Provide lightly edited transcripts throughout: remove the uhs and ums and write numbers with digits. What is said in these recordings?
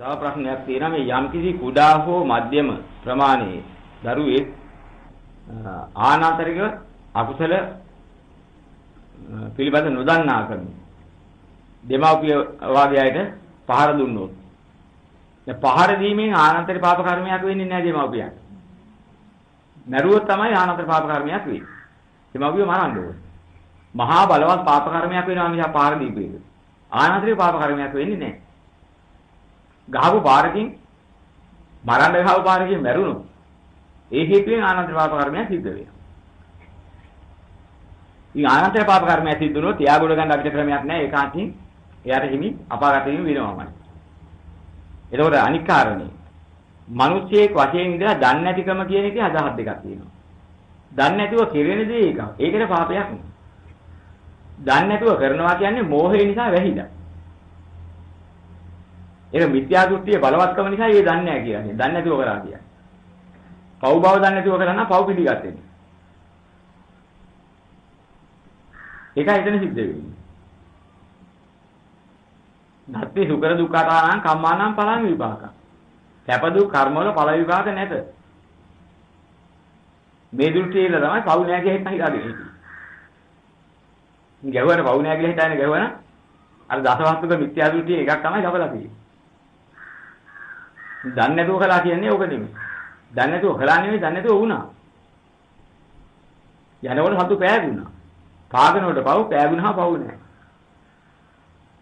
තව ප්‍රශ්නයක් තියෙනවා මේ යම්කිසි කුඩා හෝ මධ්‍යම ප්‍රමාණයේ දරුවෙක් ආනාතරික අකුසල පිළිබඳ නොදන්නා කම දෙමාපිය වාගේ අයට පහර දුන්නොත් දැන් පහර දීමෙන් ආනාතරික පාප කර්මයක් වෙන්නේ නැහැ දෙමාපියන්ට. මරුවොත් තමයි ආනාතරික පාප කර්මයක් වෙන්නේ. දෙමාපිය මරන්න ඕනේ. මහා බලවත් පාප කර්මයක් වෙනවා මිස පහර දීපේක. ආනාතරික පාප කර්මයක් වෙන්නේ නැහැ. ගහපු පාරකින් මරන්න ගහපු පාරකින් මැරුණොත් ඒ හේතුවෙන් ආනන්තර පාප කර්මයක් සිද්ධ වෙනවා. ඊ ආනන්තර පාප කර්මයක් සිද්ධ වුණොත් එයා ගොඩ ගන්න අපිට ක්‍රමයක් නැහැ. ඒකාන්තයෙන් එයාට හිමි අපාගත වීම වෙනවාමයි. එතකොට අනික් කාරණේ මිනිස්සෙක් වශයෙන් ඉඳලා දන්නේ නැතිකම කියන එකේ අදහස් දෙකක් තියෙනවා. දන්නේ නැතුව කෙරෙන දේ එකක්. ඒකට පාපයක් නෙවෙයි. දන්නේ නැතුව කරනවා කියන්නේ මෝහය නිසා වැහිලා. ඒක මිත්‍යා දෘෂ්ටියේ බලවත්කම නිසා ඒ දන්නේ නැහැ කියන්නේ. දන්නේ නැතුව කරා කියන්නේ. පව් බව දන්නේ නැතුව කරා නම් පව් පිළිගත්තේ. ඒකයි එතන සිද්ධ වෙන්නේ. නැත්te සුකර දුක්ඛාතානං කම්මානං පලං විපාක. සැප දුක් කර්ම වල ඵල විපාක නැත. මේ දෘෂ්ටියේ ඉඳලා තමයි පව් නැහැ කියලා හිතාගෙන ඉන්නේ. ගැහුවට පව් නැහැ කියලා හිතාගෙන ගැහුවනම් අර දසවස්තුක මිත්‍යා දෘෂ්ටියේ එකක් තමයි ලබලා තියෙන්නේ. දන්නේ නැතුව කළා කියන්නේ ඕක නෙමෙයි. දන්නේ නැතුව කළා නෙමෙයි දන්නේ නැතුව වුණා. යනකොට සතු පෑගුණා. පාගනකොට පව් පෑගුණා පව් නැහැ.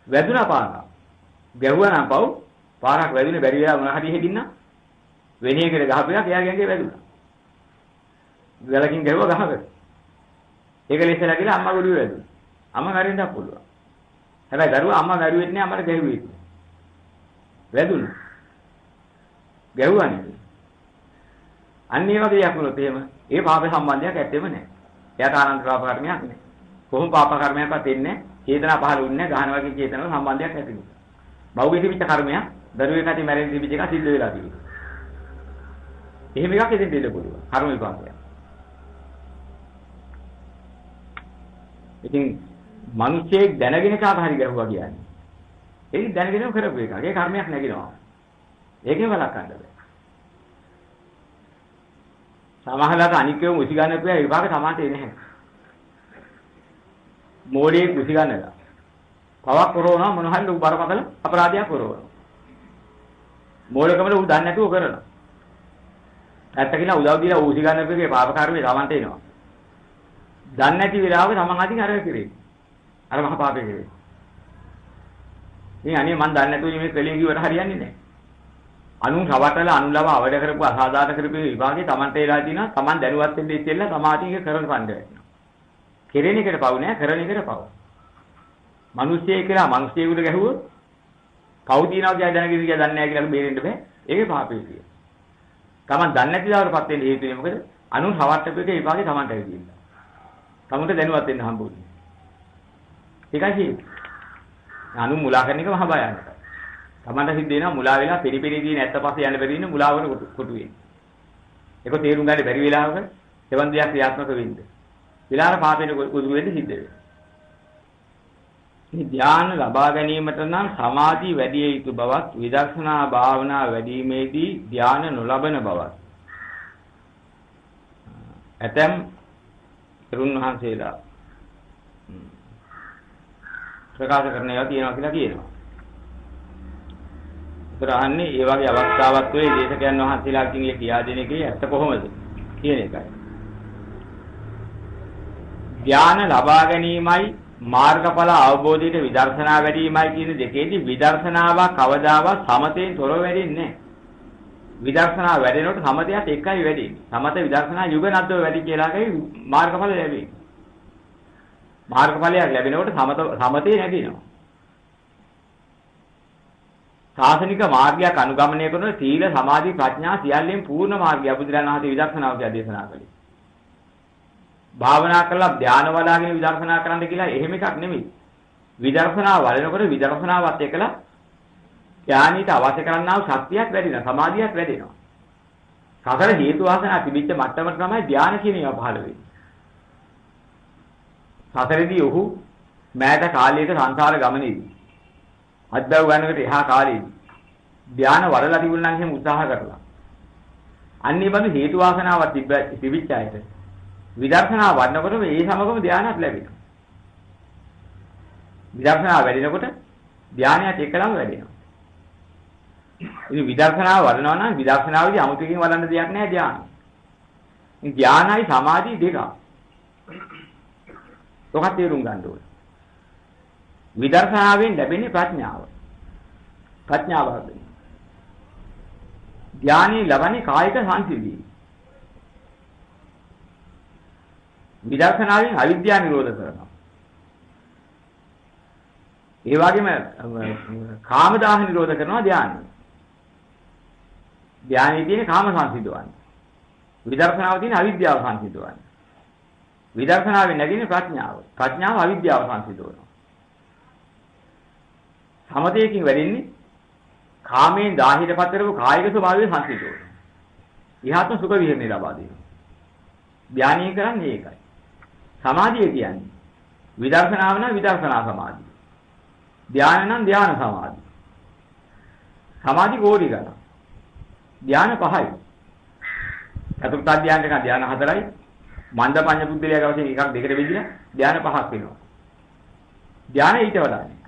වැදුනා පාරක්. ගැහුවා නම් පව් පාරක් වැදුනේ බැරි වෙලා මොන හරි හෙදින්න වෙන එකකට ගහපියක් එයා ගංගේ වැදුනා. ගලකින් ගැහුවා ගහකට. ඒක ලෙසලා කියලා අම්මා ගොළුවේ වැදුනා. අම්මා මැරෙන්නත් පුළුවන්. හැබැයි දරුවා අම්මා මැරුවෙත් නෑ අම්මට ගැහුවෙත් නෑ. වැදුනා. ගැහුවා නෙමෙයි. අන්න ඒ වගේ යකුනොත් එහෙම ඒ පාප සම්බන්ධයක් ඇත්තෙම නැහැ. එයාට ආනන්ද පාප කර්මයක් නැහැ. කොහොම පාප කර්මයක්වත් එන්නේ චේතනා පහළ වුන්නේ නැහැ. ගහන වගේ චේතනාවල සම්බන්ධයක් නැති නිසා. බෞද්ධ තිබිච්ච කර්මයක් දරුවෙක් ඇති මැරෙන්න තිබිච්ච එක සිද්ධ වෙලා තියෙනවා. එහෙම එකක් ඉතින් දෙන්න පුළුවන්. කර්ම විපාකයක්. ඉතින් මිනිස්සෙක් දැනගෙන කාට හරි ගැහුවා කියන්නේ. ඒක දැනගෙනම කරපු එකක්. ඒ කර්මයක් නැගිනවා. ඒකේ වළක්වන්න බෑ. සමහරවිට අනිකේම උසි ගන්න පියා විපාක සමාන්ට එන්නේ නැහැ. මෝඩේ උසි ගන්නලා. පවක් කරනවා මොන හරි බරපතල අපරාධයක් කරනවා. මෝඩකමල උ දන්නේ නැතුව කරනවා. ඇත්ත කියලා උදව් දීලා උසි ගන්න පියාගේ පාප කර්මේ සමාන්ට එනවා. දන්නේ නැති වෙලාවක තමන් අතින් අර කෙරේ. අර මහ පාපේ කෙරේ. ඉතින් අනේ මන් දන්නේ නැතුව මේ කලේ කිව්වට හරියන්නේ නැහැ. අනුන් රවටලා අනුලව අවඩ කරපු අසාධාරණ කරපු විභාගේ Tamante එලා දිනා Taman දැනුවත් වෙන්න ඉස්සෙල්ලා සමාධිය කරන පණ්ඩ වෙනවා. කෙරෙන එකට පව් නෑ කරන එකට පව්. මිනිස්සෙක් කියලා මිනිස්සෙකුට ගැහුවොත් පව් තියනවා කියලා දැනගෙන කියලා දන්නේ නෑ කියලා බේරෙන්න බෑ. ඒකේ පාපේ තියෙනවා. Taman දන්නේ නැති දාවරපත් වෙන්න හේතු වෙන්නේ මොකද? අනුන් රවට්ටපු එකේ විභාගේ Tamante ඇවිදින්න. Tamanට දැනුවත් වෙන්න හම්බුනේ. ඒකයි කියන්නේ. අනුන් මුලා කරන එක මහ භයානකයි. තමන්ට සිද්ධ වෙනවා මුලා වෙලා පෙරිපෙරි දින ඇත්ත පස්සේ යන්න බැරි ඉන්න මුලාවන කොටු වෙන්නේ. ඒක තේරුම් ගන්න බැරි වෙලාවක එවන් දෙයක් ක්‍රියාත්මක වෙන්නේ. විලාර පාපේන උදු වෙන්නේ සිද්ධ වෙනවා. මේ ධ්‍යාන ලබා ගැනීමට නම් සමාධි වැඩි යුතු බවත් විදර්ශනා භාවනා වැඩිීමේදී ධ්‍යාන නොලබන බවත්. ඇතම් තරුණ වහන්සේලා ප්‍රකාශ කරන ඒවා තියෙනවා කියලා කියනවා. අහන්නේ ඒ වගේ අවස්ථාවක් වෙයි දේශකයන් වහන්සේලාගෙන් කියා දෙන එකේ ඇත්ත කොහොමද කියන එකයි. ධ්‍යාන ලබා ගැනීමයි මාර්ගඵල අවබෝධයට විදර්ශනා වැඩිමයි කියන දෙකේදී විදර්ශනාව කවදාවත් සමතෙන් තොරව වැඩින්නේ නැහැ. විදර්ශනා වැඩෙනකොට සමතයත් එකයි වැඩින්නේ. සමත විදර්ශනා යුගනද්දව වැඩි කියලායි මාර්ගඵල ලැබෙන්නේ. මාර්ගඵලයක් ලැබෙනකොට සමතේ නැගිනවා. සාසනික මාර්ගයක් අනුගමනය කරන සීල සමාධි ප්‍රඥා සියල්ලෙන් පූර්ණ මාර්ගය බුදුරජාණන් වහන්සේ විදර්ශනාව කියලා දේශනා කළේ. භාවනා කළා ධානය වඩාගෙන විදර්ශනා කරන්න කියලා එහෙම එකක් නෙමෙයි. විදර්ශනා වඩනකොට විදර්ශනාවත් එක්කලා ඥානීට අවශ්‍ය කරන්නා වූ ශක්තියක් වැඩිනවා සමාධියක් වැඩිනවා. සතර හේතු වාසනා තිබිච්ච මට්ටමට තමයි ධානය කියන ඒවා පහළ වෙන්නේ. සතරේදී ඔහු මෑත කාලයක සංසාර ගමනේදී අද්දව ගන්නකට එහා කාලේදී ධානය වඩලා තිබුණා නම් එහෙම උත්සාහ කරලා. අන්නේ බඳු හේතු වාසනාවක් තිබිච්ච අයට විදර්ශනා වඩනකොට මේ සමගම ධානයක් ලැබෙනවා. විදර්ශනා වැඩිනකොට ධානයත් එක්කලම වැඩෙනවා. ඉතින් විදර්ශනා වඩනවා නම් විදර්ශනාවේදී අමුතුකින් වඩන්න දෙයක් නැහැ ධානය. ඉතින් ධානයයි සමාධිය දෙකක්. ඔක තේරුම් ගන්න ඕනේ. විදර්ශනාවෙන් ලැබෙන්නේ ප්‍රඥාව. ප්‍රඥාව ලැබෙන්නේ. ධානයේ ලබන්නේ කායික සංසිද්ධිය. විදර්ශනාවෙන් අවිද්‍යාව නිරෝධ කරනවා. ඒ වගේම කාම දාහ නිරෝධ කරනවා ධානය. ධානයේ තියෙන කාම සංසිද්ධවන්නේ. විදර්ශනාවේ තියෙන අවිද්‍යාව සංසිද්ධවන්නේ. විදර්ශනාවෙන් නැගින්නේ ප්‍රඥාව. ප්‍රඥාව අවිද්‍යාව සංසිද්ධවනවා. සමතේකින් වැඩින්නේ කාමයෙන් දාහිරපත් කරපු කායික ස්වභාවය සංසිද්ධවනවා. ඉහත්ම සුඛ විහරණය ලබා දෙනවා. ධානය කරන්නේ ඒකයි. සමාධිය කියන්නේ විදර්ශනාව නම් විදර්ශනා සමාධිය. ධානය නම් ධාන සමාධිය. සමාධි කෝටි ගණන්. ධාන 5යි. චතුර්ථ ධානය එක ධාන 4යි. මන්ද පඤ්ඤ පුද්දලයාගේ වශයෙන් එකක් දෙකට බෙදලා ධාන 5ක් වෙනවා. ධාන ඊට වඩානේ.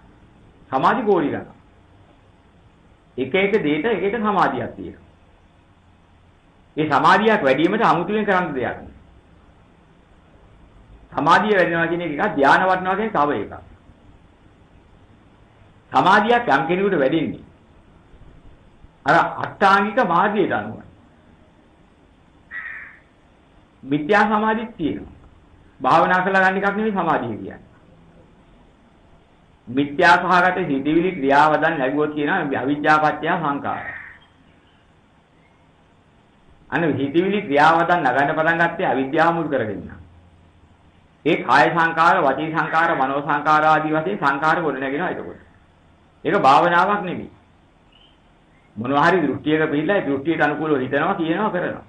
සමාධි කෝටි ගණන්. එක එක දෙයට එක එක සමාධියක් තියෙනවා. මේ සමාධියක් වැඩි වීමට අමුතුවෙන් කරන්න දෙයක් නෑ. සමාධිය වැඩිනවා කියන එක ධාන වඩනවා කියන තව එකක්. සමාධියක් යම් කෙනෙකුට වැඩින්නේ අර අෂ්ටාංගික මාර්ගයට අනුවයි. මිත්‍යා සමාධියක් තියෙනවා. භාවනා කරලා ගන්න එකක් නෙවෙයි සමාධිය කියන්නේ. මිත්‍යා සහගත හිතවිලි ක්‍රියාවදන් ලැබුවොත් කියනවා අවිජ්ජා පත්‍ය සංඛාර. අනේ හිතවිලි ක්‍රියාවදන් නගන්න පටන් ගත්තේ අවිද්‍යාව මුල් කරගෙන. ඒ කාය සංඛාර, වචී සංඛාර, මනෝ සංඛාර ආදී වශයෙන් සංඛාර ගොඩ නැගෙනවා එතකොට. ඒක භාවනාවක් නෙවෙයි. මොනවා හරි දෘෂ්ටියක පිළිලා ඒ දෘෂ්ටියට අනුකූලව හිතනවා කියනවා කරනවා.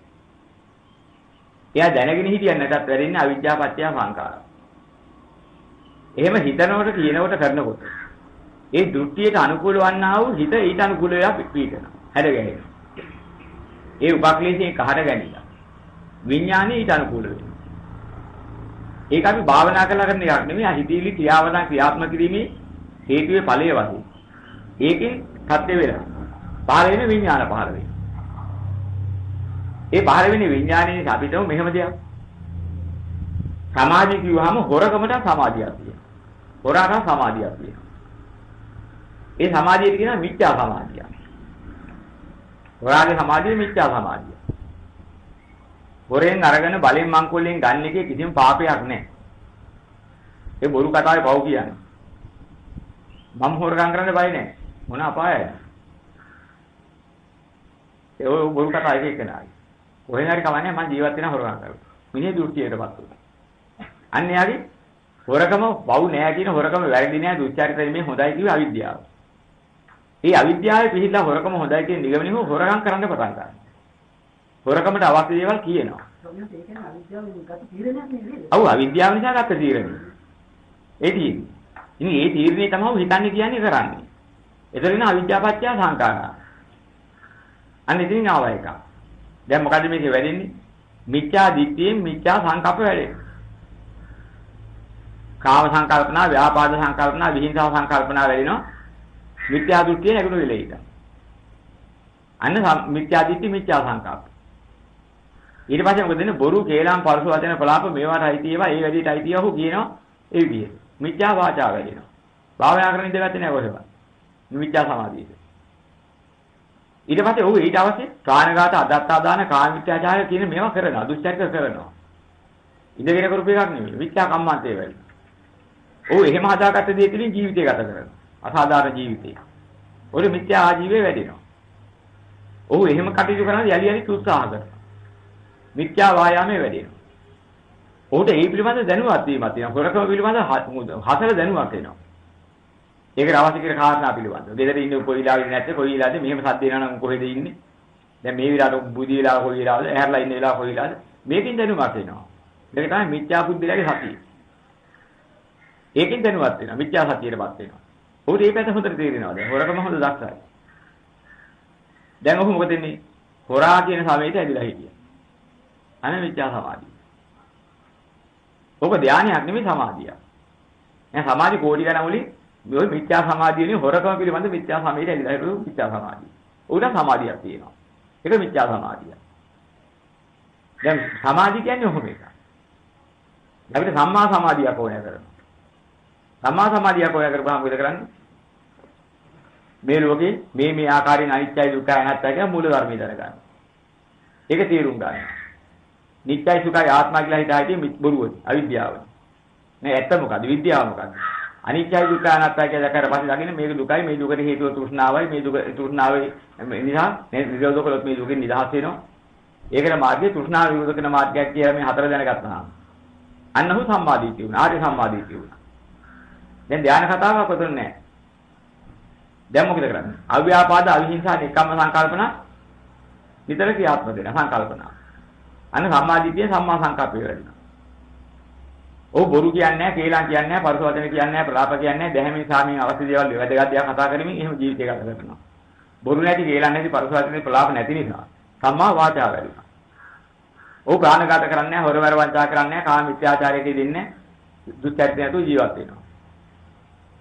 එයා දැනගෙන හිටියන් නැතත් වෙරින්නේ අවිජ්ජා පත්‍ය සංඛාර. එහෙම හිතනකොට කියනකොට කරනකොට ඒ දෘෂ්ටියට අනුකූල වන්නා වූ හිත ඊට අනුකූල වෙලා පිටනවා. හැඩ ගැහෙනවා. ඒ උපක්ලේශයෙන් කහට ගැනිලා. විඥානේ ඊට අනුකූල වෙනවා. ඒක අපි භාවනා කරලා කරන එකක් නෙමෙයි. හිතීලි ක්‍රියාවදන් ක්‍රියාත්මක කිරීමේ හේතුවේ ඵලයේ වශයෙන්. ඒකේ සත්‍ය වෙනවා. පහළ වෙන විඥාන පහළ වෙනවා. ඒ පහළ වෙන විඥානයේ අපිටම මෙහෙම දෙයක්. සමාධිය කිව්වහම හොරකමට සමාධියක් තියෙනවා. හොරාට සමාධියක් තියෙනවා. ඒ සමාධියට කියනවා මිත්‍යා සමාධිය. හොරාගේ සමාධිය මිත්‍යා සමාධිය. හොරෙන් අරගෙන බලෙන් මංකොල්ලෙන් ගන්න එකේ කිසිම පාපයක් නැහැ. ඒ බොරු කතාවේ පව් කියන්නේ. මම හොරගම් කරන්න බය නැහැ. මොන අපායයි. ඒ බොරු කතා එක නෑ. කොහෙන් හරි කවන්නේ මම ජීවත් වෙන හොරගම් කරලා. මිනිහ දෘෂ්ටියටපත් වුණා. අන්න යාගේ හොරකම වව් නෑ කියන හොරකම වැරදි නෑ දුස්චරිත නෙමෙයි හොඳයි කිව්ව අවිද්‍යාව. ඒ අවිද්‍යාවේ පිහිටලා හොරකම හොඳයි කියන නිගමනෙ හොරකම් කරන්න පටන් ගන්නවා. හොරකමට අවශ්‍ය දේවල් කියනවා. ඔව් අවිද්‍යාව නිසා ගත්ත තීරණය. ඒ තීරණය. ඉතින් ඒ තීරණේ තමයි හිතන්නේ කියන්නේ කරන්නේ. එතන අවිද්‍යාපච්චය සංඛාරා. අන්න ඉතින් ආවා එක. දැන් මොකද මේකේ වැඩෙන්නේ? මිත්‍යා දිට්ඨියෙන් මිත්‍යා සංකප්ප වැඩෙනවා. කාම සංකල්පනා, ව්‍යාපාද සංකල්පනා, විහිංසාව සංකල්පනා වැඩිනවා. මිත්‍යා දෘෂ්ටිය නැගුණු වෙලේ ඉඳන්. අන්න මිත්‍යා දිට්ඨි මිත්‍යා සංකල්ප. ඊට පස්සේ මොකද වෙන්නේ? බොරු, කේලම්, පරස වචන, ප්‍රලාප මේවට අයිති ඒවා, ඒ වැඩිට අයිති යහු කියනවා ඒ විදිහට. මිත්‍යා වාචා වැඩිනවා. භාවනා කරන ඉඳගත්තේ නැහැ කොහෙවත්. මිත්‍යා සමාධියද. ඊට පස්සේ ඔහු ඊට අවශ්‍ය ප්‍රාණඝාත, අදත්තා දාන, කාම මිත්‍යාචාරය කියන මේවා කරනවා. දුස්චරිත කරනවා. ඉඳගෙන කරපු එකක් නෙවෙයි. මිත්‍යා කම්මන්තේ වැඩි. ඔව් එහෙම හදාගත්ත දේ තුලින් ජීවිතය ගත කරනවා. අසාධාරණ ජීවිතය. ඔය මිත්‍යා ආජීවය වැඩිනවා. ඔව් එහෙම කටයුතු කරන යලි යලි උත්සාහ කරනවා. මිත්‍යා වායාමයේ වැඩිනවා. ඔහුට ඒ පිළිබඳ දැනුවත් වීමක් තියෙනවා. හොරකම පිළිබඳ හතර දැනුමක් එනවා. ඒකට අවශ්‍ය කරන කාරණා පිළිබඳව. ගෙදර ඉන්නේ කොයි වෙලාවෙද නැත්te කොයි වෙලාවද මෙහෙම සද්ද එනවා නම් කොහෙද ඉන්නේ? දැන් මේ වෙලාවට බුදි වෙලාව කොයි වෙලාවද? ඇහැරලා ඉන්න වෙලාව කොයි වෙලාවද? මේකෙන් දැනුමක් එනවා. මේක තමයි මිත්‍යා බුද්ධිලගේ සතිය. ඒකෙන් දැනුවත් වෙනවා. මිත්‍යා සතියටපත් වෙනවා. උට මේ පැත්ත හොඳට තේරෙනවා. දැන් හොරකම හොඳ දක්ෂයි. දැන් ඔහු මොකද වෙන්නේ? හොරා කියන සමයට ඇදිලා හිටියා. අනේ මිත්‍යා සමාධිය. ඔබ ධානයක් නෙමෙයි සමාධිය. දැන් සමාධි කෝටි ගණන් වලින් මේ මිත්‍යා සමාධියනේ හොරකම පිළිබඳ මිත්‍යා සමයට ඇදිලා හිටු මිත්‍යා සමාධිය. උඩ සමාධියක් තියෙනවා. ඒක මිත්‍යා සමාධිය. දැන් සමාධිය කියන්නේ ඔහොම එකක්. අපිට සම්මා සමාධියක් ඕනෑ කරනවා. සම්මා සමාධියක් ඕනෑ කරපුවාම මොකද කරන්නේ? මේ ලෝකේ මේ ආකාරයෙන් අනිත්‍යයි දුක්ඛයි අනාත්තයි කියන මූල ධර්මය දැනගන්න. ඒක තේරුම් ගන්න. නිත්‍යයි සුඛයි ආත්මයි කියලා හිතායිදී බොරුවයි අවිද්‍යාවයි. මේ ඇත්ත මොකද්ද? විද්‍යාව මොකද්ද? අනිත්‍යයි දුක්ඛයි අනාත්තයි කියලා දැක්කට පස්සේ දකින්න මේක දුකයි මේ දුකට හේතුව තෘෂ්ණාවයි මේ දුක තෘෂ්ණාවේ නිසා මේ නිරෝධ කළොත් මේ දුකෙන් නිදහස් වෙනවා. ඒකට මාර්ගය තෘෂ්ණාව විරෝධ කරන මාර්ගයක් කියලා මේ හතර දැනගත්තාම අන්නහු සම්මාදිට්ඨිය වුණා. ආර්ය සම්මාදිට්ඨිය වුණා. දැන් ධානය කතාවක් උතන නැහැ. දැන් මොකද කරන්නේ? අව්‍යාපාද අවිහිංසා නික්කම්ම සංකල්පන විතර ක්‍රියාත්මක වෙන සංකල්පන. අන්න සම්මාදිට්ඨිය සම්මා සංකප්පය වෙනවා. ඔව් බොරු කියන්නේ නැහැ, කේලම් කියන්නේ නැහැ, පරස වචන කියන්නේ නැහැ, ප්‍රලාප කියන්නේ නැහැ, දැහැමින් සාමින් අවශ්‍ය දේවල් වැදගත් දේවල් කතා කරමින් එහෙම ජීවිතය ගත කරනවා. බොරු නැති, කේලම් නැති, පරස වචන ප්‍රලාප නැති නිසා සම්මා වාචා වැඩිනවා. ඔව් ප්‍රාණඝාත කරන්නේ නැහැ, හොරවැර වංචා කරන්නේ නැහැ, කාම මිත්‍යාචාරයට දෙන්නේ නැහැ, දුස්චරිත නැතුව ජීවත් වෙනවා.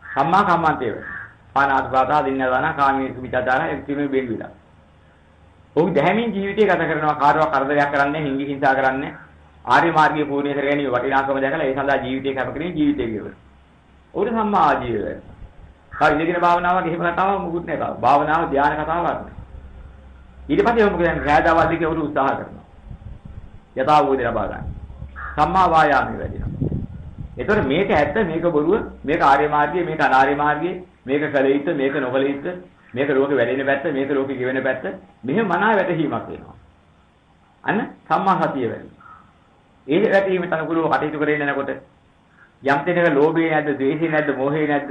සම්මා කම්මන්තේ වෙනවා. පානාතිපාතා දින්නදාන කාමී මිත්‍යාචාරය එක්කම බෙන් විලා. ඔහු දැහැමින් ජීවිතය ගත කරනවා කාර්යයක් කරදරයක් කරන්නේ හිංගි හිංසා කරන්නේ ආර්ය මාර්ගයේ පූර්ණ කර ගැනීම වටිනාකම දැකලා ඒ සඳහා ජීවිතය කැප කිරීම ජීවිතය කියනවා. ඔහුට සම්මා ආජීවය වෙනවා. ඉඳගෙන භාවනාවක් එහෙම කතාවක් මුකුත් නැහැ. භාවනාව ධානය කතාවක් නෙවෙයි. ඊට පස්සේ මොකද කියන්නේ රැඳවල්ලිකේ උරු උත්සාහ කරනවා. යථාභූතය ලබා ගන්න. සම්මා වායාමයේ වැඩිනවා. ඒතකොට මේක ඇත්ත මේක බොරුව මේක ආර්ය මාර්ගය මේක අනාර්ය මාර්ගය මේක කළ යුතු මේක නොකළ යුතු මේක ලෝකෙ වැඩෙන පැත්ත මේක ලෝකෙ ගෙවෙන පැත්ත මෙහෙම මනාව වැටහීමක් වෙනවා. අන්න සම්මා සතිය වැඩි. ඒ වැටහීම තනකුලව කටයුතු කරගෙන යනකොට යම් තැනක ලෝභය නැද්ද ද්වේෂය නැද්ද මෝහය නැද්ද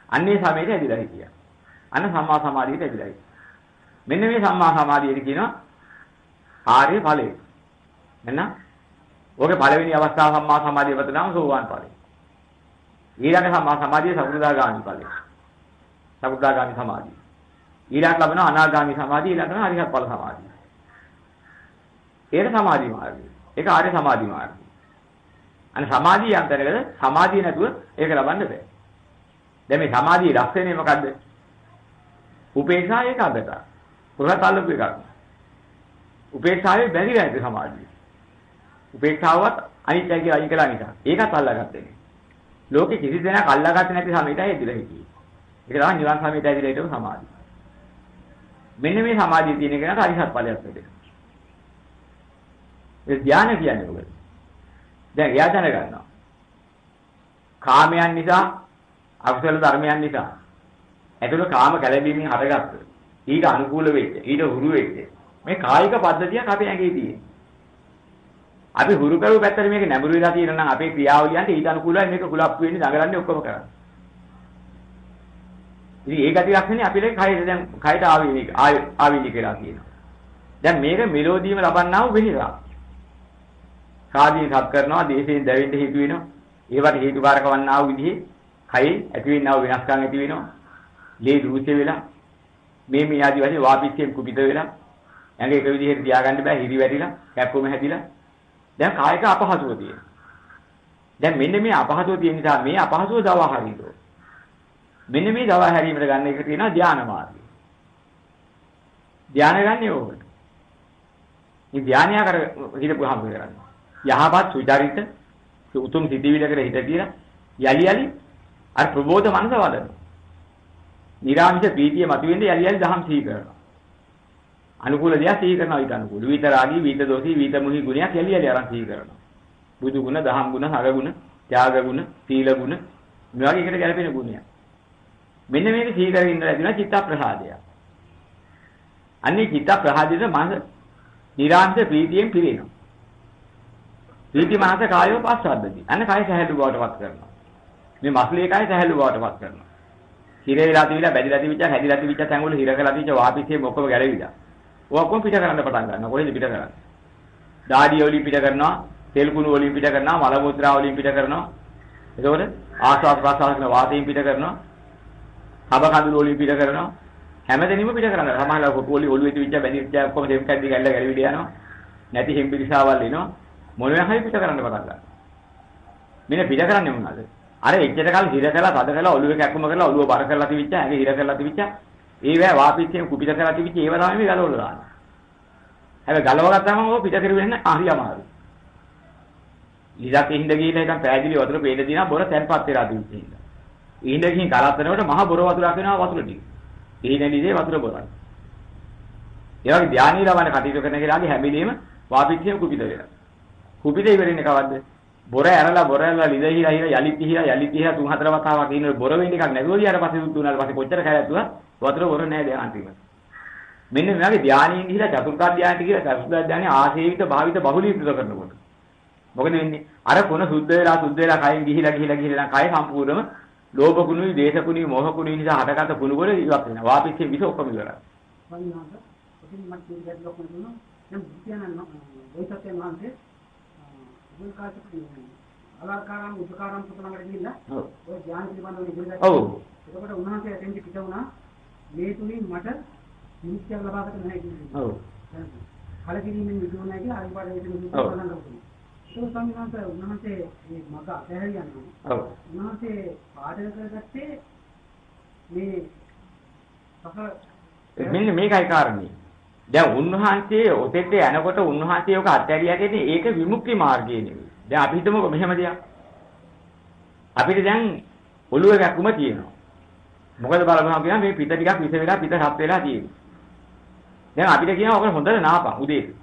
අන්නේ සමයට ඇදිලා හිටියා. අන්න සම්මා සමාධියට ඇදිලා හිටියා. මෙන්න මේ සම්මා සමාධියට කියනවා ආර්ය ඵලය. එන්න ඔගේ පළවෙනි අවස්ථාව සම්මා සමාධිය වතනම සෝවාන් ඵලය. ඊළඟ සම්මා සමාධිය සකෘදාගාමි ඵලය. සකෘදාගාමි සමාධිය. ඊළඟ ලබන අනාගාමි සමාධිය ඊළඟ අරිහත් ඵල සමාධිය. ඒක සමාධි මාර්ගය. ඒක ආර්ය සමාධි මාර්ගය. අනේ සමාධිය යන්තරකද සමාධිය නැතුව ඒක ලබන්න බෑ. දැන් මේ සමාධියේ ලක්ෂණය මොකද්ද? උපේක්ෂා ඒකාග්‍රතාව. පුරතල්ලපු එකක්. උපේක්ෂාවේ බැඳිලා ඇති සමාධිය. උපේක්ෂාවත් අනිත්‍ය කියලා අයින් කළා නිසා ඒකත් අල්ලාගත්තේ නේ. ලෝකෙ කිසි දෙයක් අල්ලාගත්තේ නැති සමයටයි ඇදිලා හිටියේ. ඒක තමයි නිවන් සමයට ඇදිලා හිටපු සමාධිය. මෙන්න මේ සමාධිය තියෙන කෙනාට අරිහත් ඵලයක් ලැබෙනවා. ඒ ධානය කියන්නේ මොකද? දැන් එයා දැනගන්නවා. කාමයන් නිසා අකුසල ධර්මයන් නිසා ඇතුළ කාම කැළඹීමෙන් හටගත්ත ඊට අනුකූල වෙච්ච ඊට හුරු වෙච්ච මේ කායික පද්ධතියක් අපේ ඇඟේ තියෙනවා. අපි හුරු කරුව පැත්තට මේක නැඹුරු වෙලා තියෙනවා නම් අපේ ක්‍රියාවලියන්ට ඊට අනුකූලව මේක කුලප්පු වෙන්නේ දඟලන්නේ ඔක්කොම කරන්නේ. ඉතින් ඒ ගති ලක්ෂණේ අපිට කයද දැන් කයට ආවිනික වෙලා තියෙනවා. දැන් මේක මෙලෝදීම ලබන්නා වූ වෙහිලා. සාදී සත් කරනවා දේශයෙන් දැවෙන්න හේතු වෙනවා. ඒවට හේතුකාරක වන්නා වූ විදිහේ කයේ ඇති වෙන්නා වූ වෙනස්කම් ඇති වෙනවා. ලේ දූෂ්‍ය වෙලා මේ ආදි වශයෙන් වාපිච්චයෙන් කුපිත වෙලා ඇඟ එක විදිහට තියාගන්න බෑ හිරි වැටිලා කැප්පුම හැදිලා දැන් කායික අපහසුව තියෙනවා. දැන් මෙන්න මේ අපහසුව තියෙන නිසා මේ අපහසුව දවා හරිනවා. මෙන්න මේ දවා හැරීමට ගන්න එක තියෙනවා ධානා මාර්ගය. ධානය ගන්නේ ඕකට. මේ ධානය කර හිතපුවාම කරන්නේ. යහපත් සුචරිත උතුම් සිටිවිලකට හිත තියලා යලි අර ප්‍රබෝධ මනස වඩනවා. නිරාමිෂ ප්‍රීතිය මතුවෙන්නේ යලි දහම් සිහි කරනවා. අනුකූල දේ සිහි කරනවා ඊට අනුකූල. විතරාගී, විත දෝෂී, විත මුහි ගුණයක් යලි අරන් සිහි කරනවා. බුදු ගුණ, දහම් ගුණ, හර ගුණ, ත්‍යාග ගුණ, සීල ගුණ මේ වගේ එකට ගැලපෙන ගුණයක්. මෙන්න මේක සිහි කරගෙන ඉඳලා තියෙනවා චිත්ත ප්‍රසාදය. අන්නේ චිත්ත ප්‍රසාදයට මනස නිරාමිෂ ප්‍රීතියෙන් පිරෙනවා. ප්‍රීති මාස කායෝ පස්සද්දති. අන්න කාය සහැල්ලු බවටපත් කරනවා. මේ මස්ලේ කාය සහැල්ලු බවටපත් කරනවා. හිර වෙලා තිබිලා බැඳිලා තිබිච්ච හැදිලා තිබිච්ච තැන් වල හිර කරලා තිබිච්ච වාපිසේ මොකම ගැලවිලා. ඔක්කොම පිට කරන්න පටන් ගන්නවා. කොහෙද පිට කරන්නේ? දාඩිය වලින් පිට කරනවා, තෙල් කුණු වලින් පිට කරනවා, මල මුත්‍රා වලින් පිට කරනවා. එතකොට ආස්වාද ප්‍රසආස කරන වාතයෙන් පිට කරනවා. හබ කඳුළු වලින් පිට කරනවා. හැමදෙනීම පිට කරන්න. සමහරවල් කොටුවලි ඔළුවේ තිබිච්ච බැඳිච්ච ඔක්කොම දෙම් කැද්දි ගැල්ල ගැලවිඩ යනවා. නැති හිම්බිරිසාවල් එනවා. මොනවා හරි පිට කරන්න පටන් ගන්නවා. මෙන්න පිට කරන්නේ මොනවද? අර එච්චර කාල හිර කරලා තද කරලා ඔළුවේ කැක්කුම කරලා ඔළුව බර කරලා තිබිච්ච ඇඟ හිර කරලා තිබිච්ච ඒවැ වාපිච්චෙන් කුපිත කරලා තිබිච්ච ඒව තමයි මේ ගලවලා දාන්නේ. හැබැයි ගලව ගත්තාම ඔය පිට කරුවේ නැහැ හරි අමාරුයි. ලිදක් ඉහිඳ ගිහිල්ලා ඉතින් පෑදිලි වතුර පේන දිනා බොර තැන්පත් වෙලා තිබුණේ හින්දා. ඉහිඳ ගිහින් කලත්තනකොට මහ බොර වතුරක් වෙනවා වතුර ටික. ඉහිඳ වතුර බොරයි. ඒ වගේ ධානී ලබන කටයුතු කරන කෙනාගේ හැම වෙලෙම වාපිච්චෙන් කුපිත වෙනවා. කුපිත ඉවරින්නේ කවද්ද? බොර ඇරලා ලිදහිලා යලිත් ඉහිලා තුන් හතර වතාවක් ඉන්න බොර වෙන්න එකක් නැතුව ඊට පස්සේ දුන්නාට පස්සේ කොච්චර කැලැත්තුවා වතුර බොර නැහැ දැන් අන්තිමට. මෙන්න මෙයාගේ ධානීන් ගිහිලා චතුර්ථ ධානයට ගිහිලා චතුර්ථ ධානයේ ආශේවිත භාවිත බහුලීකృత කරනකොට මොකද වෙන්නේ? අර කොන සුද්ධ වෙලා කයෙන් ගිහිලා නම් කය සම්පූර්ණම ලෝභ කුණුයි, දේශ කුණුයි, මොහ කුණුයි නිසා හටගත් කුණු වල ඉවත් වෙනවා. වාපිච්චේ විස ඔක්කොම ඉවරයි. වන්නාද ඔතින් මත් දෙයක් ලොකු නෙවෙයි. දැන් බුද්ධයන් ඔයසත්යන් වහන්සේ මුල්කාසපු අලංකාරම් උපකාරම් පුතලකට ගිහිල්ලා ඔය ධ්‍යාන පිළිබඳව ඉගෙන ගත්තා. ඔව්. එතකොට උන්වහන්සේ එතෙන්දි පිට වුණා මේ තුලින් මට නිත්‍ය ලබා ගන්න නැහැ කියන්නේ. ඔව්. කලකිරීමෙන් මිදුණා නැහැ කියලා අනිවාර්ය වේදෙන විදිහට බලන්න ඕනේ. ඒක සම්මානත උන්වහන්සේ මේ මග ඇහැරියන්නේ. ඔව්. උන්වහන්සේ පාඩක කරගත්තේ මේ මෙන්න මේකයි කාරණේ. දැන් උන්වහන්සේ ඔතෙට යනකොට උන්වහන්සේ ඔක අත්හැරියට ඒක විමුක්ති මාර්ගය නෙවෙයි. දැන් අපි හිතමුකෝ මෙහෙම දෙයක්. අපිට දැන් ඔළුවේ ගැක්කුම තියෙනවා. මොකද බලනවා කියනවා මේ පිට ටිකක් විස වෙලා පිට හත් වෙලා තියෙනවා. දැන් අපිට කියනවා ඔක හොඳට නාපන් උදේ.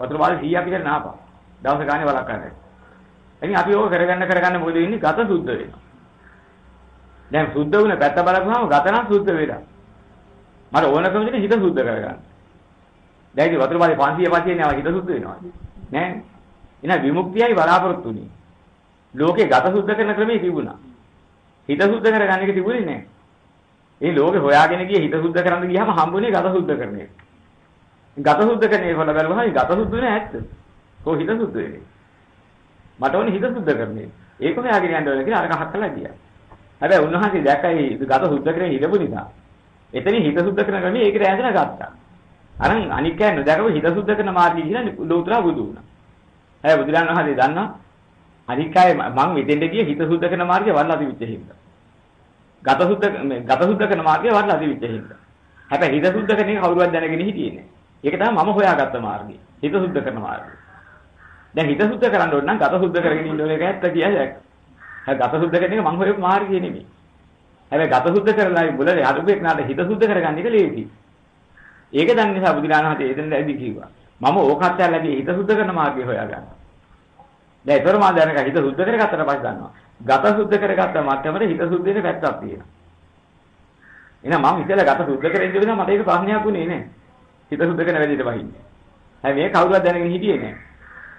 වතුර බාල් 100ක් විතර නාපන්. දවස් ගානේ වලක් කරන්නේ. එනින් අපි ඕක කරගන්න මොකද වෙන්නේ? ගත සුද්ධ වෙනවා. දැන් සුද්ධ වුණ පැත්ත බලපුවාම ගත නම් සුද්ධ වෙලා. මට ඕනකම දෙන හිත සුද්ධ කරගන්න. දැන් ඉතින් වතුර බාලේ 500 නවා හිත සුද්ධ වෙනවා. නෑ. එහෙනම් විමුක්තියයි බලාපොරොත්තු වෙන්නේ. ලෝකේ ගත සුද්ධ කරන ක්‍රමයේ තිබුණා. හිත සුද්ධ කරගන්න එක තිබුණේ නෑ. ඒ ලෝකේ හොයාගෙන ගියේ හිත සුද්ධ කරන්න ගියාම හම්බුනේ ගත සුද්ධ කරන එක. ගත සුද්ධ කරන එක වල බලුවහම ගත සුද්ධ වෙන්නේ ඇත්ත. කොහොම හිත සුද්ධ වෙන්නේ? මට ඕනේ හිත සුද්ධ කරන්නේ. ඒක හොයාගෙන යන්න ඕනේ කියලා අරක හක්කලා ගියා. හැබැයි උන්වහන්සේ දැක්කයි ගත සුද්ධ කරගෙන හිටපු නිසා. එතනින් හිත සුද්ධ කරන ක්‍රමයේ ඒකට ඇඳලා ගත්තා. අර අනික් කෑ නොදකව හිත සුද්ධ කරන මාර්ගය කියලා ලෝතුරා බුදු වුණා. හැබැයි බුදුරණන් වහන්සේ දන්නා අනික් කෑ මං මෙතෙන්ට ගියේ හිත සුද්ධ කරන මාර්ගය වඩලා තිබිච්ච හින්දා. ගත සුද්ධ කරන මාර්ගය වඩලා තිබිච්ච හින්දා. හැබැයි හිත සුද්ධ කරන එක කවුරුවත් දැනගෙන හිටියේ නෑ. ඒක තමයි මම හොයාගත්ත මාර්ගය. හිත සුද්ධ කරන මාර්ගය. දැන් හිත සුද්ධ කරන්න ඕන නම් ගත සුද්ධ කරගෙන ඉන්න ඕනේ ඒක ඇත්ත කියලා දැක්ක. හැබැයි ගත සුද්ධ කරන එක මං හොයපු මාර්ගය නෙමෙයි. හැබැයි ගත සුද්ධ කරලා බුලේ හරුපෙක් නාට හිත සුද්ධ කරගන්න එක ලේසි. ඒක දන්න නිසා බුදුරණන් වහන්සේ එතන ඇදි කිව්වා. මම ඕකත් ඇල්ලදී හිත සුද්ධ කරන මාර්ගය හොයාගන්න. දැන් ඒතර මම දැනග හිත සුද්ධ කරගත්තට පස්සේ දන්නවා. ගත සුද්ධ කරගත්ත මට්ටමට හිත සුද්ධ වෙන පැත්තක් තියෙනවා. එහෙනම් මම ඉතල ගත සුද්ධ කරගෙන ඉඳලා මට ඒක ප්‍රශ්නයක් වුණේ නෑ. හිත සුද්ධ කරන වැඩේට වහින්නේ. හැබැයි මේ කවුරුවත් දැනගෙන හිටියේ නෑ.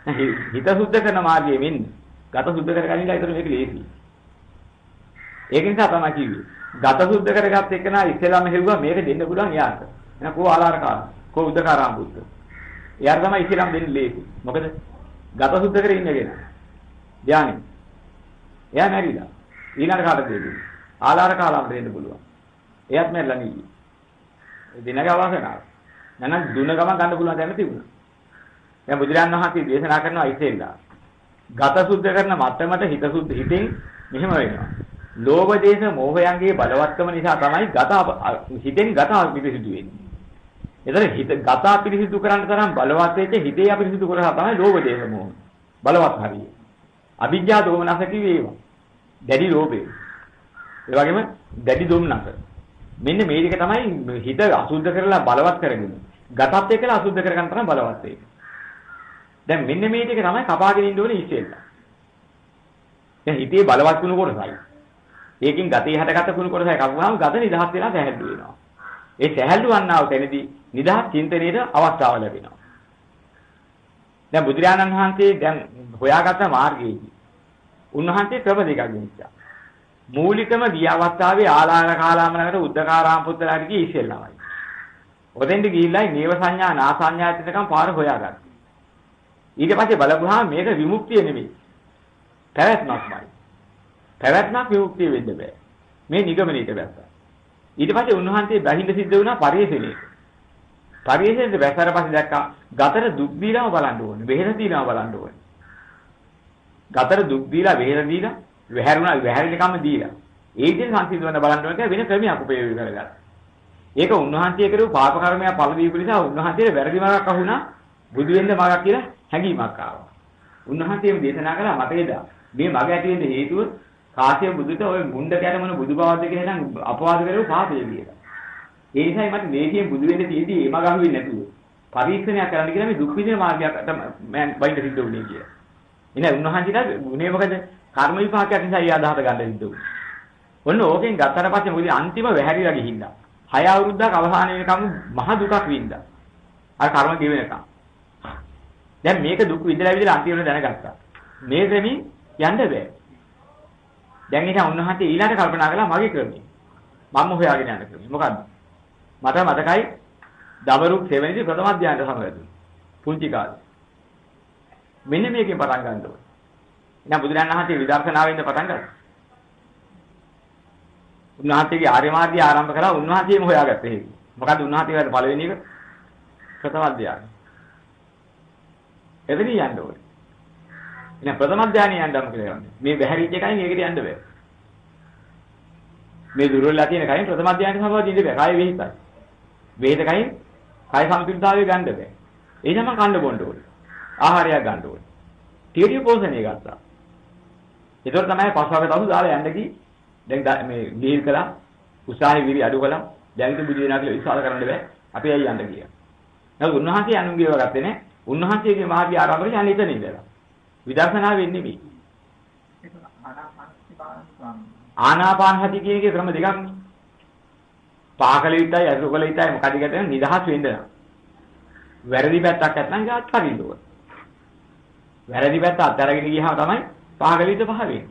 හිත සුද්ධ කරන මාර්ගයේ වෙන්නේ. ගත සුද්ධ කරගන්න ඉඳලා ඒතර මේක ලේසියි. ඒක නිසා තමයි කිව්වේ. ගත සුද්ධ කරගත්ත එක නා ඉස්සෙල්ලාම හෙව්වා මේක දෙන්න පුළුවන් යාට. එහෙනම් කෝ ආලාරකාර කෝ උදකාරාම් බුද්ධ. එයාට තමයි ඉස්සෙල්ලාම දෙන්න ලේසි. මොකද ගත සුද්ධ කරගෙන ඉන්නගෙන. ධානි. එයා මැරිලා. ඊළඟ කාට දෙන්නේ. ආලාරකාරාම් දෙන්න පුළුවන්. එයාත් මැරිලා නෙයි. ඒ දිනක අවසනාව. නැනම් දුන ගමන් ගන්න පුළුවන් දැන තිබුණා. දැන් බුදුරජාණන් වහන්සේ දේශනා කරනවා ඉතින්ලා. ගත සුද්ධ කරන මට්ටමට හිත සුද්ධ හිතෙන් මෙහෙම වෙනවා. ලෝභ දේශ මොහයන්ගේ බලවත්කම නිසා තමයි හිතෙන් ගත පිරිසිදු වෙන්නේ. ඒතර හිත ගත පිරිසිදු කරන්න තරම් බලවත් වෙච්ච හිතේ අපිරිසිදු කරලා තමයි ලෝභ දේශ මොහ බලවත් හරිය. අවිජ්ජා දෝමනස කිව්වේ ඒවා. දැඩි ලෝභය. ඒ වගේම දැඩි දොම්නස. මෙන්න මේ දෙක තමයි හිත අසුද්ධ කරලා බලවත් කරගෙන. ගතත් එක්කලා අසුද්ධ කරගන්න තරම් බලවත් වෙන්නේ. දැන් මෙන්න මේ ටික තමයි කපාගෙන ඉන්න ඕනේ ඉස්සෙල්ලා. දැන් හිතේ බලවත් වුණු කොටසයි. ඒකෙන් ගතේ හටගත්ත කුණු කොටසයි කපුවාම ගත නිදහස් වෙලා සැහැල්ලු වෙනවා. ඒ සැහැල්ලු වන්නා වූ තැනදී නිදහස් චින්තනයේට අවස්ථාව ලැබෙනවා. දැන් බුදුරජාණන් වහන්සේ දැන් හොයාගත්ත මාර්ගයේදී උන්වහන්සේ ක්‍රම දෙකක් ගෙනිච්චා. මූලිකම ගිය අවස්ථාවේ ආලාර කාලාමනකට උද්දකාරාම පුත්‍රලාට ගියේ ඉස්සෙල්ලාමයි. ඔතෙන්ට ගිහිල්ලා නේව සංඥා නා සංඥා ඇතිනකම් පාර හොයාගත්තා. ඊට පස්සේ බලපුවාම මේක විමුක්තිය නෙමෙයි. පැවැත්මක්මයි. පැවැත්මක් විමුක්තිය වෙන්න බෑ. මේ නිගමනීට බැස්සා. ඊට පස්සේ උන්වහන්සේ බැහිඳ සිද්ධ වුණා පරිේශණයට. පරිේශණයට බැසාර පස්සේ දැක්කා ගතට දුක් දීලාම බලන්න ඕනේ. බෙහෙත දීලාම බලන්න ඕනේ. ගතට දුක් දීලා බෙහෙත දීලා වැහැරුණා වැහැරෙනකම් දීලා. ඒ විදිහට සංසිඳවන්න බලන්න ඕනේ වෙන ක්‍රමයක් උපයෝගී කරගත්තා. ඒක උන්වහන්සේ කරපු පාප කර්මයක් පළ දීපු නිසා උන්වහන්සේට වැරදි මාර්ගයක් අහුණා බුදු වෙන්න මාර්ගයක් කියලා හැඟීමක් ආවා. උන්වහන්සේම දේශනා කළා මතකද මේ මග ඇති වෙන්න හේතුව කාශ්‍යප බුදුට ওই මුණ්ඩ කැරමන බුදු බවද්ද කියලා නම් අපවාද කරපු පාපය කියලා. ඒ නිසායි මට මේකෙන් බුදු වෙන්න තියෙදි ඒ මග අහුවෙන්නේ නැතුව පරීක්ෂණයක් කරන්න කියලා මේ දුක් විඳින මාර්ගයකට මම බයින්ද සිද්ධ වුණේ කියලා. එහෙනම් උන්වහන්සේට ගුණේ මොකද කර්ම විපාකයක් නිසා ඒ අදහස ගන්න සිද්ධ වුණා. ඔන්න ඕකෙන් ගත්තට පස්සේ මොකද අන්තිම වැහැරිලා ගිහිල්ලා 6 අවුරුද්දක් අවසාන වෙනකම් මහ දුකක් වින්දා. අර කර්ම ගෙවෙනකම්. දැන් මේක දුක් විඳලා අන්තිමට දැනගත්තා. මේ ක්‍රමී යන්න බෑ. දැන් ඉතින් උන්වහන්සේ ඊළඟට කල්පනා කළා මගේ ක්‍රමී. මම හොයාගෙන යන ක්‍රමී. මොකද්ද? මට මතකයි දවරුක් සෙවෙනිදි ප්‍රථම අධ්‍යයනයට සමවැදුණා. පුංචි කාලේ. මෙන්න මේකෙන් පටන් ගන්න ඕනේ. එහෙනම් බුදුරජාණන් වහන්සේ විදර්ශනාවෙන්ද පටන් ගත්තා. උන්වහන්සේගේ ආර්ය මාර්ගය ආරම්භ කරලා උන්වහන්සේම හොයාගත්තේ ඒක. මොකද උන්වහන්සේගේ පළවෙනි එක ප්‍රථම අධ්‍යයනය. එතනින් යන්න ඕනේ. එහෙනම් ප්‍රථම අධ්‍යයනය යන්නම කියලා යන්නේ. මේ බැහැරිච්ච එකයි මේකට යන්න බෑ. මේ දුර්වලලා තියෙන කයින් ප්‍රථම අධ්‍යයනය සමවදින්න බෑ. කාය වෙහිතයි. වේදකයින් කාය සම්පූර්ණතාවය ගන්න බෑ. එහෙනම් මම කන්න බොන්න ඕනේ. ආහාරයක් ගන්න ඕනේ. තීරිය පෝෂණය ගත්තා. ඒතර තමයි පස්වගේ තවු දාලා යන්න කි. දැන් මේ ගිහිල් කළා උසාහි විරි අඩු කළා. දැන් ඉතින් බුදු වෙනා කියලා විශ්වාස කරන්න බෑ. අපි ඇයි යන්න ගියා. නේද උන්වහන්සේ අනුන්ගේව ගත්තේ නේ. උන්වහන්සේගේ මාර්ගය ආරම්භ කරලා යන්නේ එතන ඉඳලා. විදර්ශනා වෙන්නේ මේ. ආනාපාන හති කියන එකේ ක්‍රම දෙකක් නේ. පාකල විතයි අසුකල විතයි මොකද කියන්නේ නිදහස් වෙන්න. වැරදි පැත්තක් නැත්නම් ඒක අත්හරින්න ඕන. වැරදි පැත්ත අත්හැරගෙන ගියාම තමයි පාකල විත පහ වෙන්නේ.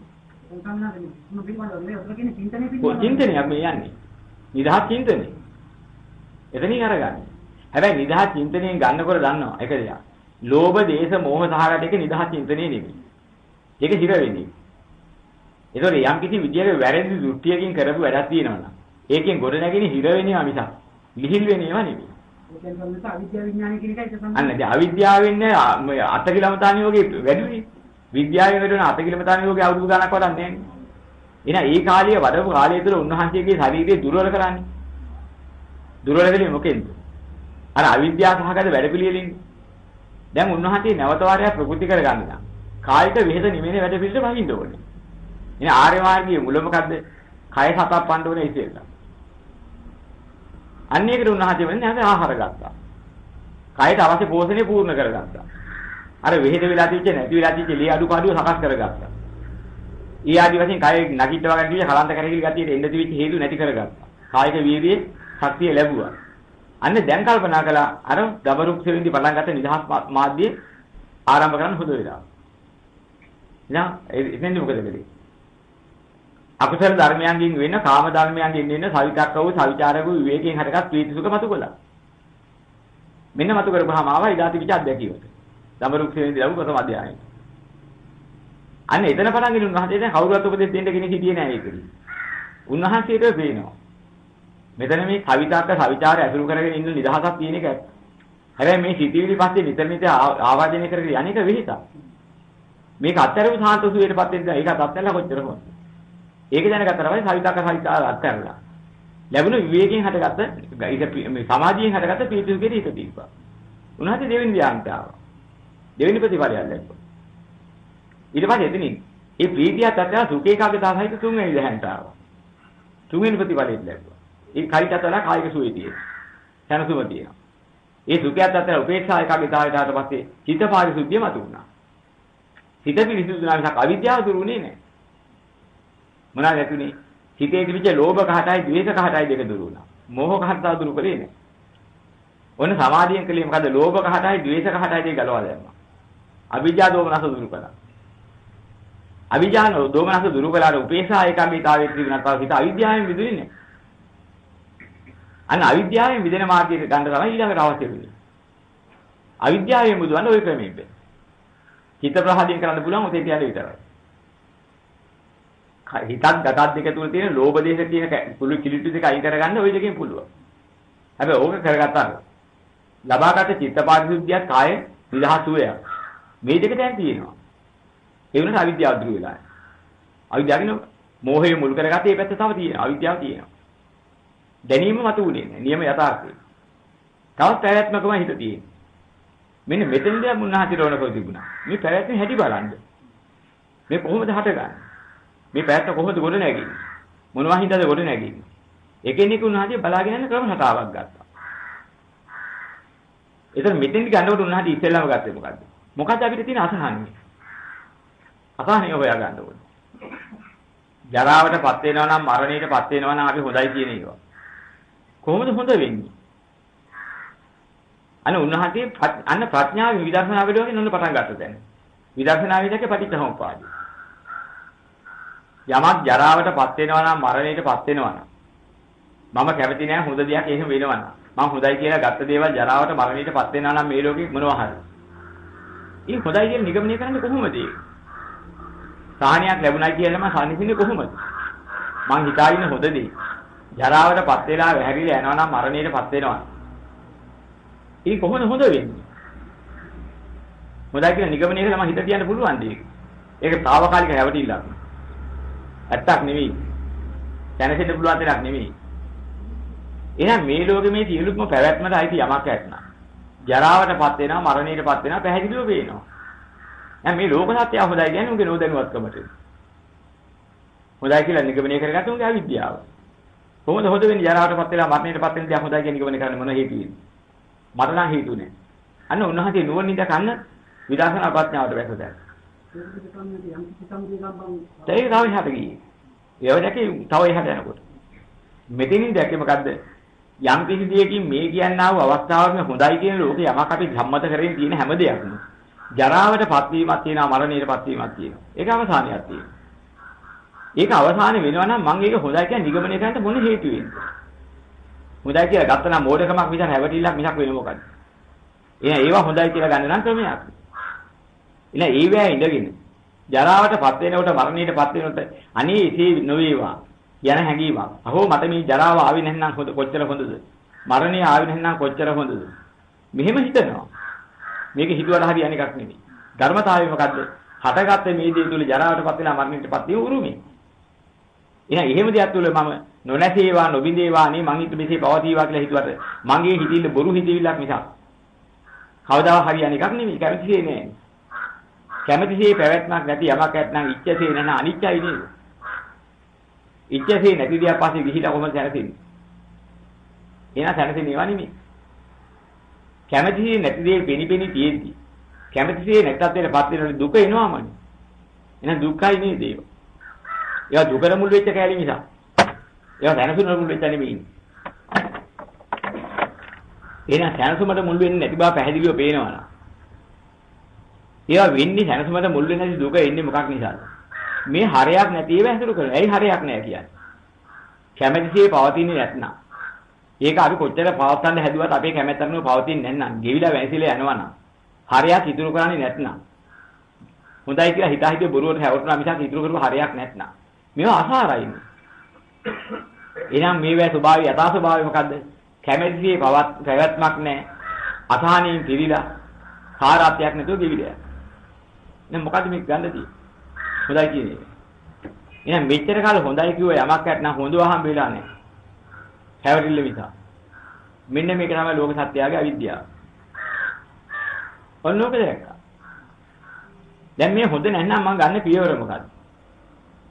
චින්තනයක් මේ යන්නේ. නිදහස් චින්තනය. එතනින් අරගන්නේ. හැබැයි නිදහස් චින්තනයෙන් ගන්නකොට දන්නවා එක දෙයක්. ලෝභ, දේශ, මෝහ සහගත එක නිදහස් චින්තනය නෙමෙයි. ඒක හිර වෙන්නේ. ඒතකොට යම් කිසි විදියක වැරදි දෘෂ්ටියකින් කරපු වැඩක් තියෙනවා. ඒකෙන් ගොඩ නැගෙන හිර වෙනේවා මිසක් ලිහිල් වෙනේවා නෙමෙයි. ඒකෙන් තමයි අවිද්‍යාව විඥානය කියන එකයි තමයි. අන්න දැන් අවිද්‍යාවෙන් අටකිලමතාන යෝගේ වැඩිනේ. විද්‍යාවෙන් වෙන අටකිලමතාන යෝගේ අවුරුදු ගණක් වඩන්නේ නැහැ. එහෙනම් ඒ කාලයේ වඩපු කාලය තුළ උන්වහන්සේගේ ශරීරය දුර්වල කරන්නේ. දුර්වල වෙන්නේ මොකෙන්ද? අර අවිද්‍යාව සහගත වැඩපිළිවෙලින්. දැන් උන්වහන්සේ නැවත වාරයක් ප්‍රකෘති කරගන්න නම් කායික විහෙත නිමෙන වැඩ පිළිවෙලට වහින්න ඕනේ. එහෙනම් ආර්ය මාර්ගයේ මුල මොකද්ද? කය සතප්පන්න ඕනේ ඉතින්. අන්නේකට උන්වහන්සේ වෙන්නේ නැහැ ආහාර ගත්තා. කයට අවශ්‍ය පෝෂණය පූර්ණ කරගත්තා. අර විහෙත වෙලා තිච්ච නැති වෙලා තිච්ච ලී අඩුපාඩුව සකස් කරගත්තා. ඊ ආදි වශයෙන් කය නැගිටව ගන්න කිව්වේ කලන්ත කරගිලි ගතියට එන්න තිබිච්ච හේතු නැති කරගත්තා. කායික වීර්යයේ ශක්තිය ලැබුවා. අන්න දැන් කල්පනා කළා අර දබරුක් සෙවින්දි පටන් ගත්ත නිදහස් මාධ්‍යයේ ආරම්භ කරන්න හොඳ වෙලා. එහෙනම් එතෙන්ද මොකද වෙන්නේ? අකුසල ධර්මයන්ගෙන් වෙන කාම ධර්මයන්ගෙන් වෙන සවිතක්ක වූ සවිචාරක වූ විවේකයෙන් හටගත් ප්‍රීති සුඛ මතු කළා. මෙන්න මතු කරපුවාම ආවා ඉදාති විචාර දැකියොත්. දබරුක් සෙවින්දි ලැබු ප්‍රථම අධ්‍යයනය. අන්න එතන පටන් ගෙන උන්වහන්සේ දැන් කවුරුත් උපදෙස් දෙන්න කෙනෙක් හිටියේ නෑ ඒකදී. උන්වහන්සේට පේනවා. මෙතන මේ කවිතාක සවිචාරය අසුරු කරගෙන ඉන්න නිදහසක් තියෙන එක ඇත්ත. හැබැයි මේ සිටිවිලි පස්සේ නිතර ආවාදනය කරගෙන යන්නේක විහිසක්. මේක අත්හැරපු සාන්ත සුවේටපත් වෙන්න ඒකත් අත්හැරලා කොච්චර හොඳ. ඒක දැනගත්තා තමයි සවිතාක සවිචාර අත්හැරලා. ලැබුණු විවේකයෙන් හටගත්ත මේ සමාධියෙන් හටගත්ත පීතිසුඛයේ හිත තිබ්බා. උන්වහන්සේ දෙවෙනි ධ්‍යානට ආවා. දෙවෙනි ප්‍රතිපලයක් ලැබුවා. ඊට පස්සේ එතනින් මේ ප්‍රීතියත් අත්හැරලා සුඛේකාගතාවයික තුන්වෙනි ධ්‍යානට ආවා. තුන්වෙනි ප්‍රතිපලෙත් ලැබුවා. ඒ කයිට අතලා කායික සුවේ තියෙනවා. සනසුම තියෙනවා. ඒ සුඛයත් අතලා උපේක්ෂා ඒකාග්‍රතාවයට ආවට පස්සේ චිත්ත පාරිශුද්ධිය මතු වුණා. චිත්ත පිරිසුදු වුණා මිසක් අවිද්‍යාව දුරු වුණේ නැහැ. මොනවාද ඇතුනේ? හිතේ තිබිච්ච ලෝභ කහටයි ද්වේෂ කහටයි දෙක දුරු වුණා. මෝහ කහට දුරු කළේ නැහැ. ඔන්න සමාධියෙන් කලේ මොකද? ලෝභ කහටයි ද්වේෂ කහටයි දෙක ගලවා දැම්මා. අවිජ්ජා දෝමනස දුරු කළා. අවිජ්ජා දෝමනස දුරු කළාට උපේක්ෂා ඒකාග්‍රතාවයේ තිබුණා තව හිත අවිද්‍යාවෙන් මිදුනේ නැහැ. අන්න අවිද්‍යාවෙන් මිදෙන මාර්ගයට ගන්න තමයි ඊළඟට අවශ්‍ය වෙන්නේ. අවිද්‍යාවෙන් මුදවන්න ওই ක්‍රමයෙන් බෑ. හිත ප්‍රහාදයෙන් කරන්න පුළුවන් උතේ තියලා විතරයි. හිතත් ගතත් දෙක තුල තියෙන ලෝභ දේශ කියන පුළු කිලිටු දෙක අයින් කරගන්න ওই දෙකෙන් පුළුවන්. හැබැයි ඕක කරගත්තාම ලබාගත් චිත්තපාරිශුද්ධියත් කාය නිදහස් වූයක්. මේ දෙක දැන් තියෙනවා. ඒ වුණාට අවිද්‍යාව දුරු වෙලා. අවිද්‍යාවගෙන මෝහය මුල් කරගත්තේ මේ පැත්ත තව තියෙනවා. අවිද්‍යාව තියෙනවා. දැනීම මතු උනේ නැහැ. නියම යථාර්ථය. තවත් පැවැත්මකම හිත තියෙනවා. මෙන්න මෙතනදී මුන්නාහිර වුණකෝ තිබුණා. මේ පැවැත්ම හැටි බලන්න. මේ කොහොමද හටගන්නේ? මේ පැවැත්ම කොහොමද ගොඩ නැගෙන්නේ? මොනවා හින්දාද ගොඩ නැගෙන්නේ? එකිනෙක උන්වහන්සේ බලාගෙන යන ක්‍රම රටාවක් ගත්තා. ඒතර මෙතෙන්දි ගන්නකොට උන්වහන්සේ ඉස්සෙල්ලාම ගත්තේ මොකද්ද? මොකද්ද අපිට තියෙන අසහනිය? අසහනිය හොයා ගන්න ඕනේ. ජරාවටපත් වෙනවා නම් මරණයටපත් වෙනවා නම් අපි හොඳයි කියන ඒවා. කොහොමද හොඳ වෙන්නේ? උන්වහන්සේ අන්න ප්‍රඥාව විදර්ශනා වලදී නෝන පටන් ගත්ත දැන්. විදර්ශනා වේදකේ පටිච්චසමුප්පාදය. යමක් ජරාවටපත් වෙනවා නම් මරණයටපත් වෙනවා නම් මම කැමති නෑ හොඳ දෙයක් එහෙම වෙනවා නම් මම හොඳයි කියලා ගත්ත දේවල් ජරාවට මරණයටපත් වෙනවා නම් මේ ලෝකෙ මොනවා හරි. ඊ හොඳයි කියලා නිගමනය කරන්නේ කොහොමද ඒ? සාහනයක් ලැබුණා කියලා මම සානිසින්නේ කොහොමද? මං හිතාගෙන හොඳ දේ ජරාවටපත් වෙලා වැහැරිලා යනවා නම් මරණයටපත් වෙනවා. ඊ කොහොමද හොඳ වෙන්නේ? හොඳයි කියලා නිගමනය කරලා මම හිත තියන්න පුළුවන් දෙයක්. ඒක తాවකාලික හැවටිල්ලක්. ඇත්තක් නෙවෙයි. දැනෙන්න පුළුවන් දෙයක් නෙවෙයි. එහෙනම් මේ ලෝකෙ මේ සියලුම පැවැත්මට අයිති යමක් ඇත්නම් ජරාවටපත් වෙනවා මරණයටපත් වෙනවා පැහැදිලිව පේනවා. දැන් මේ ලෝක සත්‍යය හොඳයි කියන්නේ උගේ නොදැනුවත්කමට. හොඳයි කියලා නිගමනය කරගත්ත උගේ අවිද්‍යාව. කොහොමද හොඳ වෙන්නේ ජරාවටපත් වෙලා මරණයටපත් වෙන දේ හොඳයි කියන නිගමනය කරන්න මොන හේතුවද? මට නම් හේතු නෑ. අන්න උන්වහන්සේ නුවණින් දැකන්න විදර්ශනා ප්‍රඥාවට වැස දැක්ක. ඒක තව එහාට ගියේ. ඒව දැකේ තව එහාට යනකොට. මෙතනින් දැක්කේ මොකද්ද? යම් කිසි දෙයකින් මේ කියන්නා වූ අවස්ථාවක හොඳයි කියන ලෝකේ යමක් අපි සම්මත කරගෙන තියෙන හැම දෙයක්ම ජරාවටපත් වීමක් තියෙනවා මරණයටපත් වීමක් තියෙනවා. ඒක අවසානයක් තියෙනවා. ඒක අවසාන වෙනවා නම් මම ඒක හොඳයි කියන නිගමනය කරන්න මොන හේතුවෙන්ද? හොඳයි කියලා ගත්ත නම් මෝඩකමක් විතර හැවටිල්ලක් මිසක් වෙන මොකද්ද? එහෙනම් ඒවා හොඳයි කියලා ගන්න නම් ක්‍රමයක්. එහෙනම් ඒ වෑ ඉඳගෙන ජරාවටපත් වෙනකොට මරණයටපත් වෙනකොට අනේ ඉතී නොවේවා යන හැඟීමක්. අහෝ මට මේ ජරාව ආවේ නැත්නම් කොච්චර හොඳද? මරණය ආවේ නැත්නම් කොච්චර හොඳද? මෙහෙම හිතනවා. මේක හිතුවට හරියන එකක් නෙමෙයි. ධර්මතාවය මොකද්ද? හටගත්තේ මේ දේ තුල ජරාවටපත් වෙලා මරණයටපත් වීම උරුමයි. එහෙනම් එහෙම දෙයක් තුල මම නොනැසේවා නොබිඳේවා නේ මං හිත මෙසේ පවතිවා කියලා හිතුවට මගේ හිතිල්ල බොරු හිතවිල්ලක් මිසක් කවදාවත් හරියන එකක් නෙමෙයි. කැමතිසේ නෑ. කැමතිසේ පැවැත්මක් නැති යමක් නැත්නම් ඉච්ඡසේ නැන අනිච්චයි නේද? ඉච්ඡසේ නැති දියා පස්සේ ගිහිලා කොහොමද සැනසෙන්නේ? එහෙනම් සැනසෙන්නේ ඒවා නෙමෙයි. කැමතිසේ නැති දේ පෙනිපෙනි තියෙද්දි කැමතිසේ නැත්තත් වෙනපත් වෙන දුක එනවාමනේ. එහෙනම් දුක්ඛයි නේද ඒක? ඒවා දුකර මුල් වෙච්ච කැලේ මිසක්. ඒවා සැනසුමට මුල් වෙච්ච නෙමෙයි. එහෙනම් සැනසුමට මුල් වෙන්නේ නැති බව පැහැදිලිව පේනවනම්. ඒවා වෙන්නේ සැනසුමට මුල් වෙන්නේ නැති දුක එන්නේ මොකක් නිසාද? මේ හරයක් නැති ඒවා හැසුරු කරනවා. ඇයි හරයක් නැහැ කියන්නේ? කැමැතිසේ පවතින්නේ නැත්නම්. ඒක අපි කොච්චර පවත්වන්න හැදුවත් අපේ කැමැත්ත අනුව පවතින්නේ නැත්නම්, ගෙවිලා වැසිලා යනවනම්, හරයක් ඉතුරු කරන්නේ නැත්නම්. හොඳයි කියලා හිතා හිතේ බොරුවට හැවටුනා මිසක් ඉතුරු කරුව හරයක් නැත්නම්. මේවා අසාරයිනේ. එහෙනම් මේවා ස්වභාවය යථා ස්වභාවය මොකද්ද? කැමැතිසේ පැවැත්මක් නැහැ. අසහනින් පිළිලා සාරාත්‍යයක් නැතුව ගෙවිලා. දැන් මොකද්ද මේ ගන්න තියෙන්නේ? හොඳයි කියන්නේ. එහෙනම් මෙච්චර කාල හොඳයි කිව්ව යමක් නැත්නම් හොඳව හම්බෙලා නැහැ. හැවටිල්ල විසා. මෙන්න මේක තමයි ලෝක සත්‍යයේ අවිද්‍යාව. ඔන්න ඕක දැක්කා. දැන් මේ හොඳ නැත්නම් මම ගන්න පියවර මොකද්ද?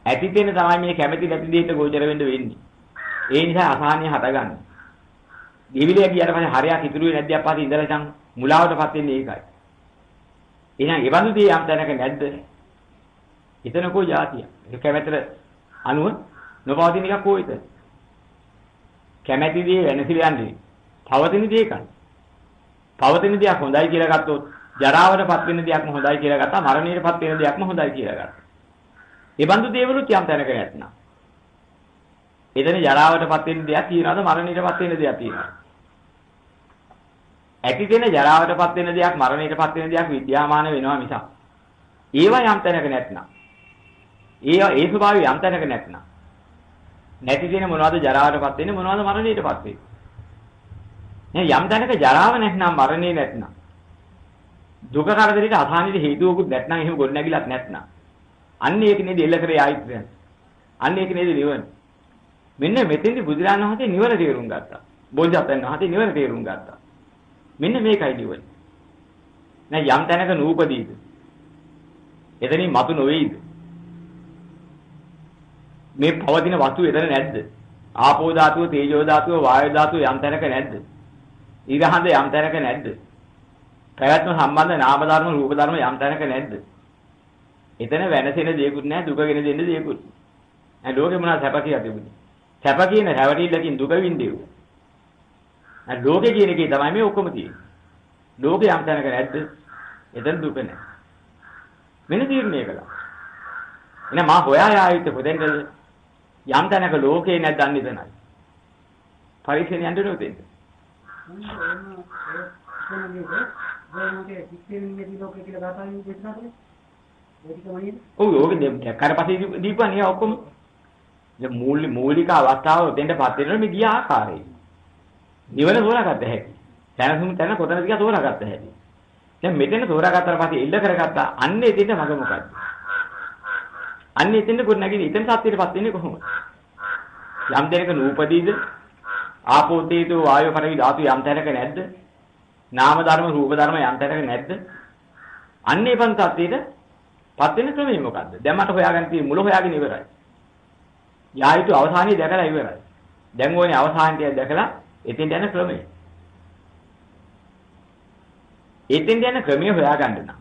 ඇති දෙන තමයි මේ කැමැති නැති දෙයට ගෝචර වෙන්න වෙන්නේ. ඒ නිසා අසහනිය හටගන්නේ. ගෙවිලිය ගියාට පස්සේ හරයක් ඉතුරු වෙන්නේ නැද්ද අපහාසි ඉඳලා චං මුලාවටපත් වෙන්නේ ඒකයි. එහෙනම් ඒ වඳු දේ යම් තැනක නැද්ද? හිතනකෝ જાතිය. ඒක කැමැතට අනුව නොපවතින එකක් කොයිද? කැමැති දේ වෙනසිලා යන්නේ. පවතින දේ එකයි. පවතින දෙයක් හොඳයි කියලා ගත්තොත් ජරාවටපත් වෙන දෙයක්ම හොඳයි කියලා ගත්තා මරණයටපත් වෙන දෙයක්ම හොඳයි කියලා ගත්තා. ඒ බඳු දේවලුත් යම් තැනක නැත්නම්. එතන ජරාවටපත් වෙන දෙයක් තියනවාද මරණයටපත් වෙන දෙයක් තියනවාද? ඇති දෙන ජරාවටපත් වෙන දෙයක් මරණයටපත් වෙන දෙයක් විද්‍යාමාන වෙනවා මිසක්. ඒවා යම් තැනක නැත්නම්. ඒ ස්වභාවය යම් තැනක නැත්නම් නැති දෙන මොනවද ජරාවටපත් වෙන්නේ මොනවද මරණයටපත් වෙන්නේ. නේ යම් තැනක ජරාව නැත්නම් මරණේ නැත්නම් දුක කරදරයට අසහනෙට හේතුවකුත් නැත්නම් එහෙම ගොඩ නැගිලක් නැත්නම් අන්න ඒක නේද එල්ල කරේ ආයිත් අන්න ඒක නේද නිවන. මෙන්න මෙතෙන්දි බුදුරජාණන් වහන්සේ නිවන තේරුම් ගත්තා. බෝධිසත්වයන් වහන්සේ නිවන තේරුම් ගත්තා. මෙන්න මේකයි නිවන. නෑ යම් තැනක නූපදීද? එතනින් මතු නොවේද? මේ පවතින වස්තු එතන නැද්ද? ආපෝ ධාතුව, තේජෝ ධාතුව, වායෝ ධාතුව යම් තැනක නැද්ද? ඊගහඳ යම් තැනක නැද්ද? ප්‍රයත්න සම්බන්ධ නාම ධර්ම, රූප ධර්ම යම් තැනක නැද්ද? එතන වෙනසෙන දෙයක්වත් නැහැ, දුකගෙන දෙන්න දෙයක්වත්. නෑ ලෝකෙ මොනවාද සැප කියලා තිබුණේ? සැප කියන හැවටිල්ලකින් දුක විඳියු. නෑ ලෝකෙ කියන එකේ තමයි මේ ඔක්කොම තියෙන්නේ. ලෝකෙ යම් තැනක නැද්ද? එතන දුක නැහැ. මෙන්න තීරණය කළා. එහෙනම් මා හොයා යායුත්තේ කොතෙන්ද? යම් තැනක ලෝකේ නැද්ද අන්න එතනයි. පරිශෙන් යන්න ඕනේ. ඔව් ඕකේ කරපස්සේ දීපුවානේ ඔක්කොම. දැන් මූලික අවස්ථාව දෙන්නපත් වෙනවා මේ ගිය ආකාරය. නිවන තෝරාගත්ත හැටි. දැනසුම් තැන කොතනද කියලා තෝරාගත්ත හැටි. දැන් මෙතන තෝරාගත්තාට පස්සේ එල්ල කරගත්තා අන්නේ එතෙන්ද මග මොකද්ද? අන්නේ එතෙන්ද කොට නැගිලි එතන සත්‍යයටපත් වෙන්නේ කොහොමද? යම් දෙයක නූපදීද? ආපෝ තේජෝ වායෝ පඨවි ධාතු යම් තැනක නැද්ද? නාම ධර්ම රූප ධර්ම යම් තැනක නැද්ද? අන්නේ පන් සත්‍යයටපත් වෙන ක්‍රමය මොකද්ද? දැන් මට හොයාගන්න තියෙන මුල හොයාගෙන ඉවරයි. යායුතු අවසානිය දැකලා ඉවරයි. දැන් ඕනේ අවසානිය දැකලා එතෙන් යන ක්‍රමය. එතෙන් යන ක්‍රමය හොයාගන්න නම්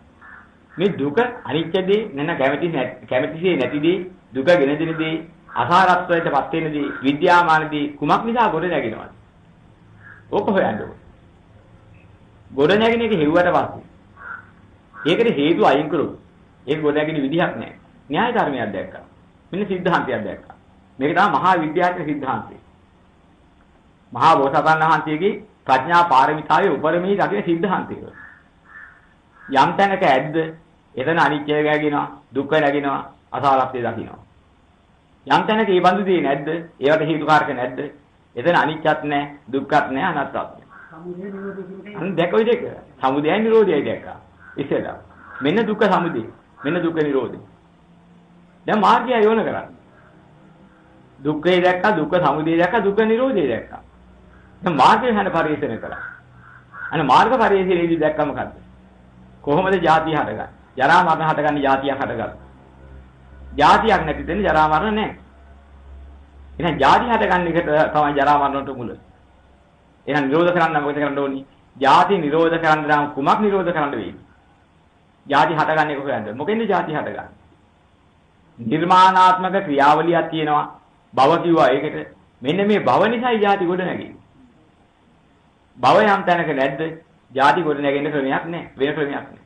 මේ දුක අනිත්‍යදී නැන කැමැතිසේ නැතිදී දුක ගෙන දෙනදී අසාරත්වයටපත් වෙනදී විද්‍යාමානදී කුමක් නිසා ගොඩ නැගිනවද? ඕක හොයන්න ඕනේ. ගොඩ නැගින එක හෙව්වට පස්සේ ඒකට හේතු අයින් කළොත් ඒක ගොඩ නැගින විදිහක් නැහැ. න්‍යාය ධර්මයක් දැක්කා. මෙන්න සිද්ධාන්තයක් දැක්කා. මේක තමයි මහා විද්‍යාත්මක සිද්ධාන්තය. මහා බෝසතාණන් වහන්සේගේ ප්‍රඥා පාරමිතාවේ උපරිමයේ දකින සිද්ධාන්තය. යම් තැනක ඇද්ද එතන අනිත්‍ය ගැගෙනවා, දුක්ඛ නැගෙනවා, අසාරත්වය දකින්නවා. යම් තැනක මේ බඳු දෙයක් නැද්ද? ඒවට හේතුකාරක නැද්ද? එතන අනිත්‍යත් නැහැ, දුක්ඛත් නැහැ, අනාත්මත් නැහැ. සමුදය නිරෝධය කියන්නේ අන්න දැකෝ දෙක. සමුදයයි නිරෝධයයි දැක්කා. ඉස්සෙල්ලා. මෙන්න දුක්ඛ සමුදය. මෙන්න දුක්ඛ නිරෝධය. දැන් මාර්ගය යොන කරන්නේ. දුක්ඛය දැක්කා, දුක්ඛ සමුදය දැක්කා, දුක්ඛ නිරෝධය දැක්කා. දැන් මාර්ගය හැන පරිශීලනය කළා. අන්න මාර්ග පරිශීලනයේදී දැක්කම මොකද්ද? කොහොමද ජාතිය හටගන්නේ? ජරා මරණ හටගන්නේ ජාතියක් හටගන්න. ජාතියක් නැති දෙන්නේ ජරා මරණ නැහැ. එහෙනම් ජාති හටගන්න එකට තමයි ජරා මරණට මුල. එහෙනම් නිරෝධ කරන්න මොකද කරන්න ඕනි? ජාති නිරෝධ කරන්න නම් කුමක් නිරෝධ කරන්න වෙයි? ජාති හටගන්නේ කොහෙන්ද? මොකෙන්ද ජාති හටගන්නේ? නිර්මාණාත්මක ක්‍රියාවලියක් තියෙනවා. භව කිව්වා ඒකට. මෙන්න මේ භව නිසායි ජාති ගොඩ නැගෙන්නේ. භව යම් තැනක නැද්ද? ජාති ගොඩ නැගෙන්න ක්‍රමයක් නැහැ. වෙන ක්‍රමයක් නැහැ.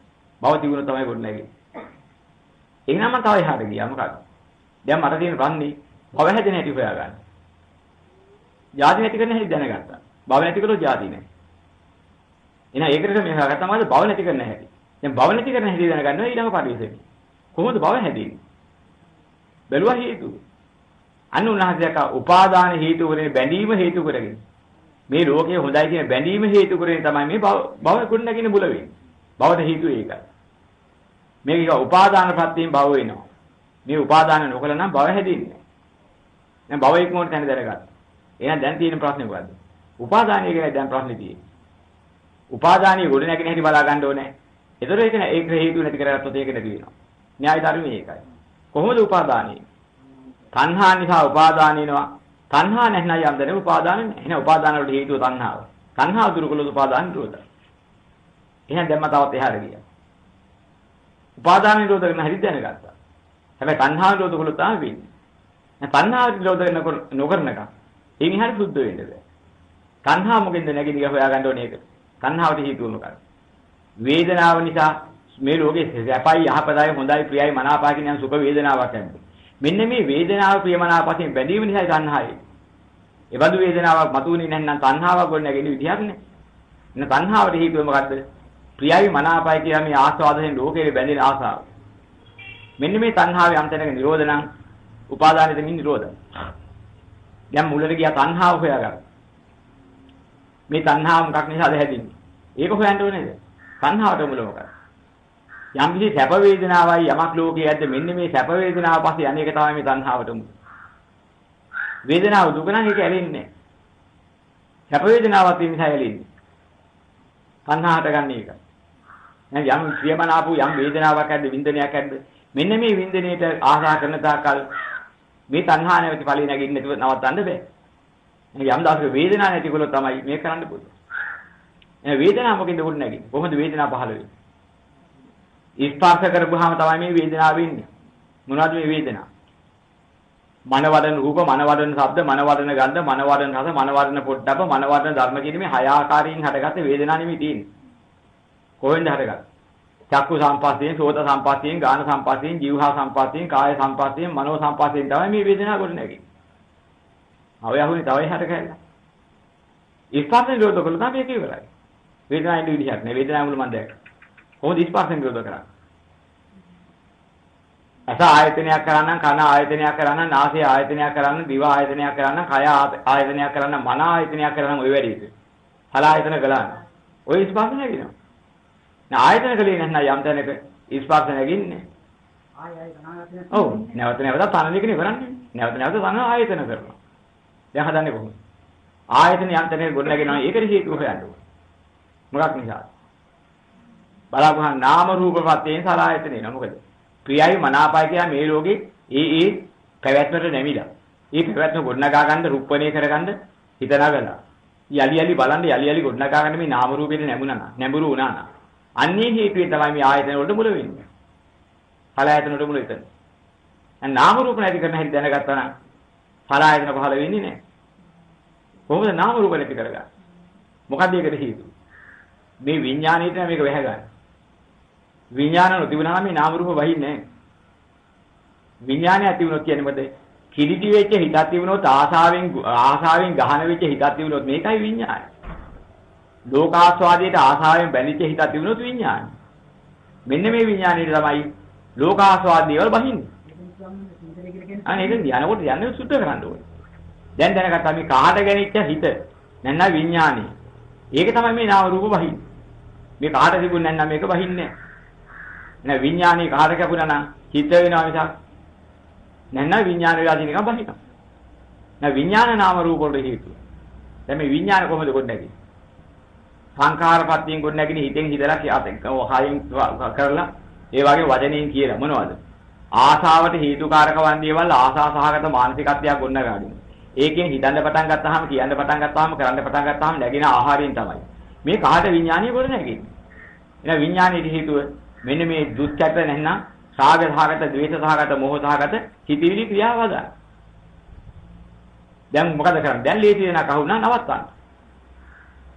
භව තිබුණ තමයි ගොඩ නැගෙන්නේ. එහෙනම් මම තව එහාට ගියා මොකක්ද? දැන් මට තියෙන රන්නේ භව හැදෙන හැටි හොයාගන්න. ජාති නැති කරන හැටි දැනගත්තා. භව නැති කළොත් ජාති නැහැ. එහෙනම් ඒකට මේ හොයාගත්තා මොකද? භව නැති කරන හැටි. දැන් භව නැති කරන හැටි දැනගන්නවා ඊළඟ පරිශ්‍රයෙන්. කොහොමද භව හැදෙන්නේ? බැලුවා හේතු. අන්න උන්වහන්සේක උපාදාන හේතු කරගෙන බැඳීම හේතු කරගෙන මේ ලෝකයේ හොඳයි කියන බැඳීම හේතු කරගෙන තමයි මේ භව කුණ නැගින බුල වෙන්නේ. භවට හේතුව ඒකයි. මේක උපාදාන ප්‍රත්‍යයෙන් භව වෙනවා. මේ උපාදාන නොකල නම් භව හැදෙන්නේ නැහැ. දැන් භව ඉක්මනට දැන දැනගත්තා. එහෙනම් දැන් තියෙන ප්‍රශ්නේ මොකද්ද? උපාදානිය ගැන දැන් ප්‍රශ්නේ තියෙන්නේ. උපාදානිය ගොඩ නැගින හැටි බලා ගන්න ඕනේ. ඒතර ඒක හේතු නැති කරගත්තොත් ඒක නැති වෙනවා. න්‍යාය ධර්මයේ ඒකයි. කොහොමද උපාදානිය? තණ්හා නිසා උපාදාන වෙනවා. තණ්හා නැත්නම් යම් දැනෙ උපාදාන නැහැ. එහෙනම් උපාදාන වලට හේතුව තණ්හාව. තණ්හාව දුරු කළොත් උපාදාන නිරෝධයි. එහෙනම් දැන් මම තවත් එහාට ගියා. උපාදාන නිරෝධ කරන හැටි දැනගත්තා. හැබැයි තණ්හා නිරෝධ කළොත් තමයි වෙන්නේ. දැන් තණ්හා නිරෝධ නොකරනකම් එයින් එහාට සුද්ධ වෙන්න බෑ. තණ්හා මොකෙන්ද නැගින්න කියලා හොයාගන්න ඕනේ ඒක. තණ්හාවට හේතුව මොකක්ද? වේදනාව නිසා මේ ලෝකේ සැපයි යහපතයි හොඳයි ප්‍රියයි මනාපයි කියන සුඛ වේදනාවක් ඇද්ද? මෙන්න මේ වේදනාව ප්‍රියමනාපයෙන් බැඳීම නිසායි තණ්හාවයි. ඒ බඳු වේදනාවක් මතුවුනේ නැත්නම් තණ්හාවක් ගොඩ නැගෙන විදියක් නෑ. එන්න තණ්හාවට හේතුව මොකද්ද? ප්‍රියයි මනාපයි කියන මේ ආස්වාදයෙන් ලෝකේ බැඳෙන ආසාව. මෙන්න මේ තණ්හාව යම් තැනක නිරෝධ නම් උපාදානෙ දෙමින් නිරෝධ. දැන් මුලට ගියා තණ්හාව හොයාගන්න. මේ තණ්හාව මොකක් නිසාද හැදෙන්නේ? ඒක හොයන්න ඕනේද? තණ්හාවට මුල මොකක්ද? යම් කිසි සැප වේදනාවයි යමක් ලෝකයේ ඇද්ද මෙන්න මේ සැප වේදනාව පස්සේ අනේක තමයි මේ තණ්හාවට මුල. වේදනාව දුක නම් ඒක ඇලෙන්නේ නැහැ. සැප වේදනාවත් ඒ නිසා ඇලෙන්නේ. තණ්හාවට ගන්න එක. දැන් යම් ප්‍රියමනාපු යම් වේදනාවක් ඇද්ද වින්දනයක් ඇද්ද මෙන්න මේ වින්දනයේට ආශා කරන තාකල් මේ තණ්හා නැවති ඵලෙ නැගින්න නැතුව නවත්තන්න බෑ. යම් දවසක වේදනාවක් නැතිකොලොත් තමයි මේ කරන්න පුළුවන්. එහෙනම් වේදනාව මොකෙන්ද උඩ නැගින්නේ? කොහොමද වේදනාව පහළ වෙන්නේ? ස්පර්ශ කරපුවාම තමයි මේ වේදනාව වෙන්නේ. මොනවද මේ වේදනාව? මනවදන රූප, මනවදන ශබ්ද, මනවදන ගන්ධ, මනවදන රස, මනවදන පොට්ටබ්බ, මනවදන ධර්ම කියන මේ හය ආකාරයෙන් හටගත්ත වේදනාව නෙමෙයි තියෙන්නේ. කොහෙන්ද හටගත්තේ? චක්කු සම්පස්යෙන්, සෝත සම්පස්යෙන්, ගාන සම්පස්යෙන්, જીවහා සම්පස්යෙන්, කාය සම්පස්යෙන්, මනෝ සම්පස්යෙන් තමයි මේ වේදනාව ගොඩ නැගෙන්නේ. අවයහුනේ තවයි හට කැල්ල. ස්පර්ශ නිරෝධ කළා තමයි මේක ඉවරයි. වේදනාවේ විදිහක් නේ වේදනාව මුල මන් දැක්ක. කොහොමද ස්පර්ශ නිරෝධ කරන්නේ? අස ආයතනයක් කරන්න, කන ආයතනයක් කරන්න, නාසය ආයතනයක් කරන්න, දිව ආයතනයක් කරන්න, කය ආයතනයක් කරන්න, මන ආයතනයක් කරන්න ඔය වැඩි ඉතින්. හල ආයතන කළා. ඔය ස්පර්ශ නැගිනවා. නා ආයතන කලේ නැත්නම් යම් තැනක ස්පර්ශ නැගින්නේ. ඔව් නැවත නැවත තන දෙකනේ කරන්නේ. නැවත නැවත තන ආයතන කරනවා. දැන් හදන්නේ කොහොමද? ආයතන යම් තැනක ගොඩ නැගෙනවා. ඒකට හේතුව හොයන්න ඕනේ. මොකක් නිසාද? බලපහන් නාම රූප ප්‍රත්‍යයෙන් සලආයතන එනවා. මොකද? ප්‍රියයි මනාපයි කියන මේ ලෝකේ ඒ පැවැත්මට නැමිලා. ඒ පැවැත්ම ගොඩනගා ගන්න රුප්පණේ කරගන්න හිත නගලා. යලි යලි බලන්න යලි යලි ගොඩනගා ගන්න මේ නාම රූපෙට නැඹුරු වුණා නා. අන්නේ හේතුවෙන් තමයි මේ ආයතන වලට මුල වෙන්නේ. සලආයතන වලට මුල එතන. දැන් නාම රූප නැති කරන හැටි දැනගත්තා නම් සලආයතන පහළ වෙන්නේ නැහැ. කොහොමද නාම රූප නැති කරගන්නේ? මොකක්ද ඒකට හේතුව? මේ විඥාණයට මේක වැහගන්න. විඥාන නොතිබුණා නම් මේ නාම රූප වහින්නේ නැහැ. විඥානය ඇති වුණොත් කියන්නේ මොකද? කිලිටි වෙච්ච හිතක් තිබුණොත් ආසාවෙන් ගහන වෙච්ච හිතක් තිබුණොත් මේකයි විඥානය. ලෝකාස්වාදයට ආසාවෙන් බැඳිච්ච හිතක් තිබුණොත් විඥානය. මෙන්න මේ විඥානයේ තමයි ලෝකාස්වාදී වල බහින්නේ. අනේ ඒක යනකොට යන්නේ සුද්ධ කරන්න ඕනේ. දැන් දැනගත්තා මේ කාට ගැනිච්ච හිත නැත්නම් විඥානය. ඒක තමයි මේ නාම රූප වහින්නේ. මේ කාට තිබුණ නැත්නම් මේක වහින්නේ නැහැ. නැ විඥානේ කාට කැපුණා නම් හිත වෙනවා මිසක් නැත්නම් විඥාන වෙලා තියෙන එක බහිනවා. නැ විඥාන නාම රූප වලට හේතුව. දැන් මේ විඥාන කොහොමද ගොඩ නැගෙන්නේ? සංඛාරපත්තියෙන් ගොඩ නැගෙන්නේ හිතෙන් හිතලා කියතෙන් කයෙන් කරලා ඒ වගේ වචනයෙන් කියලා මොනවද? ආසාවට හේතුකාරක වන්දියවල් ආසා සහගත මානසිකත්වයක් ගොඩ නගාගෙන. ඒකෙන් හිතන්න පටන් ගත්තාම කියන්න පටන් ගත්තාම කරන්න පටන් ගත්තාම නැගෙන ආහාරයෙන් තමයි. මේ කාට විඥානිය ගොඩ නැගෙන්නේ. එහෙනම් විඥානයේ හේතුව මෙන්න මේ දුක්ඛත නැත්නම් රාග සහගත, ද්වේෂ සහගත, මෝහ සහගත හිතවිලි ක්‍රියාවද. දැන් මොකද කරන්නේ? දැන් ලේසි වෙන කහුණා නවත්තන්න.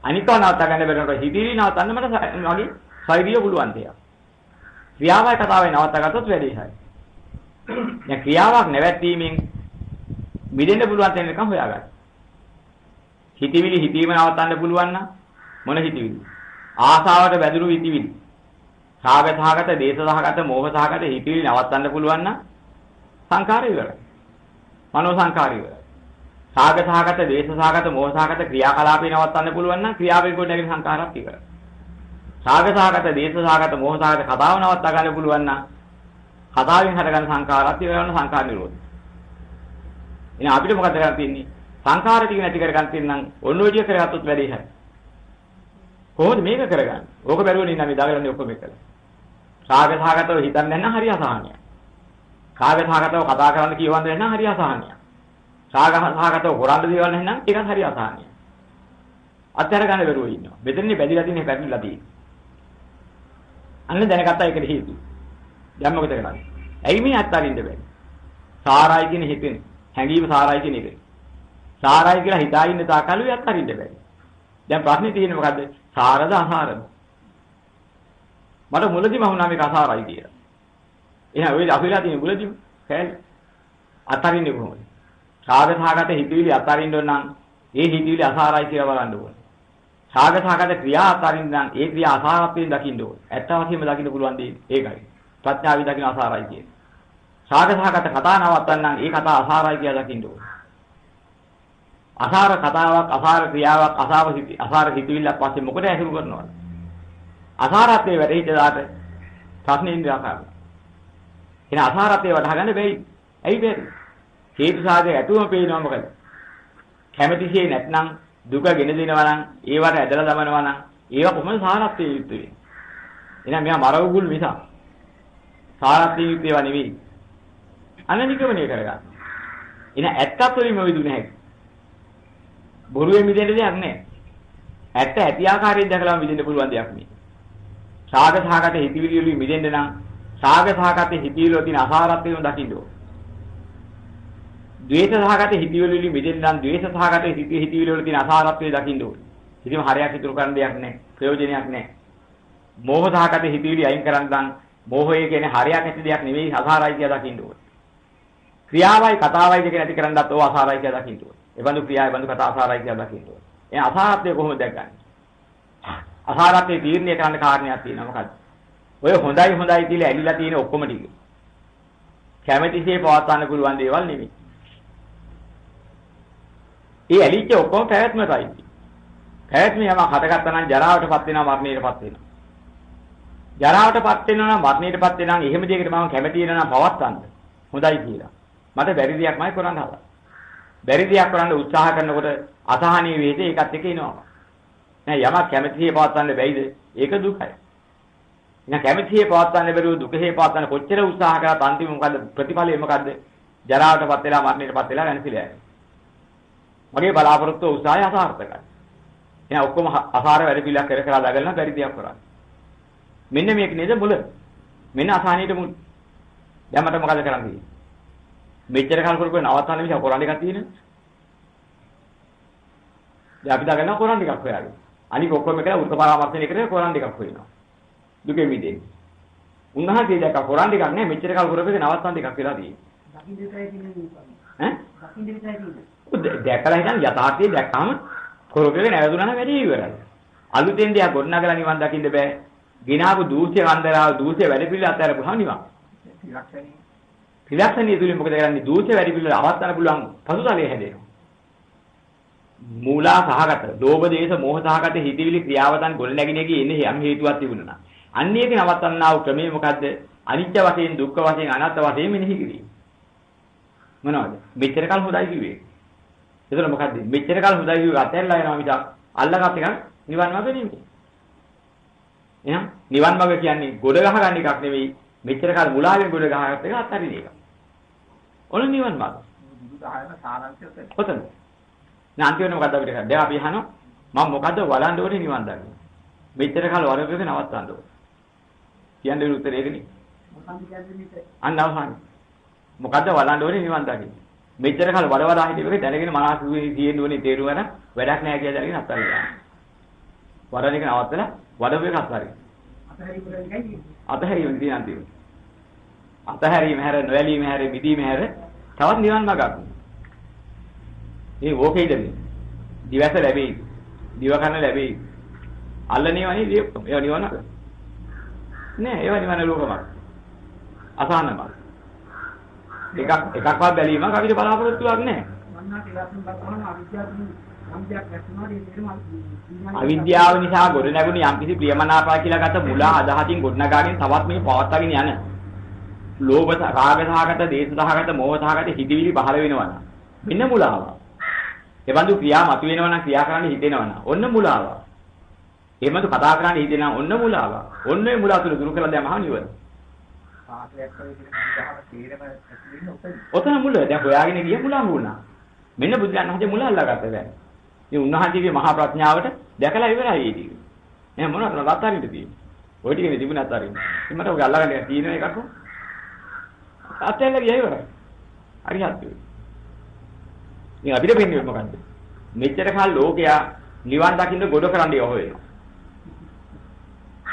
අනිකව නවත්ත ගන්න බැරනකොට හිතවිලි නවත්තන්න මට මගේ ශෛලිය පුළුවන් දෙයක්. ක්‍රියාවයි කතාවයි නවත්ත ගත්තොත් වැඩි හරි. දැන් ක්‍රියාවක් නැවැත්වීමෙන් මිදෙන්න පුළුවන් තැන එකම හොයාගන්න. හිතවිලි හිතීම නවත්තන්න පුළුවන් නම් මොන හිතවිලි? ආසාවට බැඳුණු හිතවිලි. රාග සහගත, දේශ සහගත, මෝහ සහගත හිතවිලි නවත්තන්න පුළුවන් නම් සංකාරය ඉවරයි. මනෝ සංකාරය ඉවරයි. රාග සහගත, දේශ සහගත, මෝහ සහගත ක්‍රියාකලාපේ නවත්තන්න පුළුවන් නම් ක්‍රියාවෙන් කොට නැගෙන සංකාරات ඉවරයි. රාග සහගත, දේශ සහගත, මෝහ සහගත කතාව නවත්තා ගන්න පුළුවන් නම් කතාවෙන් හටගන්න සංකාරات ඉවරන සංකාර නිරෝධය. එහෙනම් අපිට මොකද කරන්න තියෙන්නේ? සංකාර ටික නැති කර ගන්න තියෙන නම් ඔන්න ඔය ටික කරගත්තොත් වැඩේ හරි. කොහොමද මේක කරගන්නේ? ඕක බැරුවනේ ඉන්න මේ දාගලන්නේ ඔක්කොම එකල. රාග සහගතව හිතන්නේ නැත්නම් හරි අසහනයක්. රාග සහගතව කතා කරන්න කියවන්නේ නැත්නම් හරි අසහනයක්. රාග සහගතව හොරන්න දේවල් නැත්නම් ඒකත් හරි අසහනයක්. අත්හැර ගන්න බැරුව ඉන්නවා. මෙතනනේ බැඳිලා තියෙන්නේ පැටලිලා තියෙන්නේ. අන්න දැනගත්තා ඒකට හේතුව. දැන් මොකද කරන්නේ? ඇයි මේ අත්හරින්න බැරි? සාරයි කියන හිතෙන්නේ. හැඟීම සාරයි කියන එක. සාරයි කියලා හිතා ඉන්න තාකලු අත්හරින්න බැරි. දැන් ප්‍රශ්නේ තියෙන්නේ මොකද්ද? සාරද අසාරද? මට මුලදිම වුණා මේක අසාරයි කියලා. එහෙනම් ඔය අපිලා තියෙන මුලදිම කෑල්ල අතරින්නේ කොහොමද? රාග සහගත හිතවිලි අතරින්න ඕන නම් ඒ හිතවිලි අසාරයි කියලා බලන්න ඕනේ. රාග සහගත ක්‍රියා අතරින්න නම් ඒ ක්‍රියා අසාරත්වයෙන් දකින්න ඕනේ. ඇත්ත වශයෙන්ම දකින්න පුළුවන් දේ ඒකයි. ප්‍රඥාවෙන් දකින්න අසාරයි කියන්නේ. සාගසහගත කතා නවත්තන්නම් ඒ කතා අසාරයි කියලා දකින්න ඕනේ. අසාර කතාවක්, අසාර ක්‍රියාවක්, අසාර හිතවිල්ලක් පස්සේ මොකද ඇසුරු කරනවද? අසාරත්වයේ වැඩිහිට දාට ප්‍රශ්නේ ඉඳලා එන අසාරත්වයේ වඩා ගන්න බැයි. ඇයි බැරි? හේතු සාධක ඇතුවම පේනවා මොකද? කැමැතිසේ නැත්නම් දුක ගෙන දෙනවා නම් ඒවට ඇදලා දමනවා නම් ඒවා කොහොමද සාරත්වයේ යුක්ත වෙන්නේ? එහෙනම් මෙයා මරවුගුල් මිස සාරත්වයේ යුක්ත ඒවා නෙවෙයි. අනනිකමනේ කරගන්න. එන ඇත්තත් වලින්ම විදුනේ නැහැ. බොරුවෙන් මිදෙන්න දෙයක් නැහැ. ඇත්ත ඇති ආකාරයෙන් දැකලාම මිදෙන්න පුළුවන් දෙයක් නෙවෙයි. සාගසහගත හිතවිලි වලින් මිදෙන්න නම් සාගසහගත හිතවිලි වල තියෙන අසාරත්වයම දකින්න ඕන. ද්වේෂසහගත හිතවිලි වලින් මිදෙන්න නම් ද්වේෂසහගත හිතවිලි වල තියෙන අසාරත්වය දකින්න ඕන. ඉතින් හරයක් ඉතුරු කරන්න දෙයක් නැහැ. ප්‍රයෝජනයක් නැහැ. මෝහසහගත හිතවිලි අයින් කරන්න නම් මෝහය කියන්නේ හරයක් ඇති දෙයක් නෙවෙයි අසාරයි කියලා දකින්න ඕන. ක්‍රියාවයි කතාවයි දෙක නැති කරන්නත් ඕව අසාරයි කියලා දකින්න ඕන. ඒ බඳු ක්‍රියාවයි බඳු කතා අසාරයි කියලා දකින්න ඕන. ඒ අසාරත්වය කොහොමද දැක්ගන්නේ? අසාරත්වයේ තීරණය කරන්න කාරණයක් තියෙනවා මොකද්ද? ඔය හොඳයි කියලා ඇලිලා තියෙන ඔක්කොම ටික. කැමැතිසේ පවත්වන්න පුළුවන් දේවල් නෙමෙයි. ඒ ඇලිච්ච ඔක්කොම පැවැත්මයි. පැවැත්ම යම හටගත්තා නම් ජරාවටපත් වෙනවා මරණයටපත් වෙනවා. ජරාවටපත් වෙනවා නම් මරණයටපත් වෙනවා නම් එහෙම දෙයකට මම කැමැති වෙනා නම් පවත්වන්න. හොඳයි කියලා. මට බැරි දෙයක්මයි කරන්න හදා. බැරි දෙයක් කරන්න උත්සාහ කරනකොට අසහනීය වේද ඒකත් එක්ක එනවා. නෑ යමක් කැමැතිසේ පවත්වන්න බැයිද? ඒක දුකයි. එහෙනම් කැමැතිසේ පවත්වන්න බැරුව දුකසේ පවත්වන්න කොච්චර උත්සාහ කරත් අන්තිම මොකද්ද? ප්‍රතිඵලය මොකද්ද? ජරාවටපත් වෙලා මරණයටපත් වෙලා වෙනසිලා යනවා. මගේ බලාපොරොත්තු උත්සාහය අසාර්ථකයි. එහෙනම් ඔක්කොම අසාර වැඩ පිළිලක් කර කර දාගන්න බැරි දෙයක් කරන්නේ. මෙන්න මේක නේද මුල. මෙන්න අසහනීයට මුල. දැන් මට මොකද කරන්න තියෙන්නේ? මෙච්චර කල් කරපුවා නවත්තන්න විදිහ කොරන් එකක් තියෙනවා. දැන් අපි දාගන්න කොරන් ටිකක් හොයාගෙන. අනික ඔක්කොම එකලා උත්ත පරාමර්ශනය කරේ කොරන් ටිකක් හොයනවා. දුකෙ මිදෙන්නේ. උන්වහන්සේ දැක්ක කොරන් ටිකක් නෑ මෙච්චර කල් කරපුවා නවත්තන්න ටිකක් වෙලා තියෙන්නේ. දකින්න විතරයි තියෙන්නේ. දකින්න විතරයි තියෙන්නේ. දැකලා හිටන් යථාර්ථය දැක්කම කරපුවේ නැවතුණා නම් වැඩි ඉවරයි. අලුතෙන් දෙයක් ගොඩනගලා නිවන් දකින්න බෑ. ගිනාපු දූෂ්‍ය වන්දනාව දූෂ්‍ය වැඩ පිළිවෙල අත්හැරපුවාම නිවන්. ත්‍රිලක්ෂණිය තුලින් මොකද කරන්නේ? දූෂ්‍ය වැඩි පිළිවෙල අවස්ථාන පුළුවන් පසුතලයේ හැදෙනවා. මූලා සහගත, ලෝභ දේශ මොහ සහගත හිතවිලි ක්‍රියාවතන් ගොඩ නැගින එකේ ඉන්නේ යම් හේතුවක් තිබුණා. අන්න ඒක නවත්තන්නා වූ ක්‍රමය මොකද්ද? අනිත්‍ය වශයෙන්, දුක්ඛ වශයෙන්, අනාත්ම වශයෙන් මෙනෙහි කිරීම. මොනවද? මෙච්චර කල් හොඳයි කිව්වේ. ඒතර මොකද්ද? මෙච්චර කල් හොඳයි කිව්වේ අතහැරලා යනවා මිසක් අල්ලගත් එකක් නිවන් මාර්ග නෙමෙයි. එහෙනම් නිවන් මාර්ග කියන්නේ ගොඩ ගහ ගන්න එකක් නෙවෙයි. මෙච්චර කල් මුලාවෙන් ගොඩ ගහගත්ත එක අත්හරින එක. ඔන්න නිවන් මාර්ග. බුදුදහම සාරාංශය ඔතන. නාන්තිවෙන මොකද්ද අපිට කරන්නේ? දැන් අපි අහනවා මම මොකද්ද වළඳ ඕනේ නිවන් දකින්න. මෙච්චර කල් වරපෙක නවත්තන්න ඕනේ. කියන්නේ උත්තරේ ඒකනේ. අන්න අවසන්. මොකද්ද වළඳ ඕනේ නිවන් දකින්න. මෙච්චර කල් වඩවඩා හිටියේක දැනගෙන මනස තියෙන්න ඕනේ තේරුම ගන්න වැඩක් නැහැ කියලා දැනගෙන අත්හැරලා. වඩන එක නවත්තලා වඩපෙක අත්හැරින්න. අතහැරීම කියන අන්තිම. අතහැරීම හැර නොයලීම හැර මිදීම හැර තවත් නිවන් මාර්ගයක්. මේ ඕකේද මේ? දිවස ලැබෙයි. දිව කන ලැබෙයි. අල්ලන්නේ වනේ ඒව නිවන. නෑ ඒව නිවන ලෝකමක්. අසහනමක්. එකක්වත් බැලීමක් අපිට බලාපොරොත්තුවක් නෑ. අවිද්‍යාව නිසා ගොඩ නැගුණු යම්කිසි ප්‍රියමනාපා කියලා ගත මුලා අදහසින් ගොඩනගාගෙන තවත් මේ පවත්වාගෙන යන ලෝභ රාග සහගත දේශ සහගත මෝහ සහගත හිතවිලි පහළ වෙනවා නම් මෙන්න මුලාව. ඒ බඳු ක්‍රියා මතු වෙනවා නම් ක්‍රියා කරන්න හිතෙනවා නම් ඔන්න මුලාව. එහෙමද කතා කරන්න හිතෙනවා ඔන්න මුලාව. ඔන්න ඒ මුලාව තුල දුරු කළා දැන් මහා නිවන. ඔතන මුල දැන් හොයාගෙන ගිය මුලාව වුණා. මෙන්න බුදුන් වහන්සේ මුල අල්ලාගත්තා දැන්. මේ උන්වහන්සේගේ මහා ප්‍රඥාවට දැකලා ඉවරයි ඒ ටික. නෑ මොනවද අත්හරින්න තියෙන්නේ. ඔය ටිකනේ තිබුණේ අත්හරින්න. ඉතින් මට ඔය අල්ලාගන්න තියෙන එකක් කො. අත්හැරලා ගියා ඉවරයි. හරියට. මේ අපිට වෙන්නේ මොකද්ද? මෙච්චර කාල ලෝකයා නිවන් දකින්න ගොඩ කරන්නේ ඔහො වෙනවා.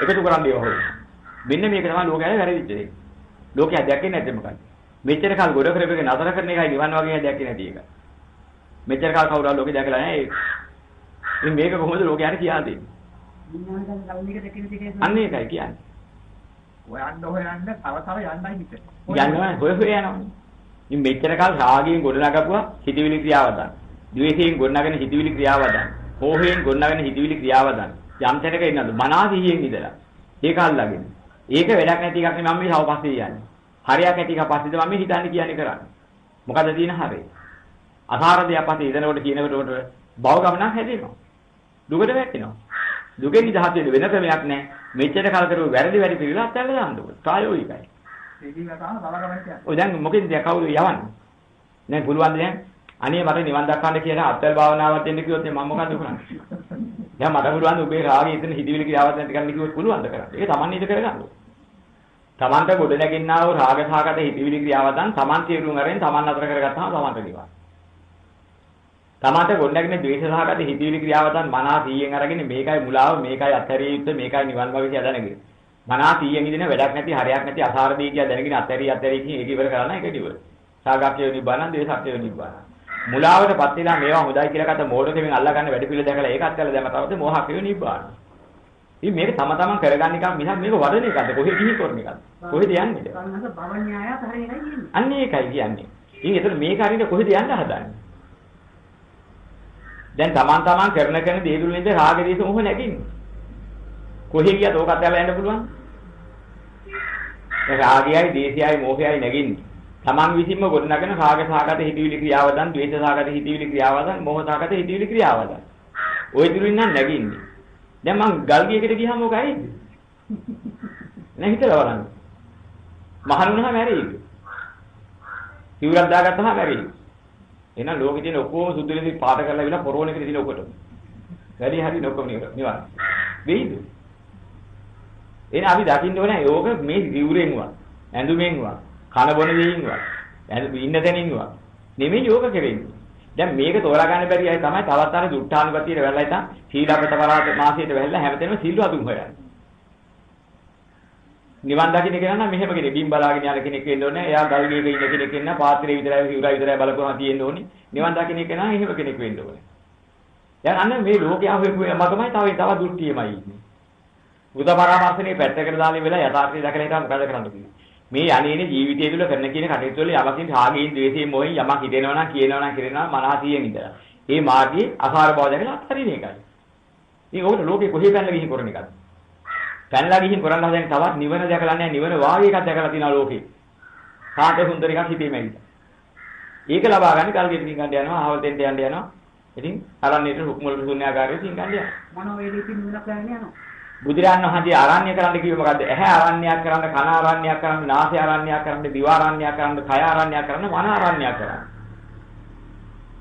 එකතු කරන්නේ ඔහො වෙනවා. මෙන්න මේක තමයි ලෝකයාගේ වැරදිච්ච දේ. ලෝකයා දැකේ නැද්ද මොකද්ද? මෙච්චර කාල ගොඩ කරපෙක නතර කරන එකයි නිවන් වගේ දැක්කේ නැති එක. මෙච්චර කාල කවුරුහරි ලෝකේ දැකලා නැහැ. ඉතින් මේක කොහොමද ලෝකයාට කියා දෙන්නේ? අන්න ඒකයි කියන්නේ. හොයන්න තව යන්නයි හිතේ. යනවා හොය යනවා. ඉතින් මෙච්චර කාල රාගයෙන් ගොඩනගපුවා හිතවිලි ක්‍රියාවදන්. ද්වේෂයෙන් ගොඩනගෙන හිතවිලි ක්‍රියාවදන්. මෝහයෙන් ගොඩනගෙන හිතවිලි ක්‍රියාවදන්. යම් තැනක ඉන්නද මනාසියෙන් ඉඳලා. ඒක අල්ලගෙන. ඒක වැඩක් නැති එකක් නේ මම මේ තව පස්සේ යන්නේ. හරියක් ඇති එක පස්සේද මම හිතන්නේ කියන්නේ කරන්නේ. මොකද තියෙන හරේ. අසාරදේ අපතේ ඉදනකොට කියනකොට භව ගමනක් හැදෙනවා. දුකට වැටෙනවා. දුකෙන් නිදහස් වෙන්න වෙන ක්‍රමයක් නැහැ. මෙච්චර කල් කරපු වැරදි පිළිලා අත්හැරලා දාන්න ඕනේ. ප්‍රායෝගිකයි. ඒකින් අතන බලගමන කියන්නේ. ඔය දැන් මොකෙන්ද කවුරු යවන්නේ? දැන් පුළුවන් දැන් අනේ මට නිවන් දක්වන්න කියලා අත්හැර භාවනාවක් දෙන්න කිව්වොත් මම මොකද කරන්නේ? දැන් මට පුළුවන් ඔබේ රාගය ඉතින් හිතවිලි ක්‍රියාවක් නැති කරන්න කිව්වොත් පුළුවන්ද කරන්නේ? ඒක Taman නේද කරගන්න ඕනේ. Tamanට ගොඩ නැගින්නා වූ රාග සහගත හිතවිලි ක්‍රියාවදන් Taman තීරුම් අරගෙන Taman අතර කරගත්තාම Tamanට නිවන්. Tamanට ගොඩ නැගින ද්වේෂ සහගත හිතවිලි ක්‍රියාවදන් මනා 100න් අරගෙන මේකයි මුලාව මේකයි අත්හැරිය යුත්තේ මේකයි නිවන් මාර්ගය කියලා දැනගෙන. මනා 100න් ඉදින වැඩක් නැති හරයක් නැති අසාරදී කියලා දැනගෙන අත්හැරිය කියන ඒක ඉවර කරන්න ඒක ඉවර. සාගක්කේ නිබ්බාන ද්වේෂක්කේ නිබ්බාන. මුලාවටපත් වෙලා මේවා හොඳයි කියලා කත මෝඩකෙමින් අල්ලා ගන්න වැඩ පිළිවෙල දැකලා ඒකත් කළා දැම තවද මෝහකේ නිබ්බාන. ඉතින් මේක තම තමන් කරගන්න එකක් මිසක් මේක වඩන එකක්ද කොහෙද ගිහින් කරන එකක්ද කොහෙද යන්නේද කන්නස භව න්‍යායත් හරියටයි කියන්නේ අන්න ඒකයි කියන්නේ ඉතින් ඒතර මේක හරියට කොහෙද යන්න හදන්නේ දැන් තමන් කරන දේදුල නේද රාග දේශ මොහ නැගින්නේ කොහෙ ගියත් ඕක අතහැරලා යන්න පුළුවන් ඒ රාගයයි දේශයයි මොහයයි නැගින්නේ තමන් විසින්ම ගොඩනගෙන රාග සහගත හිතවිලි ක්‍රියාවදන් ද්වේෂ සහගත හිතවිලි ක්‍රියාවදන් මොහ සහගත හිතවිලි ක්‍රියාවදන් ওই දිරුින් නම් නැගින්නේ දැන් මං ගල් ගියකට ගියාම මොකද ඇයිද? නෑ හිතලා බලන්න. මහණුනහම ඇරෙයිද? සිවුරක් දාගත්තාම ඇරෙයිද? එහෙනම් ලෝකේ තියෙන ඔක්කොම සුදුලෙදි පාට කරලා ඉවලා පොරෝණ එකේ තියෙන ඔකට. වැඩි හරි නොකම නිවන්. වෙයිද? එහෙනම් අපි දකින්න ඕනේ යෝග මේ සිවුරෙන්වත්, ඇඳුමෙන්වත්, කන බොන දෙයින්වත්, ඉන්න තැනින්වත් නෙමෙයි යෝග කෙරෙන්නේ. දැන් මේක තෝරා ගන්න බැරි අය තමයි තවත් අර දුට්ඨානුගතියට වෙලා ඉතින් සීලබ්බත පරාත මාසයට වෙලා හැමතැනම සිල්වතුන් හොයන්නේ. නිවන් දකින්න කෙනා නම් මෙහෙම කෙනෙක් බිම් බලාගෙන යන කෙනෙක් වෙන්න ඕනේ. එයා ගල් ගේක ඉන්න කෙනෙක් වෙන්න පාත්‍රේ විතරයි සිවුරයි විතරයි බලපුවම තියෙන්න ඕනේ. නිවන් දකින්න කෙනා එහෙම කෙනෙක් වෙන්න ඕනේ. දැන් අන්න මේ ලෝකයා හොයපු මගමයි තව දුට්ටියමයි ඉන්නේ. බුද්ධ පරාමර්ශනේ පැත්තකට දාලා වෙලා යථාර්ථය දැකලා හිටා මොකද කරන්න කිව්වේ. මේ අනේනේ ජීවිතය තුළ කරන කියන කටයුතු වල යමකින් රාගයෙන් ද්වේෂයෙන් මොහෙන් යමක් හිතෙනවා නම් කියනවා නම් කරනවා මනහතියෙන් ඉඳලා. මේ මාර්ගයේ අසාර බව දැකලා අත්හරින එකයි. ඉතින් ඕකට ලෝකේ කොහේ පැනලා ගිහින් කරන එකද? පැනලා ගිහින් කරන්න හදන තවත් නිවන දැකලා නැහැ නිවන වාගේ එකක් දැකලා තියෙනවා ලෝකේ. කාට සුන්දර එකක් හිතේම ඇවිත්. ඒක ලබා ගන්න කල් ගෙඩින් ගන්න යනවා ආවල් දෙන්න යන්න යනවා. ඉතින් අරන්නේට රුක්මල ශුන්‍යාකාරයේ තින් ගන්න යනවා. මනෝවේදී තින් නිවනක් ගන්න යනවා. බුදුරයන් වහන්සේ ආරණ්‍ය කරන්න කිව්වේ මොකද්ද? ඇහැ ආරණ්‍යයක් කරන්න, කන ආරණ්‍යයක් කරන්න, නාසය ආරණ්‍යයක් කරන්න, දිව ආරණ්‍යයක් කරන්න, කය ආරණ්‍යයක් කරන්න, මන ආරණ්‍යයක් කරන්න.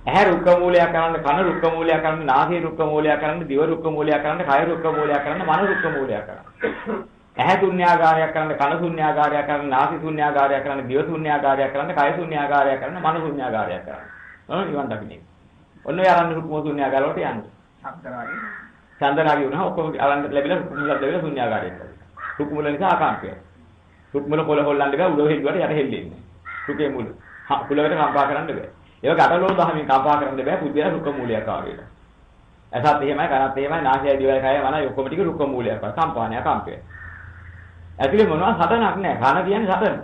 ඇහැ රුක්ක මූලයක් කරන්න, කන රුක්ක මූලයක් කරන්න, නාසය රුක්ක මූලයක් කරන්න, දිව රුක්ක මූලයක් කරන්න, කය රුක්ක මූලයක් කරන්න, මන රුක්ක මූලයක් කරන්න. ඇහැ ශුන්‍යාකාරයක් කරන්න, කන ශුන්‍යාකාරයක් කරන්න, නාසය ශුන්‍යාකාරයක් කරන්න, දිව ශුන්‍යාකාරයක් කරන්න, කය ශුන්‍යාකාරයක් කරන්න, මන ශුන්‍යාකාරයක් කරන්න. ඔන්න නිවන් දකින්නේ. ඔන්න ඔය ආරණ්‍ය රුක්ම ශුන්‍යාකාර වලට යන්නේ. සම්තරාගේ චන්දනාගේ වුණා ඔක්කොම අරන් ලැබිලා රුක්මුලක් ලැබිලා ශුන්‍යාකාරයක් කරා. රුක්මුල නිසා ආකාංකය. රුක්මුල පොළ හොල්ලන්න බෑ උඩ හෙල්ලුවට යට හෙල්ලෙන්නේ. රුකේ මුල. කුලකට කම්පා කරන්න බෑ. ඒක අටලෝ දහමින් කම්පා කරන්න බෑ පුද්ගලයා රුක්ක මූලයක් ආවේද. ඇසත් එහෙමයි කරත් එහෙමයි නාසයයි දිවයි කයයි මනයි ඔක්කොම ටික රුක්ක මූලයක් කරා. කම්පානය කම්පය. ඇතුලේ මොනවා හදනක් නෑ. කන කියන්නේ හදන.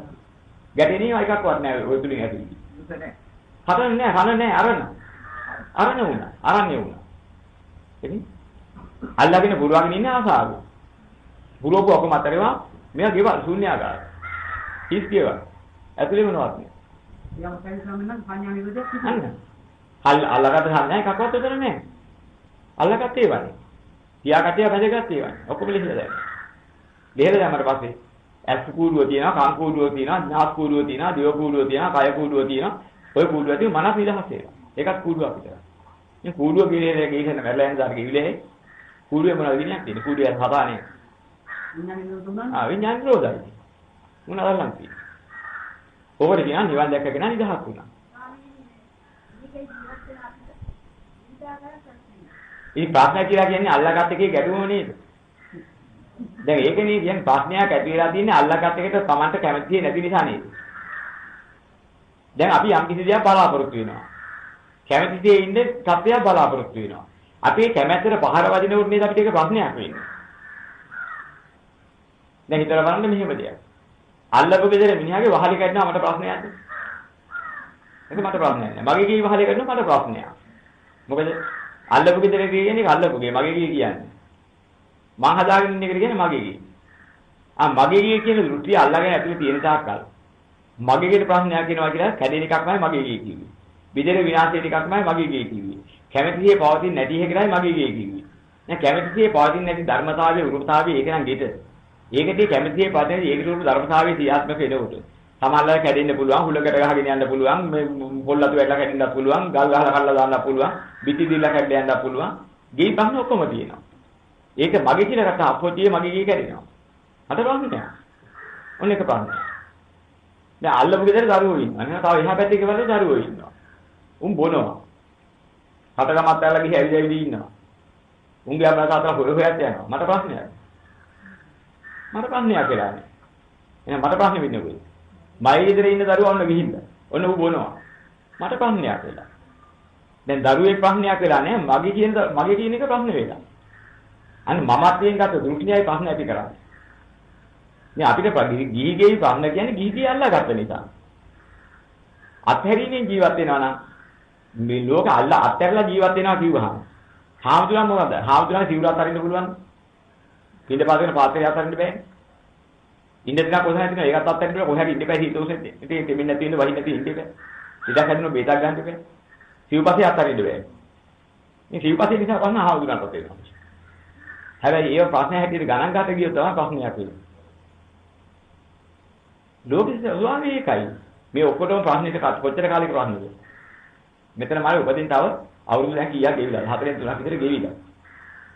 ගැටෙනේම එකක්වත් නෑ ඔය තුලින් ඇතුලේ. හදන නෑ කන නෑ අරන වුණා. අරන්නේ වුණා. එනි අල්ලගෙන පුරවගෙන ඉන්න ආසාව. පුරවපු ඔක්කොම අතරේවා මෙයා ගෙවල් ශුන්‍යාකාර. හිස් ගෙවල්. ඇතුලේ මොනවත් නෑ. යම් පරිසම් නම් පඤ්ඤා නිරෝධයක් අන්න. අල්ලගත්ත සංඥා එකක්වත් උතර නෑ. අල්ලගත්ත ඒවානේ. තියාගත්තේ බැඳගත්ත ඒවානේ. ඔක්කොම ලිහලා දැම්මා. ලිහලා දැම්මට පස්සේ ඇස් කූඩුව තියෙනවා, කන් කූඩුව තියෙනවා, නාස් කූඩුව තියෙනවා, දිව කූඩුව තියෙනවා, කය කූඩුව තියෙනවා. ඔය කූඩුව ඇතුලේ මනස නිදහස් වෙනවා. ඒකත් කූඩුවක් විතරයි. මේ කූඩුව ගිරේ ගිහින් මැරලා යන දාට ගිවිලේ කූඩුවේ මොනවද කියන්නේ තියෙන්නේ? කූඩුවේ හදානේ. විඥාන නිරෝධුණා. විඥාන නිරෝධයි. මොනවද ලං තියෙන්නේ? ඕකට කියන නිවන් දැක්කගෙන නිදහස් වුණා. ඉතින් ප්‍රශ්න කියලා කියන්නේ අල්ලාගත් එකේ ගැටුම නේද? දැන් ඒකනේ කියන්නේ ප්‍රශ්නයක් ඇති වෙලා තියෙන්නේ අල්ලාගත් එකට Tamanට කැමති නැති නිසා නේද? දැන් අපි යම් කිසි දෙයක් බලාපොරොත්තු වෙනවා. කැමති දේ ඉන්නේ සත්‍යයක් බලාපොරොත්තු වෙනවා. අපේ කැමැත්තට පහර වදිනකොට නේද අපිට ඒක ප්‍රශ්නයක් වෙන්නේ. දැන් හිතලා බලන්න මෙහෙම දෙයක්. අල්ලපු ගෙදර මිනිහාගේ වහලි කැඩෙනවා මට ප්‍රශ්නයක් නැහැ. ඒක මට ප්‍රශ්නයක් නැහැ. මගේ ගේ වහලි කැඩෙනවා මට ප්‍රශ්නයක්. මොකද අල්ලපු ගෙදර කියන්නේ අල්ලපු ගේ මගේ ගේ කියන්නේ. මං හදාගෙන ඉන්න එකට කියන්නේ මගේ ගේ. මගේ ගේ කියන දෘෂ්ටිය අල්ලගෙන ඇතුලේ තියෙන තාක්කල් මගේ ගේ ප්‍රශ්නයක් කියනවා කියලා කැඩෙන එකක්මයි මගේ ගේ කිව්වේ. විදේර විනාශයෙන් එකක්මයි මගේ ගේ කිව්වේ. කැමැතිසේ පවතින නැති එකයි මගේ ගේ කිව්වේ. දැන් කැමැතිසේ පවතින නැති ධර්මතාවයේ උරුමතාවයේ ඒක නම් ගෙට. ඒකදී කැමැතිසේ පවතින ඒකට උරුම ධර්මතාවයේ ක්‍රියාත්මක වෙනකොට සමහරවල් කැඩෙන්න පුළුවන්, හුලකට ගහගෙන යන්න පුළුවන්, මේ පොල්ලතු වැටලා කැඩෙන්නත් පුළුවන්, ගල් ගහලා කල්ලා දාන්නත් පුළුවන්, බිටි දිල්ලා කැඩලා යන්නත් පුළුවන්. ගේ ප්‍රශ්න ඔක්කොම තියෙනවා. ඒක මගේ කියලා කතා අපොතියේ මගේ ගේ කැඩෙනවා. මට ප්‍රශ්න නෑ. ඔන්න එක ප්‍රශ්න. දැන් අල්ලපු ගෙදර දරුවෝ ඉන්නවා. අනේ තව එහා පැත්තේ ගෙවල දරුවෝ ඉන්නවා. උන් බොනවා. හතරගමත් ඇල්ල ගිහින් ඇවිදවිදි ඉන්නවා. උන්ගේ අම්මලා තාත්තලා හොයත් යනවා. මට ප්‍රශ්නයක්. මට ප්‍රශ්නයක් කියලා නෑ. එහෙනම් මට ප්‍රශ්නේ වෙන්නේ කොහෙද? මයි ගෙදර ඉන්න දරුවා ඔන්න ගිහිල්ලා. ඔන්න ඌ බොනවා. මට ප්‍රශ්නයක් වෙලා. දැන් දරුවේ ප්‍රශ්නයක් වෙලා නෑ. මගේ කියන එක ප්‍රශ්න වෙලා. අන්න මමත්වයෙන් ගත දෘෂ්ටියයි ප්‍රශ්න ඇති කරන්නේ. මේ අපිට ගිහිගේ ප්‍රශ්න කියන්නේ ගිහිගේ අල්ලාගත්ත නිසා. අත්හැරීමෙන් ජීවත් වෙනවා නම් මේ ලෝක අත්හැරලා ජීවත් වෙනවා කිව්වහම හාමුදුරන් මොකද? හාමුදුරන් සිවුරත් අරින්න පුළුවන්. පින්ද පාදගෙන පාත්‍රය අතරින්න බෑනේ. ඉන්න දිනක් කොහොමද හිටිනවා? ඒකත් අත්හැරින්න බෑ. කොහේ හරි ඉන්න බෑ හිතෝසෙත්. ඉතින් දෙමින් නැති ඉන්න වහින්න නැති ඉන්න බෑ. ඉඩක් හදන්න බේතක් ගන්න බෑ. සිව්පස්සේ අත්හැරින්න බෑ. මේ සිව්පස්සේ නිසා පස්ස හාමුදුරන්ට තේරෙනවා. හැබැයි ඒ ප්‍රශ්න හැටියට ගණන් ගන්න ගියොත් තමයි ප්‍රශ්නයක් වෙන්නේ. ලෝකෙට ස්වාමී ඒකයි. මේ ඔක්කොටම ප්‍රශ්නෙට කොච්චර කාලෙක ප්‍රශ්නද? මෙතන මාළේ උපදින්න තව අවුරුදු දැන් කීයක් ගෙවිලා? 4 3ක් විතර ගෙවිලා.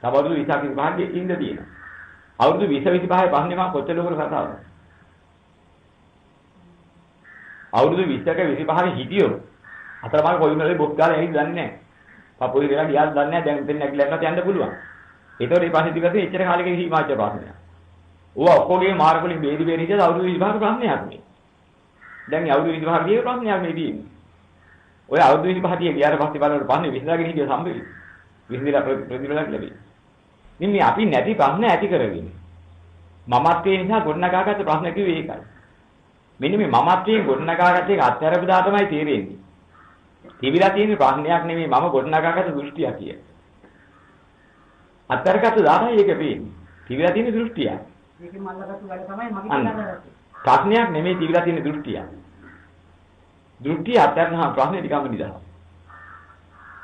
තව අවුරුදු 20ක් විතර ඉඳ තියෙනවා. අවුරුදු 20 25 ප්‍රශ්නේ මම කොච්චර ලොකුට කතාවද? අවුරුදු 20ක 25 හිටියෝ. අතරමාර කොයි වෙලාවෙ බොක් ගාලා ඇවිත් දන්නේ නැහැ. පපුවේ වෙලා ගියාද දන්නේ නැහැ. දැන් මෙතන නැගිලා යන්න පුළුවන්. ඒතකොට මේ ප්‍රශ්නේ දිගට එච්චර කාලෙක හිමාච්ච ප්‍රශ්නයක්. ඕවා ඔක්කොගේ මාර්ගවලින් බේරි බේරි ඉඳලා අවුරුදු 25ක ප්‍රශ්නයක් නේ. දැන් මේ අවුරුදු 25ක ගියේ ප්‍රශ්නයක් නේ තියෙන්නේ. ඔය අවුරුදු 25 තියේ ගියාට පස්සේ බලනකොට ප්‍රශ්නේ විසඳාගෙන හිටිය සම්බෙලි. විසඳලා ප්‍රතිඵලයක් ලැබෙයි. ඉතින් මේ අපි නැති ප්‍රශ්න ඇති කරගෙන මමත්වයේ නිසා ගොඩනගාගත්ත ප්‍රශ්න කිව්වේ ඒකයි. මෙන්න මේ මමත්වයේ ගොඩනගාගත්ත එක අත්හැරපදා තමයි තේරෙන්නේ. තිබිලා තියෙන ප්‍රශ්නයක් නෙමෙයි මම ගොඩනගාගත්ත දෘෂ්ටියක් කිය. අත්හැරගත්ත දාතයි ඒක පේන්නේ. තිබිලා තියෙන දෘෂ්ටිය. මේකෙන් මල්ලගත්තු වැඩ තමයි මගේ කියලා ප්‍රශ්නයක් නෙමෙයි තිබිලා තියෙන දෘෂ්ටිය. දෘෂ්ටිය අත්හැරනහම ප්‍රශ්නේ ටිකම නිදහස්.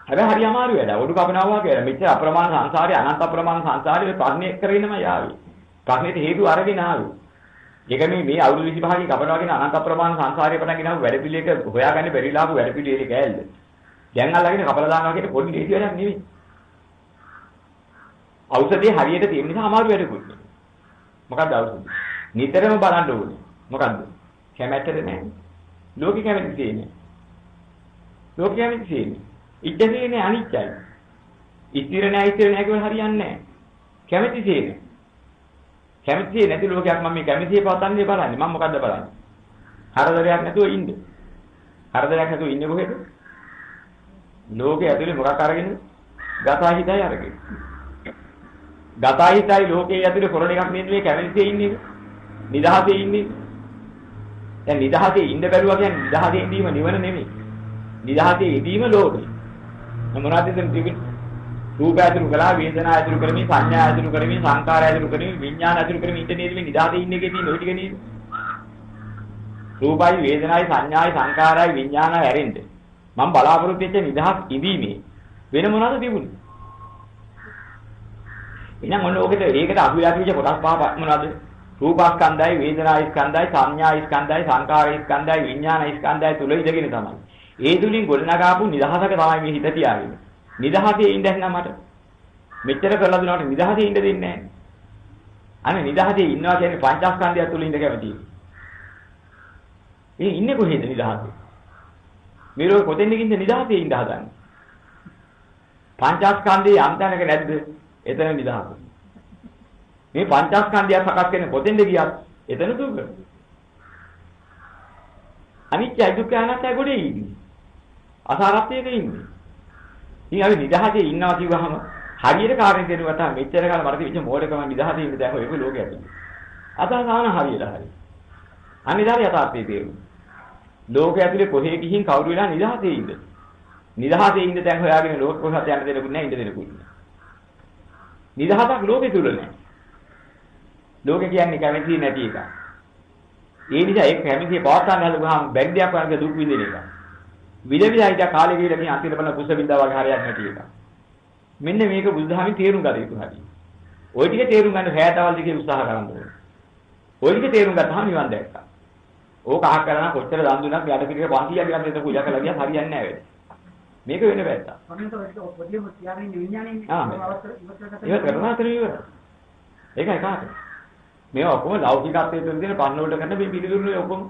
හැබැයි හරි අමාරු වැඩ. ඔඩු කපනවා කියලා. මෙච්චර අප්‍රමාණ සංසාරේ අනන්ත අප්‍රමාණ සංසාරේ ප්‍රශ්නේ කරගෙනම යාවි. ප්‍රශ්නෙට හේතු අරගෙන ආවේ. ඒක මේ අවුරුදු 25කින් කපනවාගෙන අනන්ත අප්‍රමාණ සංසාරේ පටන් ගෙනාවු වැඩ පිළිවෙලක හොයාගන්න බැරිලාපු වැඩ පිළිවෙලේ කෑල්ල. දැන් අල්ලගෙන කපලා දානවා කියන්නේ පොඩි දෙයක් නෙවෙයි. ඖෂධය හරියට තියෙන නිසා අමාරු වැඩකුත් නෙවෙයි. මොකක්ද ඖෂධය? නිතරම බලන්න ඕනේ. මොකද්ද? කැමැත්තද නැහැ. ලෝකේ කැමැති තියෙන්නේ. ලෝකේ කැමැති තියෙන්නේ. ඉච්ඡතියනේ අනිච්චයි. ඉස්තිර නැහැ කියලා හරියන්නේ නැහැ. කැමැති තියෙන්නේ. කැමැති නැති ලෝකයක් මම මේ කැමැතිය පවතන්නේ බලන්නේ. මම මොකද්ද බලන්නේ? හරදරයක් නැතුව ඉන්න. හරදරයක් නැතුව ඉන්නේ කොහෙද? ලෝකයේ ඇතුලේ මොකක් අරගෙනද? ගතහිතයි අරගෙන. ගතහිතයි ලෝකයේ ඇතුලේ කරන එකක් නෙමෙයි මේ කැමැතියේ ඉන්නේ. නිදහසේ ඉන්නේ. දැන් නිදහසේ ඉන්න බැරුවා කියන්නේ නිදහසේ ඉඳීම නිවන නෙමෙයි. නිදහසේ ඉඳීම ලෝකේ. මොනවද එතන තිබෙන්නේ? රූප ඇතුළු කළා, වේදනා ඇතුළු කරමින්, සංඥා ඇතුළු කරමින්, සංකාර ඇතුළු කරමින්, විඥාන ඇතුළු කරමින් ඉන්න නේද මේ නිදහසේ ඉන්නේ එකේ තියෙන ඔය ටික නේද? රූපයි, වේදනයි, සංඥායි, සංකාරයි, විඥානයි ඇරෙන්න. මම බලාපොරොත්තු වෙච්ච නිදහස් ඉඳීමේ වෙන මොනවද තිබුණේ? එහෙනම් ඔන්න ඕකද ඒකට අභිලාෂ වෙච්ච කොටස් පහ මොනවද? රූපස්කන්ධයි, වේදනාස්කන්ධයි, සංඥාස්කන්ධයි, සංකාරස්කන්ධයි, විඥානස්කන්ධයි තුල ඉඳගෙන තමයි. ඒ තුලින් ගොඩනගාපු නිදහසක තමයි මේ හිත තියාගෙන. නිදහසේ ඉන්න නම් මට මෙච්චර කරලා දුන්නාට නිදහසේ ඉන්න දෙන්නේ නැහැ. අනේ නිදහසේ ඉන්නවා කියන්නේ පංචස්කන්ධය තුල ඉඳ කැමතියි. මේ ඉන්නේ කොහෙද නිදහසේ? මේ ලෝකෙ කොතෙන්ද නිදහසේ ඉඳ හදන්නේ? පංචස්කන්ධයේ යම්තැනක නැද්ද? එතන නිදහස. මේ පංචස්කන්ධය සකස් වෙන කොතෙන්ද ගියත් එතන දුක. අනිත්‍ය දුක්ඛ අනාත්මය ගොඩේ ඉන්නේ. අසාරත්වයක ඉන්නේ. ඉතින් අපි නිදහසේ ඉන්නවා කිව්වහම හරියට කාරණේ දෙනුවට මෙච්චර කාල මරති විච මොඩකම නිදහසේ ඉන්න දැන් ඔය ලෝකෙ ඇතුලේ. අදාන හරියලා හරි. අනිදාර යථාර්ථයේ තේරුම. ලෝකයේ ඇතුලේ කොහේ ගිහින් කවුරු වෙලා නිදහසේ ඉන්න. නිදහසේ ඉන්න තැන් හොයාගෙන ලෝක කොහොමද යන්න දෙනකුත් නැහැ ඉන්න දෙනකුත් නැහැ. නිදහසක් ලෝකේ තුල නැහැ. ලෝකේ කියන්නේ කැමැති නැති එක. ඒ නිසා ඒක කැමැතිය පවත්වාගෙන යනකොට බැරි දෙයක් වගේ දුක් විඳින එක. විදවිදයිට කාලේ ගිහලා මේ අන්තිමට බලන කුස බින්දා වගේ හරියක් නැති එක. මෙන්න මේක බුදුදහමෙන් තේරුම් ගන්න යුතු හැටි. ওই ටික තේරුම් ගන්න හැටවල් දිගේ උත්සාහ කරන්න ඕනේ. ওই ටික තේරුම් ගත්තාම නිවන් දැක්කා. ඕක අහ කරනා කොච්චර දන් දුන්නත් යට පිටික පන්තියක් ගන්න දෙත පූජා කළා ගියා හරියන්නේ නැහැ වෙන්නේ. මේක වෙන පැත්ත. ඒක කරනවා අතර ඉවරයි. ඒකයි කාට. මේවා ඔක්කොම ලෞකිකත්වයේ තුන තියෙන පන්න වලට කරන මේ පිළිතුරුනේ ඔක්කොම.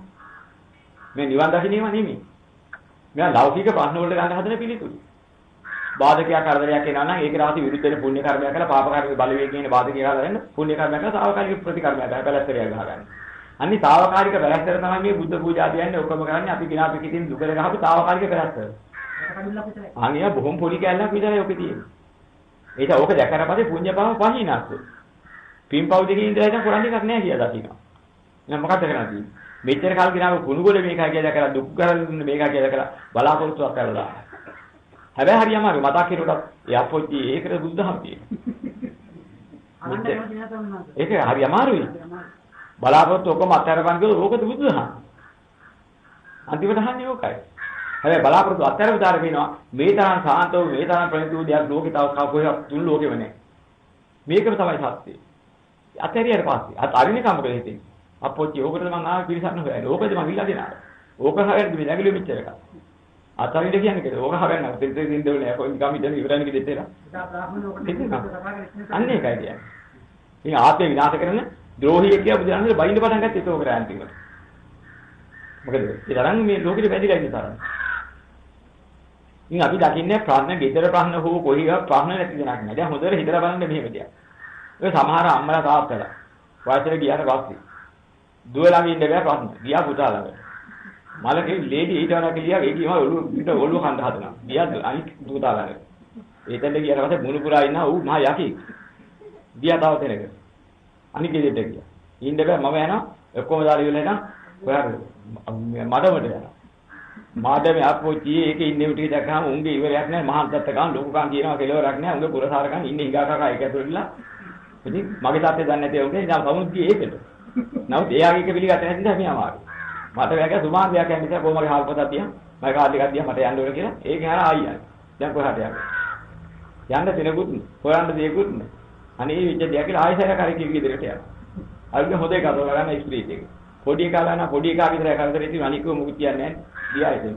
මේ නිවන් දකින්නේම නෙමෙයි. මෙයා ලෞකික පන්න වලට ගන්න හදන පිළිතුරු. බාධකයක් කරදරයක් එනවා නම් ඒක රාශි විරුද්ධ වෙන පුණ්‍ය කර්මයක් කරලා පාප කර්ම බලවේගයෙන් බාධකයක් කරගෙන පුණ්‍ය කර්මයක් කරලා සාවකාලික ප්‍රතිකර්මයක් කරලා පැලැස්තරයක් ගහගන්න. අනිත් සාවකාලික පැලැස්තර තමයි මේ බුද්ධ පූජා කියන්නේ ඔක්කොම කරන්නේ අපි ගිනා පිටින් දුකල ගහපු සාවකාලික පැලැස්තර. අනියා බොහොම පොඩි කැලලක් විතරයි ඔකේ තියෙන්නේ. ඒක ඕක දැකලා පස්සේ පුණ්‍ය පාප පහිනස්ස. පින්පව් දෙකේ ඉඳලා දැන් කරන්නේ එකක් නැහැ කියලා දකිනවා. එහෙනම් මොකක්ද කරන්නේ? මෙච්චර කල් ගිනාම කුණුගොඩ මේකයි කියලා දැකලා දුක් කරන්නේ මේකයි කියලා දැකලා බලාපොරොත්තුවක් කරලා. හැබැයි හරියම අර මතක් කෙරුවට යපොච්චි ඒකට බුද්ධහම තියෙනවා. ඒක හරි අමාරුයි. බලාපොරොත්තු ඔක්කොම අත්හැරපන් කියලා ඕකද බුද්ධහම. අන්තිමට අහන්නේ ඕකයි. හැබැයි බලාපොරොත්තු අත්හැර විතර කියනවා මේ තරම් සාන්තව මේ තරම් ප්‍රණීත දෙයක් ලෝකේ තව කොහෙවත් තුන් ලෝකෙම නැහැ. මේකම තමයි සත්‍යය. අත්හැරියට පස්සේ අරිනේ කමකට හිතෙන්නේ. අපොච්චි ඕකටද මං ආවේ පිළිසන්න හොයන්නේ. ඕකද මං ඉල්ලා දෙනවා. ඕක හරියට මේ නැගිලු මෙච්චර එකක්. අතරින්ද කියන්නේ කෙද ඕක හරන්න දෙන්න දෙන්නේ කොයි ගම ඉඳන් ඉවරන්නේ කිව්ද දෙතේලා අන්න ඒකයි කියන්නේ ඉතින් ආත්මය විනාශ කරන ද්‍රෝහියෙක් කියලා බුදුරජාණන් බයින්ද පටන් ගත්තේ ඒක ඕක රාන්තිකට මොකද ඒ තරම් මේ ලෝකෙට වැදිලා ඉන්න තරම් ඉතින් අපි දකින්නේ ප්‍රශ්න ගෙදර ප්‍රශ්න හෝ කොහේවත් ප්‍රශ්න නැති දෙයක් නෑ දැන් හොඳට හිතලා බලන්න මෙහෙම දෙයක් ඔය සමහර අම්මලා තාත්තලා වයසට ගියාට පස්සේ දුව ළඟ ඉන්න බෑ ප්‍රශ්න ගියා පුතා ළඟ මලකේ ලේඩි ඊටවනා කියලා ඒ කියම ඔළුව කන්ද හදනවා. ගියාද අනිත් දුතා ගන්න. ඒතෙන්ද ගියාට පස්සේ මුණු පුරා ඉන්නා ඌ මහා යකි. ගියා තව තැනක. අනිත් ගෙදරට ගියා. ඉන්න බෑ මම යනවා ඔක්කොම දාලා ඉවරලා ඉතින් කොහාද මඩමට යනවා. මාඩමේ අපෝචි ඒකේ ඉන්නේ ටික දැක්කම උන්ගේ ඉවරයක් නැහැ මහාන්තත්ත ගන්න ලොකුකම් කියනවා කෙලවරක් නැහැ උන්ගේ පුරසාරකම් ඉන්නේ හිඟා කකා ඒක ඇතුළේලා. ඉතින් මගේ තාත්තේ දන්නේ නැති උන්ගේ ඉතින් සමුත් ගියේ ඒකට. නමුත් එයාගේ එක පිළිගත්තේ නැති නිසා අපි අමාරු. මට වැග සුමාන්දයක් යන නිසා කොහොමද හාල්පතක් තියන් මම කාඩ් එකක් දිහා මට යන්න ඕන කියලා ඒකෙන් අර ආයි යන්නේ දැන් කොහාට යන්නේ යන්න දෙනකුත් හොයන්න දෙයක්කුත් නෑ අනේ විච්ච දෙයක් කියලා ආයෙසර කරේ කිව්වේ දෙරට යනවා අල්ග හොදේ කතාව ගන්න ස්පීඩ් එක පොඩි එකා ගන්න පොඩි එකා විතරයි කරදරේ තියෙන අනිකව මුකුත් කියන්නේ නෑ ගියා ඉතින්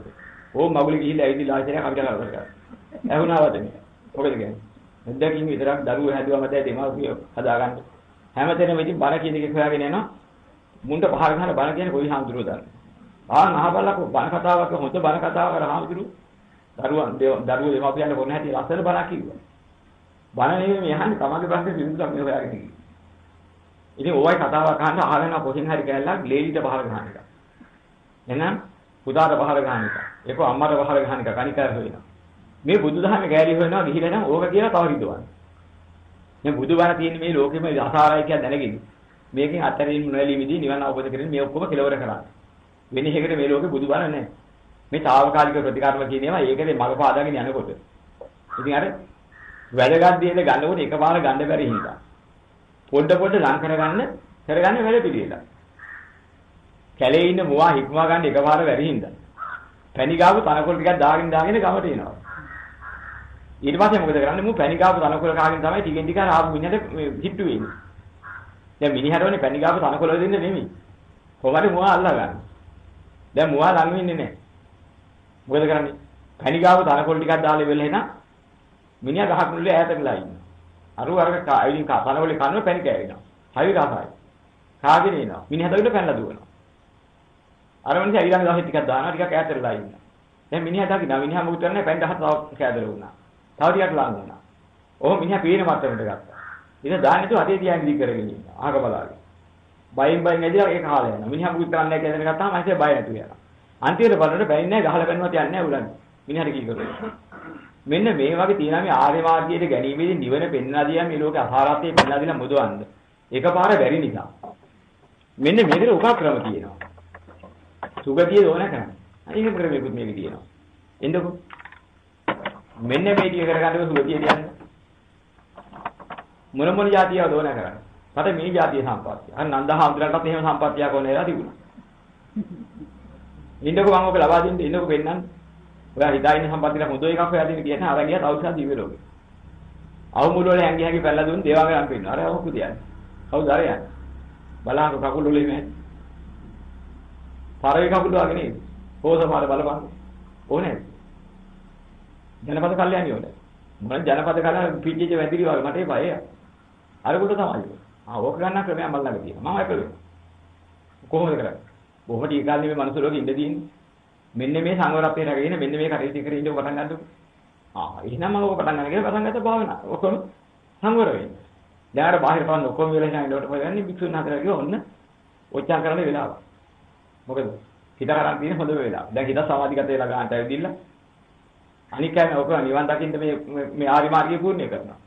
ඕම් මගුලි ගිහිල්ලා ඇවිල්ලා ආයෙසර අපිට කරදර කරා ඇහුණාවද මේ මොකද කියන්නේ නැද්දකින් විතරක් දරුවෝ හැදුවම දැන් දෙමාපියෝ හදාගන්න හැමතැනම ඉතින් බණ කියන එක හොයාගෙන යනවා මුන්ට පහර ගන්න බණ කියන්නේ කොයි හාමුදුරුවෝ දන්නේ. අහබලක බණ කතාවක් හොඳ බණ කතාවක් කර හාමුදුරුවෝ දරුවෝ දෙමාපියන්ට කොන හැටි ලස්සන බණක් කිව්වා. බණ නෙමෙයි මේ අහන්නේ තමන්ගේ ප්‍රශ්නේ විසඳුමක් මේ හොයාගෙන ඉන්නේ. ඉතින් ඕවයි කතාවක් අහන්න අහගෙන කොහෙන් හරි ගෑල්ලා ලේලිට පහර ගන්න එක. එහෙනම් පුතාට පහර ගන්න එක. ඒක අම්මට පහර ගන්න එක කණිකර වෙනවා. මේ බුදුදහමේ ගෑලි හොයනවා ගිහිලා නම් ඕක කියලා තව හිතවන්න. මේ බුදුබණ තියෙන මේ ලෝකෙම අසාරයි කියලා දැනගෙන මේකෙන් අතරින් නොඇලී මිදී නිවන අවබෝධ කරගෙන මේ ඔක්කොම කෙලවර කරන්නේ. වෙන එකකට මේ ලෝකේ බුදුබණ නැහැ. මේ తాවකාලික ප්‍රතිකාරම කියන ඒවා ඒකේ මඟ පාදාගෙන යනකොට. ඉතින් අර වැඩගත් දේද ගන්නකොට එකපාර ගන්න බැරි හින්දා. පොඩ ලං කරගන්න වැඩ පිළිවෙල. කැලේ ඉන්න මුවා හික්මවා ගන්න එකපාර බැරි හින්දා. පැණි ගාපු තනකොළ ටිකක් දාගෙන ගමට එනවා. ඊට පස්සේ මොකද කරන්නේ? මු පැණි ගාපු තනකොළ කාගෙන තමයි ටිකෙන් ටික ආපු මිනිහට හිට්ටු වෙන්නේ. දැන් මිනිහටවනේ පැණි ගාපු තනකොළ දෙන්න නෙමෙයි. කොහොමද මුවා අල්ලා ගන්න. දැන් මුවා ලඟ වෙන්නේ නැහැ. මොකද කරන්නේ? පැණි ගාපු තනකොළ ටිකක් දාලා ඉවරලා එන මිනිහා ගහක් මුල්ලේ ඈත වෙලා ඉන්නවා. අරුවරක අයිලින් තනකොළේ කනවා පැණි කෑවෙනවා. හරි රසයි. කාගෙන එනවා. මිනිහා දවිල පැනලා දුවනවා. අර මිනිහා ඊළඟ දවසේ ටිකක් දානවා ටිකක් ඈත වෙලා ඉන්නවා. දැන් මිනිහා දකින්න මිනිහා මොකද කරන්නේ? පැණි දහස් තව කෑදර වුණා. තව ටිකක් ලඟ වුණා. ඔහොම මිනිහා පීන මට්ටමට ගත්තා. ඉතින් දාන්නේ තු අතේ තියාගෙන ඉදි කරගෙන ඉන්නවා. අහක බලාගෙන. බයෙන් ඇදලා ඒක කාලය යනවා. මිනිහා මුකුත් කරන්නේ නැහැ කියලා ගත්තාම ඇයිසේ බය නැතු වෙනවා. අන්තිමට බලනකොට බැන්නේ නැහැ ගහලා බැලුවත් යන්නේ නැහැ උලන්නේ. මිනිහට කී කරන්නේ. මෙන්න මේ වගේ තියෙනවා මේ ආර්ය මාර්ගයේ ගැනීමේදී නිවන පෙන්ලා දියා මේ ලෝකේ අසාරත්වයේ පෙන්ලා දීලා මුදවන්න. එකපාර බැරි නිසා. මෙන්න මේකට උපක්‍රම තියෙනවා. සුගතිය දෝන කරන්නේ. අනික ක්‍රමයකට මේක තියෙනවා. එන්නකො. මෙන්න මේ ටික කරගන්නකො සුගතිය කියන්නේ. මොන જાතියව දෝන කරන්නේ. මට මේ જાතිය සම්පත්තිය. අර නන්දහාමුදුරන්ටත් එහෙම සම්පත්තියක් ඕනේ වෙලා තිබුණා. ඉන්නකො මම ඔබ ලබා දෙන්න ඉන්නකො වෙන්නන්න. ඔයා හිතා ඉන්න සම්පත්තියට හොඳ එකක් හොයා දෙන්න කියන අර ගියා තවුසා දිව්‍ය ලෝකෙ. අවමුල වල හැංගි හැංගි පැල්ලා දුන්න දේවාගයන් පෙන්නනවා. අර අවු කුදියන්නේ. කවුද අර යන්නේ? බලහන් කකුල් වල ඉන්නේ. පාරේ කකුල් වගේ නේද? හොසමාර බලපන්. ඕනේ. ජනපද කල්යاني ඕනේ. මොන ජනපද කල්යاني පිටිච්ච වැදිරි වගේ මට ඒ බයය. අර කොට තමයි. ඕක ගන්න ක්‍රමයක් මල් ළඟ තියෙනවා. මම ඒක කරේ. කොහොමද කරන්නේ? බොහොම ටික කාලේ මේ මනුස්ස ලෝකෙ ඉඳ දින්නේ. මෙන්න මේ සංවරපේ රැගෙන මෙන්න මේ කටයුතු කරේ ඉඳ පටන් ගන්නකො. එහෙනම් මම ඔක පටන් ගන්න කියලා පටන් ගත්ත භාවනා. ඔක්කොම සංවර වෙන්න. දැන් අර බාහිර පන්න ඔක්කොම වෙලා ඉන්න ඉන්නකොට මොකද භික්ෂුන් හතර කිව්ව ඔන්න ඔච්චර කරන්න වෙලාව. මොකද හිත කරන් තියෙන හොඳ වෙලාව. දැන් හිත සමාධිගත වෙලා ගන්නට ඇවිදින්න. අනික කියන්නේ ඔක නිවන් දකින්න මේ ආරි මාර්ගය පූර්ණේ කරනවා.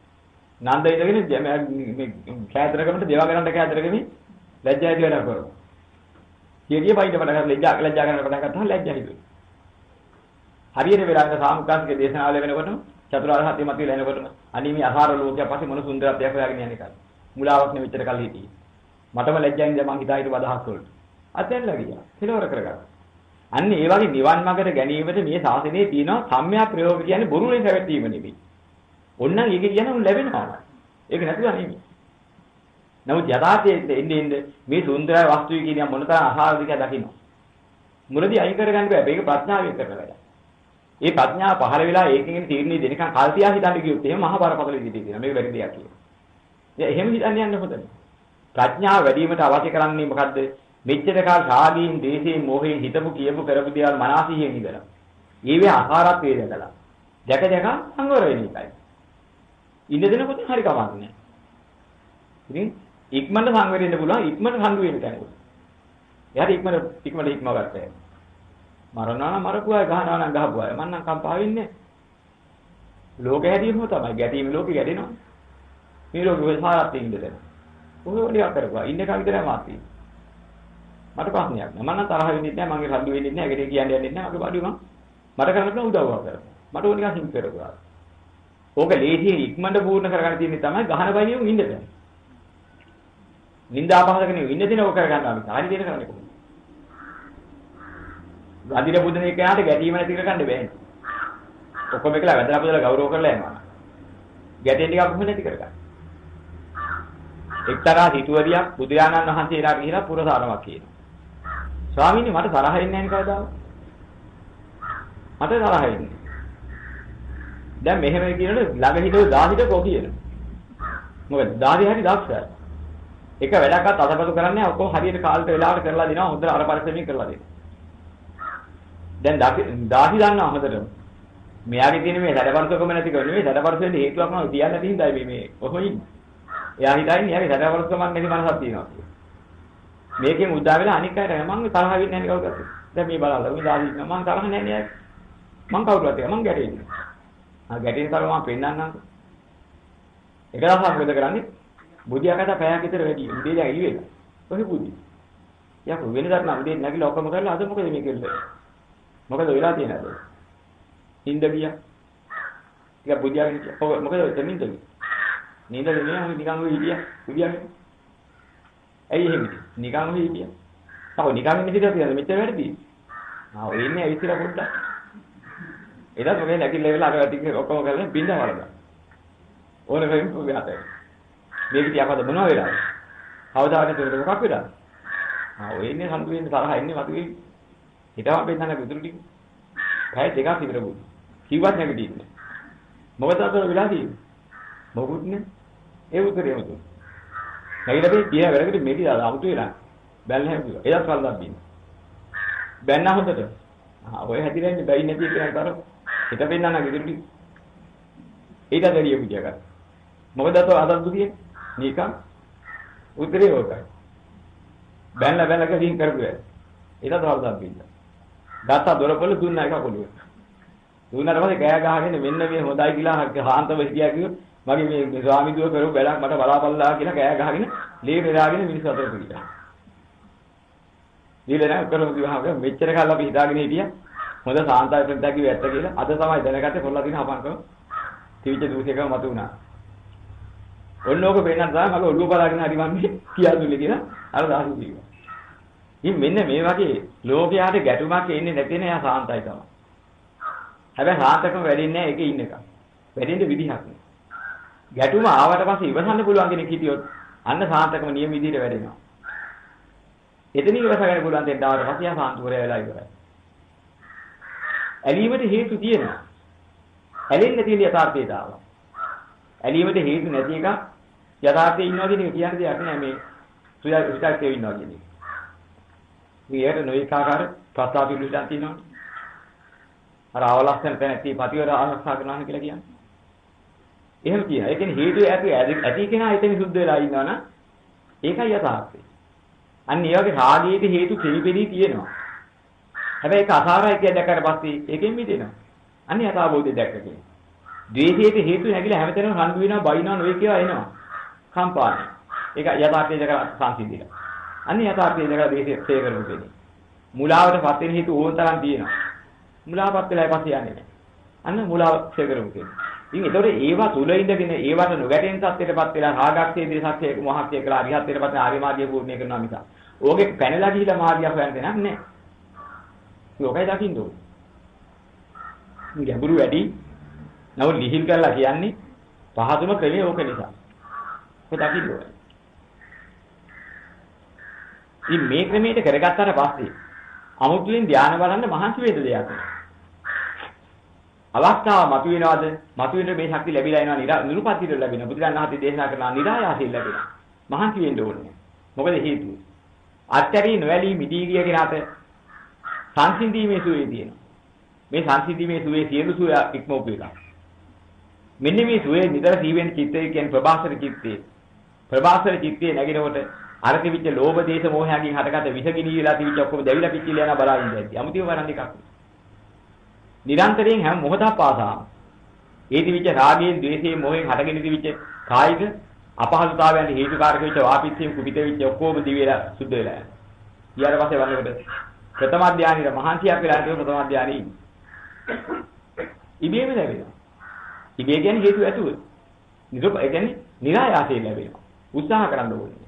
නන්ද ඉඳගෙන මේ කෑදරකමට දේවා ගන්නට කෑදරකෙමි ලැජ්ජායි කියලා කරනවා. කීකිය බයින්ද පටන් ගන්න ලැජ්ජා ගන්න පටන් ගත්තාම ලැජ්ජා හිතුවේ. හරියට වෙලාවක සාමුකාසික දේශනාවල වෙනකොටම චතුරාර්ය සත්‍ය මත කියලා එනකොටම අනී මේ අසාර ලෝකයක් පස්සේ මොන සුන්දරත්වයක් හොයාගෙන යන්නේ කාලේ. මුලාවක් නෙවෙච්චර කල් හිටියේ. මටම ලැජ්ජායින්ද මං හිතා හිටු අදහස් වලට. අතෙන්ලා ගියා. කෙලවර කරගත්තා. අන්න ඒ වගේ නිවන් මාර්ගට ගැනීමට මේ ශාසනයේ තියෙන සම්‍යක් ප්‍රයෝග කියන්නේ බොරු වලින් හැවැටීම නෙවෙයි. ඕන්නම් ඒක කියනම ලැබෙනවා. ඒක නැතුව නෙවෙයි. නමුත් යථාර්ථයේ එන්නේ මේ සුන්දර වස්තුයි කියන මොනතරම් අහාර දික දකින්න. මුලදී අයින් කරගන්න බෑ. මේක ප්‍රඥාවෙන් කරන වැඩක්. ඒ ප්‍රඥාව පහළ වෙලා ඒකෙන් තීරණේ දෙනකන් කල් තියා හිතන්න ගියොත් එහෙම මහා බරපතල විදිහට තියෙනවා. මේක වැඩි දෙයක් කියලා. ඉතින් එහෙම හිතන්න යන්න හොඳ නැහැ. ප්‍රඥාව වැඩි වීමට අවශ්‍ය කරන්නේ මොකද්ද? මෙච්චර කාල රාගයෙන්, දේශයෙන්, මොහයෙන් හිතපු කියපු කරපු දේවල් මනසින් ඉඳලා. ඊවේ ආකාරات වේදකලා. දැක දැක සංවර වෙන එකයි. ඉන්න දෙනකොට හරි කමක් නැහැ. ඉතින් ඉක්මනට සංවර වෙන්න පුළුවන් ඉක්මනට සංගු වෙන්න කෙනෙකුට. එයාට ඉක්මනට ඉක්මව ගන්න. මරනවා නම් මරපුවායි ගහනවා නම් ගහපුවායි. මම නම් කම්පා වෙන්නේ. ලෝකෙ හැදීම තමයි. ගැටීම ලෝකෙ ගැටෙනවා. මේ ලෝකෙ ඔය සාරත් ඉන්න දෙන්න. ඔය වලියක් කරපුවා. ඉන්න එක විතරයි මාත් මට ප්‍රශ්නයක් නෑ. මම නම් තරහ වෙන්නේ නැහැ. මගේ රණ්ඩු වෙන්නේ නැහැ. ගෙට කියන්නේ යන්නේ නැහැ. මගේ බඩු මට කරන්න පුළුවන් උදව්වක් කරනවා. මට ඕන නිකන් සිම් කරපුවා. ඕක ලේසියෙන් ඉක්මනට පූර්ණ කරගන්න තියෙන්නේ තමයි ගහන බයිනියු ඉන්න දෙන්න. නින්දා පහදගෙන ඉන්න දින ඕක කරගන්නවා. හරි දෙන කරන්නේ කොහොමද? අදින බුදුන එකනට ගැටීම නැති කරගන්න බෑනේ. ඔක්කොම එකලා වැදලා පුදලා ගෞරව කරලා යනවා. ගැටෙන්න ටිකක් කොහොමද නැති කරගන්නේ? එක්තරා හිතුවරියක් බුදුරජාණන් වහන්සේලාට ගිහිලා පුරසාරමක් කියනවා. ස්වාමීනි මට තරහ එන්නේ නැහැ කවදාවත්. මට තරහ එන්නේ. දැන් මෙහෙම කියනකොට ළඟ හිටව 10ට කො කියනවා. මොකද 10 හරි දක්ෂයි. එක වැඩක්වත් අතපතු කරන්නේ නැහැ. ඔක්කොම හරියට කාලට වෙලාවට කරලා දෙනවා. හොඳට අර පරිස්සමෙන් කරලා දෙනවා. දැන් 10 දන්නවා හොඳට. මෙයාගේ තියෙන මේ සැඩපරසකම නැති කර නෙමෙයි සැඩපරසෙන් හේතුවක් නෝ තියන්න නැති හින්දායි මේ කොහොම ඉන්නේ. එයා හිතන්නේ එයාගේ සැඩපරසකමක් නැති මනසක් තියෙනවා කියලා. මේකෙන් උදා වෙලා අනික් අයට මම තරහ වෙන්නේ නැහැ කවුරුත්. දැන් මේ බලන්න මේ 10 ඉන්න මම තරහ නැහැ නේ. මම කවුරුත් එක මම ගැටෙන්නේ. ගැටෙන තරම මම පෙන්නන්නම්. එක දවසක් මොකද කරන්නේ? බුදියාකට පැයක් විතර වැඩි. උදේ දැන් එළි වෙලා. කොහේ බුදි? යකෝ වෙනදාට නම් උදේ නැගිලා ඔක්කොම කරලා අද මොකද මේ කෙල්ල? මොකද වෙලා තියෙනවද? නින්ද ගියා. ටික බුදියාගෙන හිටියා. මොකද දෙමින්ද? නින්ද නෙමෙයි නිකන් ඔය හිටියා. බුදියාගෙන. ඇයි එහෙම හිටියේ? නිකන් ඔය හිටියා. ආව නිකන් ඉන්න හිටියද කියන්නේ මෙච්චර වැඩිද? ඔය ඉන්නේ ඇවිත්ලා පොඩ්ඩක්. එදා මොකද නැගිටලා වෙලා අර ටික ඔක්කොම කරලා බින්දා වලදා. ඕනේ වෙයින් පුගාත. මේක තියාපද මොනවා වෙලාද? කවදාවත් ඒක මොකක් වෙලාද? ඔය ඉන්නේ සම්පූර්ණ වෙන්න තරහ ඉන්නේ මතුවේ. හිතාව බෙන්නන්න විදුරු ටික. පැය දෙකක් ඉවර වුණා. කිව්වත් නැගිටින්නේ. මොකද අතර වෙලා තියෙන්නේ? මොකුත් නේ. ඒ උතරේම තුන. නැගිටලා මේ තියා වැඩකට මෙටි දාලා අමුතු වෙලා. බැලලා හැදුවා. එදත් කල්දක් බින්න. බැන්න හොඳට. ඔය හැදිලා ඉන්නේ බැරි නැති කියලා කර. හිත බෙන්නන්න විදුරු ටික. ඊට දෙරිය පුජා කර. මොකද අතත් දුකියේ? නිකන් උතරේ ඕකයි. බැලලා කලින් කරපුවා. ඊට තවදක් බින්න. ගත්තා දොරපොළ දුන්නා එක පොළුවේ. දුන්නාට පස්සේ කෑ ගහගෙන මෙන්න මේ හොඳයි කියලා හාන්තව හිටියා කිව්වොත් මගේ මේ ස්වාමීදුව කරු බැලක් මට බලාපල්ලා කියලා කෑ ගහගෙන ලේ පෙරාගෙන මිනිස්සු අතර පිටිලා. දීලා කරමු කිව්වහම මෙච්චර කාලෙ අපි හිතාගෙන හිටියා හොඳ සාන්තයි ප්‍රතිදා කිව්ව ඇත්ත කියලා. අද තමයි දැනගත්තේ කොල්ලා දින හපන්කම තිවිච්ච දූෂකව මතු වුණා. ඔන්නෝක වෙන්නත් තමයි මම ඔළුව බලාගෙන හරි මන්නේ කියාදුලේ කියලා අර දාසු කිව්වා. ඉතින් මෙන්න මේ වගේ ලෝකයාට ගැටුමක් එන්නේ නැති නේ යා සාන්තයි තමයි. හැබැයි සාන්තකම වැඩින්නේ නැහැ ඒකේ ඉන්න එක. වැඩිෙන්න විදිහක් නෑ. ගැටුම ආවට පස්සේ ඉවසන්න පුළුවන් කෙනෙක් හිටියොත් අන්න සාන්තකම නියම විදිහට වැඩෙනවා. එතන ඉවස ගන්න පුළුවන් දෙන්න ආවට පස්සේ යා සාන්තුවරය වෙලා ඉවරයි. ඇලීමට හේතු තියෙනවා. ඇලෙන්නේ නැති යථාර්ථයට ආවා. ඇලීමට හේතු නැති එක යථාර්ථයේ ඉන්නවා කියන එක කියන්නේ දෙයක් නෑ මේ සුජාතයේ ඉන්නවා කියන එක. මේකට නොඒකාකාර ප්‍රස්තාව පිළිබඳව තියෙනවා. අර අවලස්සන තැන ඇති පතිවර ආරක්ෂා කරනවා කියලා කියන්නේ. එහෙම කියනවා. ඒ කියන්නේ හේතු ඇති කෙනා එතන සුද්ධ වෙලා ඉන්නවනම් ඒකයි යථාර්ථය. අන්න ඒ වගේ රාගයේ හේතු කෙලිපෙලී තියෙනවා. හැබැයි ඒක අසාරයි කියලා දැක්කට පස්සේ ඒකෙන් මිදෙනවා. අන්න යථාබෝධය දැක්කේ. ද්වේෂයේ හේතු නැගිලා හැමතැනම රණ්ඩු වෙනවා, බයිනවා, නොවේ කියලා එනවා. කම්පාන. ඒක යථාර්ථයේ දැකලා සංසිඳිලා. අන්න යථාර්ථයේ දැකලා ද්වේෂය ක්ෂය කරමු කියන්නේ. මුලාවටපත් වෙන හේතු ඕන තරම් තියෙනවා. මුලාපත් වෙලා පස්සේ යන්නේ නැහැ. අන්න මුලාව ක්ෂය කරමු කියන්නේ. ඉතින් ඒතකොට ඒවා තුල ඉඳගෙන ඒවට නොගැටෙන සත්‍යයටපත් වෙලා රාගක්ෂේ දේශක්ෂේ මොහක්ෂේ කියලා අරිහත්ත්වයටපත් ආර්ය මාර්ගය පූර්ණේ කරනවා මිස. ඕකේ පැනලා ගිහිලා මාර්ගය හොයන්න දෙයක් නැහැ. ඒකයි දකින්න ඕනේ. ගැඹුරු වැඩි නව ලිහිල් කරලා කියන්නේ පහසුම ක්‍රමය ඕක නිසා. ඒක දකින්න ඕනේ. ඉතින් මේ ක්‍රමයට කරගත්තාට පස්සේ අමුතුවෙන් ධානය බලන්න මහන්සි වේද දෙයක් නෑ. අවස්ථාව මතුවෙනවද? මතුවෙන මේ ශක්තිය ලැබිලා එනවා නිරුපතිත ලැබෙනවා. බුදුරජාණන් වහන්සේ දේශනා කරනවා නිරායාසයෙන් ලැබෙනවා. මහන්සි වෙන්න ඕනේ. මොකද හේතුව? අත්‍යරි නොවැළී මිදී ගිය කෙනාට සංසිඳීමේ සුවේ තියෙනවා. මේ සංසිඳීමේ සුවේ සියලු සුව ඉක්මවපු එක. මෙන්න මේ සුවේ නිතර සීවෙන් චිත්තය කියන්නේ ප්‍රභාසර චිත්තේ. ප්‍රභාසර චිත්තේ නැගිනකොට අර තිබිච්ච ලෝභ දේශ මොහයන්ගෙන් හටගත්ත විසගිනී වෙලා තිබිච්ච ඔක්කොම දැවිලා පිච්චිලා යන බලා ඉඳී. අමුතිව වරන් දෙකක්. නිරන්තරයෙන් හැම මොහොතක් පාසාම ඒ තිබිච්ච රාගයෙන්, ද්වේෂයෙන්, මොහෙන් හටගෙන තිබිච්ච කායික අපහසුතාවයන් හේතුකාරක වෙච්ච වාපිච්චයෙන් කුපිත වෙච්ච ඔක්කොම දිවිලා සුද්ධ වෙලා යනවා. ඊට පස්සේ වන්නකොට ප්‍රථම ධානයේ මහන්සියක් වෙලා හිටිය ප්‍රථම ධානයේ ඉබේම ලැබෙනවා. ඉබේ කියන්නේ හේතු ඇතුව. ඒ කියන්නේ නිරායාසයෙන් ලැබෙනවා. උත්සාහ කරන්න ඕනේ.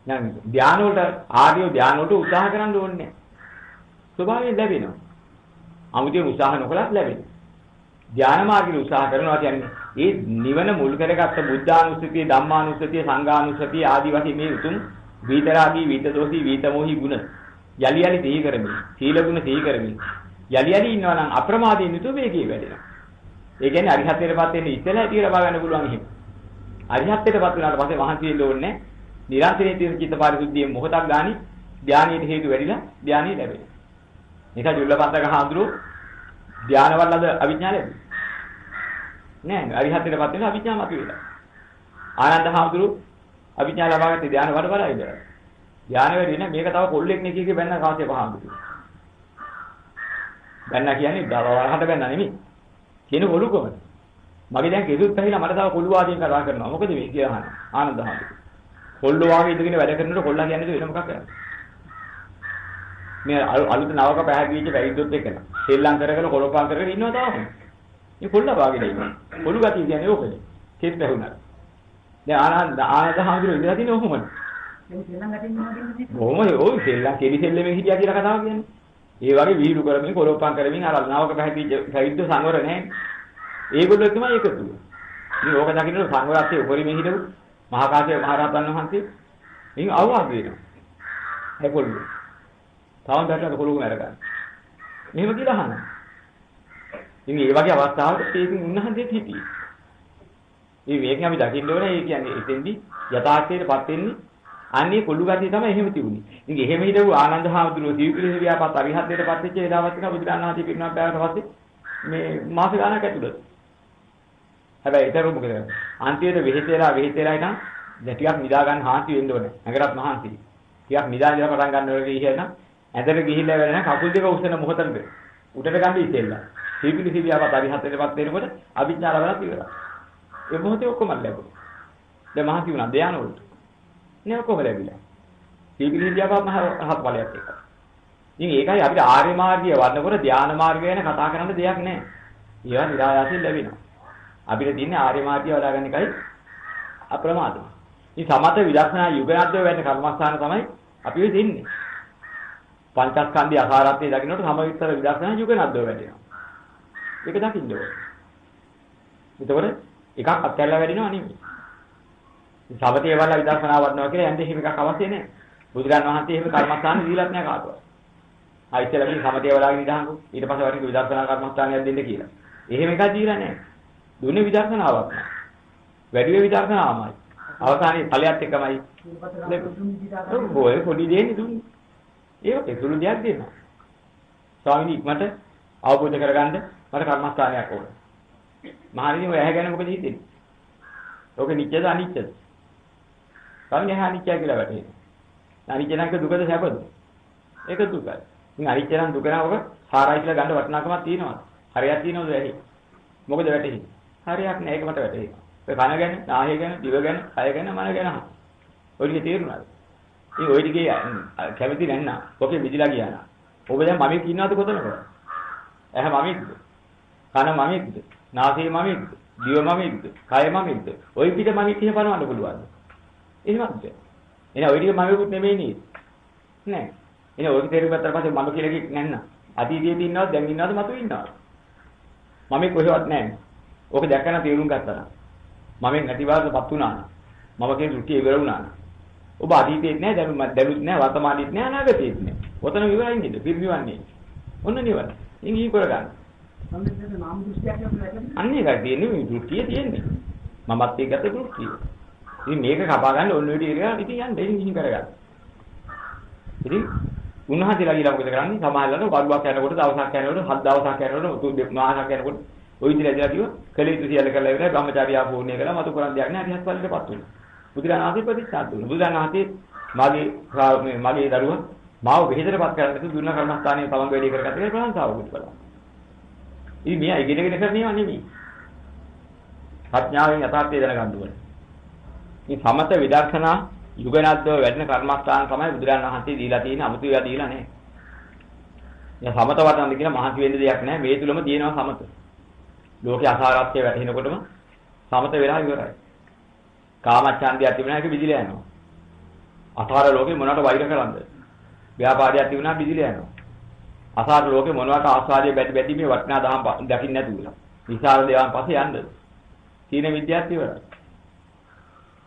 දැන් ධාන වලට ආර්ය ධාන වලට උත්සාහ කරන්න ඕනේ. ස්වභාවයෙන් ලැබෙනවා. අමුතියෙන් උත්සාහ නොකලත් ලැබෙනවා. ධාන මාර්ගයේ උත්සාහ කරනවා කියන්නේ ඒ නිවන මුල් කරගත්ත බුද්ධානුස්සතිය, ධම්මානුස්සතිය, සංඝානුස්සතිය ආදී වශයෙන් මේ උතුම් විතරාගී, විතදෝෂී, විතමෝහි ගුණ යලි යලි තේහි කරමින්, සීල ගුණ තේහි කරමින් යලි යලි ඉන්නවා නම් අප්‍රමාදයෙන් යුතුව වේගී වැඩෙනවා. ඒ කියන්නේ අරිහත්ත්වයටපත් වෙන්න ඉස්සෙල්ලා ඇති ලබා ගන්න පුළුවන් එහෙම. අරිහත්ත්වයටපත් වුණාට පස්සේ මහන්සි වෙන්න ඕනේ නැහැ. නිරන්තරයෙන් තියෙන චිත්ත පරිසුද්ධියේ මොහොතක් ගානි ධානයේ හේතු වැඩිලා ධානීය ලැබෙනවා. ඒක ජුල්ලපන්තක හාමුදුරුවෝ ධානවලද අවිඥා ලැබුණේ. නෑ අරිහත්ත්වයටපත් වෙන අවිඥා මතුවෙලා. ආනන්ද හාමුදුරුවෝ අවිඥා ලබාගත්තේ ධාන වල වල ඉඳලා. ධාන වැඩි නෑ මේක තව කොල්ලෙක් නේ කීකේ බැන්න කාසිය පහාමුදුරුවෝ. බැන්න කියන්නේ දවල්හට බැන්න නෙමෙයි. කියන කොළු කොමද? මගේ දැන් කෙසුත් පැහිලා මට තව කොළු වාදයෙන් කතා කරනවා. මොකද මේ කියලා අහන ආනන්ද හාමුදුරුවෝ. කොල්ලෝ වාගේ ඉඳගෙන වැඩ කරනකොට කොල්ලා කියන්නේ වෙන මොකක් කරන්නේ? මේ අලුත් නවක පැහැදිලිච්ච පැවිද්දොත් එක්කන ශ්‍රී කරගෙන කොළපාන් කරගෙන ඉන්නවා තාම. මේ කොල්ලා වාගේ ඉන්නවා. කොළු ගතිය කියන්නේ ඕකනේ. කෙස් පැහුණා. දැන් ආනන්ද හාමුදුරුවෝ ඉඳලා තියෙන්නේ ඔහොමද? මේ ශ්‍රී ලංකාවේ ඉන්නවා කියන්නේ කොහොමද ඔය කෙලි සෙල්ලමේ හිටියා කියලා කතාව කියන්නේ. ඒ වගේ වීඩු කරමින් කොළපාන් කරමින් අර නවක පැහැදිලිච්ච පැවිද්ද සංවර නැහැ. ඒගොල්ලෝ තමයි එකතු වෙන්නේ. ඉතින් ඕක දකින්නට සංවරාත්යේ උපරිමේ හිටපු මහා කාශ්‍යප මහ රහතන් වහන්සේ ඉතින් අවවාද දෙනවා. ඒ කොල්ලෝ. තාම දැක්කද කොළුම අරගන්න. මෙහෙම කියලා අහනවා. ඉතින් මේ වගේ අවස්ථාවක තේසින් උන්වහන්සේත් හිටියේ. මේ මේකෙන් අපි දකින්න ඕනේ ඒ කියන්නේ එතෙන්දී යථාර්ථයටපත් වෙන්නේ අන්නේ කොළු ගතිය තමයි එහෙම තිබුණේ. ඉතින් එහෙම හිටපු ආනන්ද හාමුදුරුවෝ ජීවිතේ ව්‍යාපත් අරිහත්ත්වයටපත් වෙච්ච ඒදාවත් එක බුදුරණන් වහන්සේ පිරිනමන පෑවට පස්සේ මේ මාස ගානක් ඇතුළත. හැබැයි ඒතර මොකද කරන්නේ? අන්තිමට වෙහෙතේලා ඉතින් දැන් ටිකක් නිදා ගන්න හාන්ති වෙන්න ඕනේ. නැගරත් මහන්සි. ටිකක් නිදා ඉඳලා පටන් ගන්න ඕනේ කියලා ඇඳට ගිහිල්ලා වෙන කකුල් දෙක උස්සන මොහොතට උඩට ගන්න ඉතින්ලා. සීපිලි සිවියාවත් අරිහත්ත්වයටපත් වෙනකොට අභිඥා ලැබලා ඉවරයි. ඒ මොහොතේ ඔක්කොම ලැබුණා. දැන් මහන්සි වුණා ධානය වලට. නේ ඔක්කොම ලැබිලා. සීපිලි සිවියාවත් මහ රහත් ඵලයක් එක. ඉතින් ඒකයි අපිට ආර්ය මාර්ගය වඩනකොට ධානා මාර්ගය ගැන කතා කරන්න දෙයක් නැහැ. ඒවා නිරායාසයෙන් ලැබෙනවා. අපිට තියෙන්නේ ආර්ය මාර්ගය වඩා ගන්න එකයි අප්‍රමාදම. ඉතින් සමත විදර්ශනා යුගයන්ද්ව වෙන්න කර්මස්ථාන තමයි අපි වෙ දෙන්නේ. පංචස්කන්ධය අසාරත්වයේ දකින්නට සමවිතර විදර්ශනා යුගයන්ද්ව වැඩෙනවා. ඒක දකින්න ඕනේ. එතකොට එකක් අත්හැරලා වැඩිනවා නෙමෙයි. සමතේ වල විදර්ශනා වඩනවා කියලා යන්නේ එහෙම එකක් අවශ්‍ය නැහැ. බුදුරන් වහන්සේ එහෙම කර්මස්ථාන දීලත් නැහැ කාටවත්. ආයිතලා මේ සමතේ වලගෙන ඉඳහන්කෝ ඊට පස්සේ වරින් විදර්ශනා කර්මස්ථානයක් දෙන්න කියලා. එහෙම එකක් දීලා නැහැ. දුන්නේ විදර්ශනාවක් නෑ. වැඩි වේ විදර්ශනාවමයි. අවසානයේ ඵලයත් එකමයි. ඔය පොඩි දෙන්නේ දුන්නේ. ඒක සුළු දෙයක් දෙනවා. ස්වාමීනි මට අවබෝධ කරගන්න මට කර්මස්ථානයක් ඕන. මහණෙනි ඔය ඇහැ ගැන මොකද හිතෙන්නේ? ඕක නිත්‍යද අනිත්‍යද? ස්වාමීනි ඇහැ අනිත්‍යයි කියලා වැටහෙනවා. අනිත්‍ය නම් දුකද සැපද? ඒක දුකයි. ඉතින් අනිත්‍ය නම් දුක නම් ඔක සාරයි කියලා ගන්න වටිනාකමක් තියෙනවා. හරියක් තියෙනවද ඇහි? මොකද වැටහෙන්නේ? හරියක් නෑ ඒක මට වැටහෙනවා. ඔය කන ගැන, නාහය ගැන, දිව ගැන, කය ගැන, මන ගැන. ඔය ටික තේරුණාද? ඉතින් ඔය ටිකේ කැමති නැන්නා. ඔකේ විදිලා ගියා නා. ඔබ දැන් මමෙක් ඉන්නවද කොතනක? ඇහැ මමෙක්ද? කන මමෙක්ද? නාසය මමෙක්ද? දිව මමෙක්ද? කය මමෙක්ද? ඔය පිට මමෙක් කිය බලවන්න පුළුවන්ද? එහෙමද? එනේ ඔය ටික මමෙකුත් නෙමෙයි නේද? නෑ. එනේ ඔය තේරුම් ගත්තාට පස්සේ මම කියලා කික් නැන්නා. අතීතයේදී ඉන්නවද දැන් ඉන්නවද මතු ඉන්නවද? මමෙක් කොහෙවත් නැහැ. ඕක දැක්කම තේරුම් ගත්තා නම්. මමෙන් නැතිවරපත් වුණා නම්. මම කියන රුටි ඉවර වුණා නම්. ඔබ අතීතයේත් නැහැ දැනුත් නැහැ වර්තමානයේත් නැහැ අනාගතයේත් නැහැ. ඔතන ඉවරයි නේද? පිරිනිවන්නේ. ඔන්න නිවන. ඉතින් ඊ කරගන්න. සම්මතයේ නාම දෘෂ්ටියක් කියලා අන්න ඒකයි තියෙන්නේ මේ දෘෂ්ටිය තියෙන්නේ. මමත් ඒකට දෘෂ්ටිය. ඉතින් මේක කපා ගන්න ඔන්න ඔය ටික කරලා ඉතින් යන්න ඉතින් කරගන්න. ඉතින් උන්වහන්සේලා කියලා මොකද කරන්නේ? සමාහලන වරුවක් යනකොට දවසක් යනකොට 7 දවසක් යනකොට තුන් මාසයක් යනකොට ওই විදිහට ඇදලා කිව්ව කලීතු සියල්ල කරලා ඉවරයි බ්‍රහ්මචාරියා පූර්ණය කළා මතු කරන් දෙයක් නැහැ අරිහත් ඵලයටපත් වුණා. බුදුරණාහි ප්‍රතිසාර දුන්නා. බුදුරණාහි මගේ දරුවා මාව බෙහෙතරපත් කරන්න තු දුන්න කර්මස්ථානයේ තමන් වැඩි කරගත්ත කියලා ප්‍රශංසාවකුත් කළා. ඉතින් මෙයා ඉගෙනගෙන කරන්නේව නෙමෙයි. ප්‍රඥාවෙන් යථාර්ථය දැනගන්න ඕනේ. මේ සමත විදර්ශනා යුගනද්දව වැඩෙන කර්මස්ථාන තමයි බුදුරණන් වහන්සේ දීලා තියෙන අමුතු ඒවා දීලා නැහැ. දැන් සමත වඩන්න කියලා මහන්සි වෙන්න දෙයක් නැහැ. මේ තුලම තියෙනවා සමත. ලෝකේ අසාරත්වය වැටෙනකොටම සමත වෙලා ඉවරයි. කාමච්ඡන්දය තිබුණා ඒක විදිලා යනවා. අසාර ලෝකේ මොනවට වෛර කරන්නද? ව්‍යාපාරයක් තිබුණා විදිලා යනවා. අසාර ලෝකේ මොනවට ආස්වාදයේ බැටි මේ වටිනා දහම් දකින්න නැතුව. විශාල දේවල් පස්සේ යන්නද? තීන විද්‍යාවත් ඉවරයි.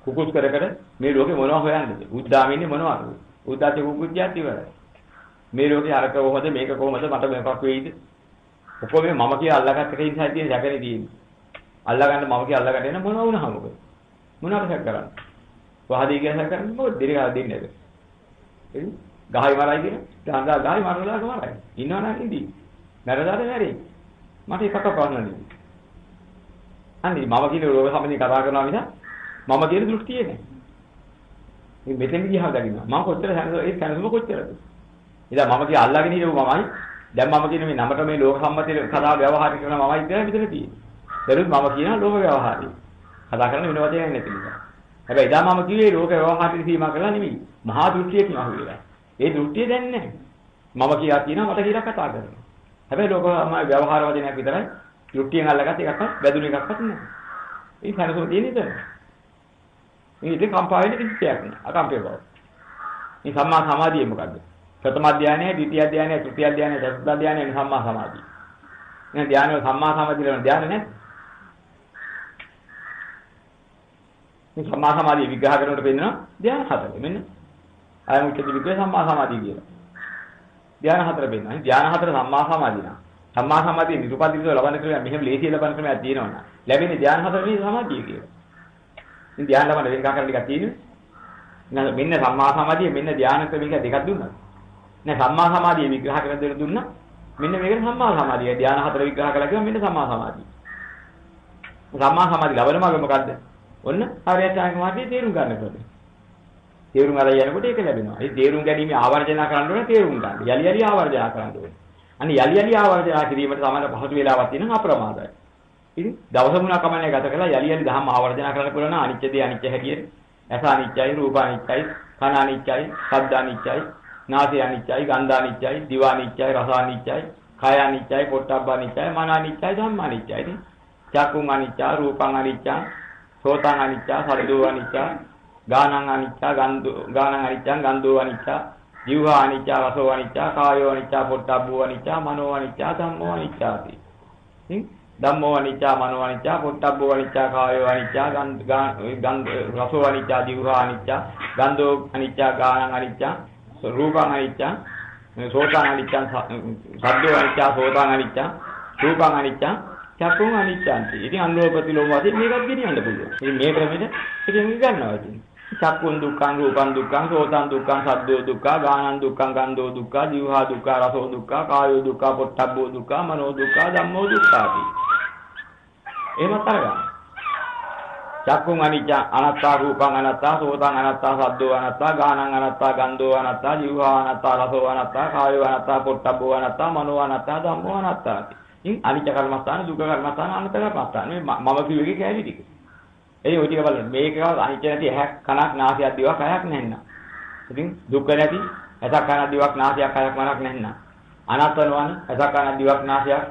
කුකුස් කර කර මේ ලෝකේ මොනවා හොයන්නද? උද්දාම ඉන්නේ මොනවද? උද්දාචේ කුකුස්ජාත් ඉවරයි. මේ ලෝකේ අරක කොහොමද මේක කොහොමද මට මොකක් වෙයිද? ඔක්කොම මම කියලා අල්ලගත්ත එකේ ඉඳලා තියෙන සැකනේ තියෙන්නේ. අල්ලගන්න මම කියලා අල්ලගන්න එන මොනවා වුණා මොකද? මොනවාට සැක කරන්නේ? වහදී කියලා සැක කරන්නේ මොකද? දෙරිගා දෙන්නේ නැද? එයි ගහයි මරයි කියන. දාන්දා ගහයි මරලා ගමරයි. ඉන්නවනම් ඉඳී. මරදාද මැරෙයි. මට එකක ප්‍රශ්න නෙමෙයි. අනේ මම කියන රෝග සම්බන්ධව කතා කරනවා මිස මම කියන දෘෂ්ටියේ නෑ. මේ මෙතෙන් ගියහම දකින්නවා. මම කොච්චර ඒ කනසම කොච්චරද? ඉතින් මම කිය අල්ලගෙන හිටපු මමයි. දැන් මම කියන මේ නමට මේ ලෝක සම්මතයේ කතා ව්‍යවහාර කරන මමයි කියලා මෙතන තියෙන්නේ. දරුත් මම කියන ලෝක ව්‍යවහාරය. කතා කරන වෙන වචනයක් නැති නිසා. හැබැයි ඉතින් මම කිව්වේ ලෝක ව්‍යවහාරය සීමා කරලා නෙමෙයි. මහා දෘෂ්ටියකින් අහුවෙලා. ඒ දෘෂ්ටිය දැන් නැහැ. මම කියා තියෙනවා මට කියලා කතා කරනවා. හැබැයි ලෝක ව්‍යවහාර වචනයක් විතරයි. දෘෂ්ටියෙන් අල්ලගත්ත එකක්වත් බැදුණු එකක්වත් නැහැ. ඒ කනසම තියෙන්නේ ඉතින්. මේ ඉතින් කම්පා වෙන්නේ කිසි දෙයක් නෑ. අකම්පේ බව. මේ සම්මා සමාධිය මොකද්ද? ප්‍රථම ධානය, ද්විතිය ධානය, තෘතිය ධානය, චතුර්ථ ධානය නේ සම්මා සමාධිය. මේ ධානය වල සම්මා සමාධිය වල ධානය නැහැ. මේ සම්මා සමාධිය විග්‍රහ කරනකොට පෙන්නනවා ධානය හතර. මෙන්න අයමුච්ච විග්‍රහ සම්මා සමාධිය කියලා. ධානය හතර පෙන්නනවා. ධානය හතර සම්මා සමාධිය නා. සම්මා සමාධිය නිරුපදිතව ලබන ක්‍රමයක් මෙහෙම ලේසියෙන් ලබන ක්‍රමයක් තියෙනවා නා. ලැබෙන්නේ ධානය හතර නේ සමාධිය කියලා. ඉතින් ධානය ලබන වෙන කාකරණ ටිකක් තියෙනවා. මෙන්න සම්මා සමාධිය මෙන්න ධානය ක්‍රමික දෙකක් දුන්නා. නෑ සම්මා සමාධිය විග්‍රහ කරන දේ දුන්නා. මෙන්න මේකට සම්මා සමාධිය ධානය හතර විග්‍රහ කළා කියනවා මෙන්න සම්මා සමාධිය. සම්මා සමාධිය ලබන මාර්ගය මොකද්ද? ඔන්න ආර්යචාන්ක මාර්ගයේ තේරුම් ගන්න ඕනේ. තේරුම් අරගෙන යනකොට ඒක ලැබෙනවා. ඒ තේරුම් ගැනීම ආවර්ජන කරන්න ඕනේ තේරුම් ගන්න. යලි යලි ආවර්ජන කරන්න ඕනේ. අනේ යලි යලි ආවර්ජන කිරීමට සමාන පහසු වේලාවක් තියෙනවා අප්‍රමාදයි. ඉතින් දවස මුණක් කමන්නේ ගත කරලා යලි යලි දහම ආවර්ජන කරන්න පුළුවන් අනිත්‍ය දේ අනිත්‍ය හැටියට. ඇස අනිත්‍යයි, රූප අනිත්‍යයි, කන අනිත්‍යයි, ශබ්ද අනිත්‍යයි, නාසය අනිච්චයි, ගන්ධ අනිච්චයි, දිව අනිච්චයි, රස අනිච්චයි, කය අනිච්චයි, පොට්ටබ්බ අනිච්චයි, මන අනිච්චයි, ධම්ම අනිච්චයි. චක්කුං අනිච්චා, රූපං අනිච්චා, සෝතං අනිච්චා, සද්දෝ අනිච්චා, ගානං අනිච්චා, ගානං අනිච්චං, ගන්ධෝ අනිච්චා, જીවහා අනිච්චා, රසෝ අනිච්චා, කායෝ අනිච්චා, පොට්ටබ්බෝ අනිච්චා, මනෝ අනිච්චා, ධම්මෝ අනිච්චාති. ධම්මෝ අනිච්චා, මනෝ අනිච්චා, පොට්ටබ්බෝ අනිච්චා, කායෝ අනිච්චා, රසෝ අනිච්චා, જીවහා අනිච්චා, ගන්ධෝ අනිච්චා, ගානං අනිච්චා, රූපං අනිච්චා, සෝතං අනිච්චා, සද්දෝ අනිච්චා, සෝතං අනිච්චා, රූපං අනිච්චා, චක්කුං අනිච්චාන්ති. ඉතින් අනුලෝම ප්‍රතිලෝම වශයෙන් මේකත් ගෙනියන්න පුළුවන්. ඉතින් මේ ක්‍රමෙට ඉතින් ගන්නවා ඉතින්. චක්කුං දුක්ඛං, රූපං දුක්ඛං, සෝතං දුක්ඛං, සද්දෝ දුක්ඛං, ගානං දුක්ඛං, ගන්ධෝ දුක්ඛං, જીවහා දුක්ඛං, රසෝ දුක්ඛං, කායෝ දුක්ඛං, පොට්ටබ්බෝ දුක්ඛං, මනෝ දුක්ඛං, ධම්මෝ දුක්ඛාති. එහෙමත් අරගන්න. චක්කුං අනිච්චා, අනාත්තා, රූපං අනාත්තා, සෝතං අනාත්තා, සද්දෝ අනාත්තා, ගානං අනාත්තා, ගන්ධෝ අනාත්තා, જીවහා අනාත්තා, රසෝ අනාත්තා, කායෝ අනාත්තා, පොට්ටබ්බෝ අනාත්තා, මනෝ අනාත්තා, ධම්මෝ අනාත්තාති. ඉතින් අනිච්ච කර්මස්ථාන, දුක්ඛ කර්මස්ථාන, අනාත්ත කර්මස්ථාන. මේ මම කිව්වේ කෑලි ටික. එයි ඔය ටික බලන්න. මේකවත් අනිච්ච නැති ඇහක්, කනක්, නාසයක්, දිවක්, කයක් නැන්න. ඉතින් දුක්ඛ නැති ඇසක්, කනක්, දිවක්, නාසයක්, කයක්, මනක් නැන්න. අනාත්ත නොවන ඇසක්, කනක්, දිවක්, නාසයක්,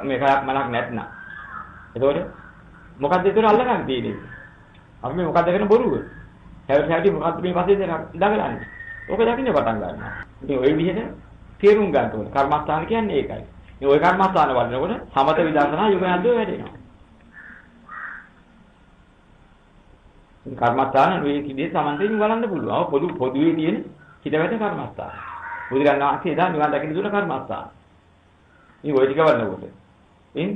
මේ කයක්, මනක් නැත්නම්. එතකොට මොකද්ද ඒතර අල්ලගන්න තියෙන්නේ? අපි මේ මොකද්ද කරන බොරුව? හැවටි මොකද්ද මේ පස්සේ දඟලන්නේ? ඕක දකින්න පටන් ගන්නවා. ඉතින් ওই විදිහට තේරුම් ගන්න ඕනේ. කර්මස්ථාන කියන්නේ ඒකයි. මේ ওই කර්මස්ථාන වඩනකොට සමත විදර්ශනා යෝගයන්දෝ වැඩෙනවා. කර්මස්ථාන මේ කිදී සමන්තයෙන් බලන්න පුළුවන්. පොදුවේ තියෙන හිතවැට කර්මස්ථාන. බුදුරජාණන් වහන්සේ එදා නිවන් දකින්න දුන කර්මස්ථාන. මේ ওই ටික වඩනකොට. ඉතින්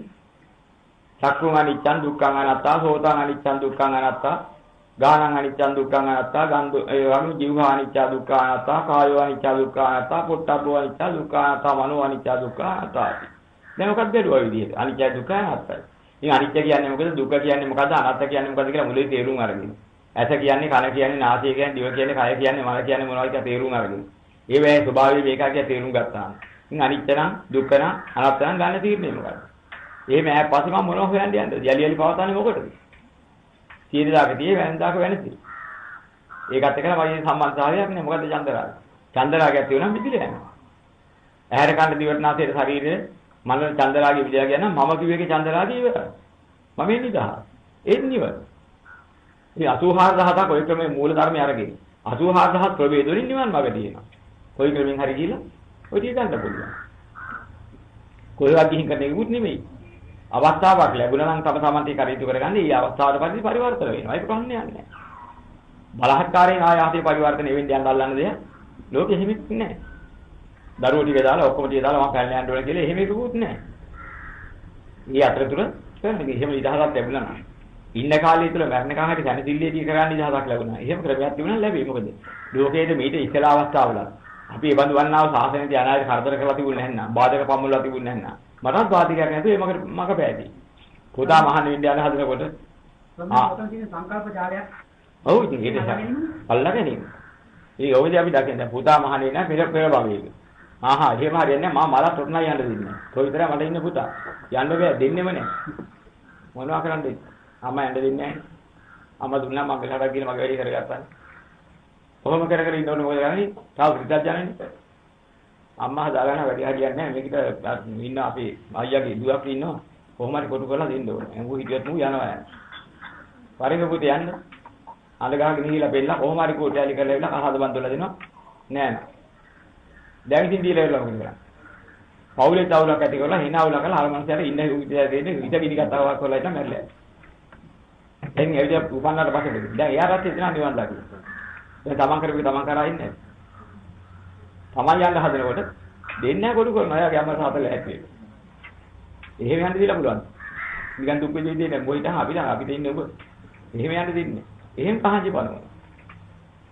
චක්කුං අනිච්චං දුක්ඛං අනාත්තා, සෝතං අනිච්චං දුක්ඛං අනාත්තා, ගානං අනිච්චං දුක්ඛං අනාත්තා, ගන්ධ જીවහා අනිච්ච දුක්ඛ අනාත්තා, කායෝ අනිච්ච දුක්ඛ අනාත්තා, පොට්ටබ්බෝ අනිච්ච දුක්ඛ අනාත්තා, මනෝ අනිච්ච දුක්ඛ අනාත්තා. දැන් මොකක්ද දරුවා විදිහට? අනිච්ච දුක්ඛ අනාත්තයි. ඉතින් අනිච්ච කියන්නේ මොකද? දුක්ඛ කියන්නේ මොකද්ද? අනාත්ත කියන්නේ මොකද්ද කියලා මුලින් තේරුම් අරගෙන. ඇස කියන්නේ, කන කියන්නේ, නාසය කියන්නේ, දිව කියන්නේ, කය කියන්නේ, මන කියන්නේ මොනවද කියලා තේරුම් අරගෙන. ඒ වේ ස්වභාවය මේකා කියලා තේරුම් ගත්තාම. ඉතින් අනිච්ච නම්, දුක්ඛ නම්, අනාත්ත නම් ගන්න තීරණය මොකද්ද? එහෙම ඈ පස්සේ මම මොනව හොයන්න යන්නද? යලි පවතන්නේ මොකටද? සීලදාක tie වැන්දාක වෙනසි. ඒකත් එක්කම වගේ සම්බන්ධතාවයක් නේ. මොකද්ද චන්දරාගය? චන්දරාගයක් තියෙනවා මිදිලා යනවා. ඇහැර කන්න දිවට නාසයට ශරීරයේ මනස චන්දරාගය විදලා කියන මම කිව්වේකේ චන්දරාගය ඉවරයි. මම එන්නේ 10. ඒත් නිවන. ඉතින් 84000ක් ඔය ක්‍රමයේ මූල ධර්මය අරගෙන 84000 ප්‍රවේද වලින් නිවන් මාර්ගය තියෙනවා. කොයි ක්‍රමෙන් හරි ගිහලා ඔය ටික ගන්න පුළුවන්. කොහෙවත් ගිහින් කරන්න ඉක්ුත් නෙමෙයි. අවස්ථාවක් ලැබුණා නම් තම සමන්ති කටයුතු කරගන්න. ඒ අවස්ථාවට පරිදි පරිවර්තන වෙනවා. ඒක ප්‍රශ්නයක් නෑ. බලහත්කාරයෙන් ආයාසයේ පරිවර්තන වෙන්න යන්න අල්ලන්න දෙයක් ලෝකෙ හිමිත් නෑ. දරුවෝ ටික දාලා ඔක්කොම ටික දාලා මම පැනලා යන්න ඕන කියලා එහෙම එකකුත් නෑ. මේ අතරතුර කරන්නේ එහෙම ඉදහසක් ලැබුණා නම් ඉන්න කාලය තුල මරණ කාහට සැනසෙල්ලේදී කරන්න ඉදහසක් ලැබුණා. එහෙම ක්‍රමයක් තිබුණා ලැබෙයි. මොකද ලෝකයේ මේට ඉස්සලා අවස්ථාවල අපි ඒ බඳු වන්නාව සාසනෙදී අනාගත කරදර කරලා තිබුණේ නැත්නම් බාධක පමුණලා තිබුණේ නැත්නම් මටත් බාධකයක් නැතුව ඒක මක පෑදී. පුතා මහණ වෙන්න යන හදනකොට ඔතන තියෙන සංකල්ප ජාලයක්. ඔව් ඉතින් ඒක අල්ලගෙන ඉන්න. ඒ ඔයදී අපි දකින්න පුතා මහණ වෙන පෙර භවයක. ආහා එහෙම හරියන්නේ මම මලත් උටනයි යන්න දෙන්නේ. කොයිතරම් මට ඉන්න පුතා. යන්න බෑ දෙන්නෙම නෑ. මොනවා කරන්නද? අම්මා යන්න දෙන්නේ නැහැ. අම්මා දුන්නා මම ගලහට ගිහින් මගේ වැඩේ කරගත්තා. කොහොම කර කර ඉන්නවනේ මොකද කරන්නේ? තාම පිටත් යන්නේ. අම්මා හදාගන්න වැඩි හරියන්නේ නැහැ. මේකට ඉන්න අපේ අයියාගේ දුවක් ඉන්නවා. කොහොම හරි කොටු කරලා දෙන්න ඕනේ. ඌ හිටියත් ඌ යනවා. පරිංග පුතේ යන්න. අඳ ගහගෙන ගිහිලා බෙල්ල කොහොම හරි කෝට්ටාලි කරලා ඉවලා කහද බන්දොලා දෙනවා. නෑ නෑ. දැන් ඉතින් දීලා ඉවරලා මොකද කරන්නේ? පවුලේ තවුලක් ඇති කරලා හිනාවුලා කරලා අර මනුස්සයාට ඉන්න විදියට දෙන්නේ විද ගිනි කතාවක් කරලා ඉන්න මැරලා. එන්නේ ඇවිත් උපන්නාට පස්සේ දැන් එයාට හිතනවා නිවන් දකින්න. දැන් තමන් කරපු තමන් කරා ඉන්නේ. තමන් යන්න හදනකොට දෙන්නේ නැහැ කොටු කරනවා. එයාගේ අම්මා සාතල ඇත්තේ. එහෙම යන්න දීලා පුළුවන්. නිකන් දුක් වෙන්නේ නැහැ. මොයිට අපිට ඉන්නේ ඔබ. එහෙම යන්න දෙන්නේ. එහෙම පහංචි බලනවා.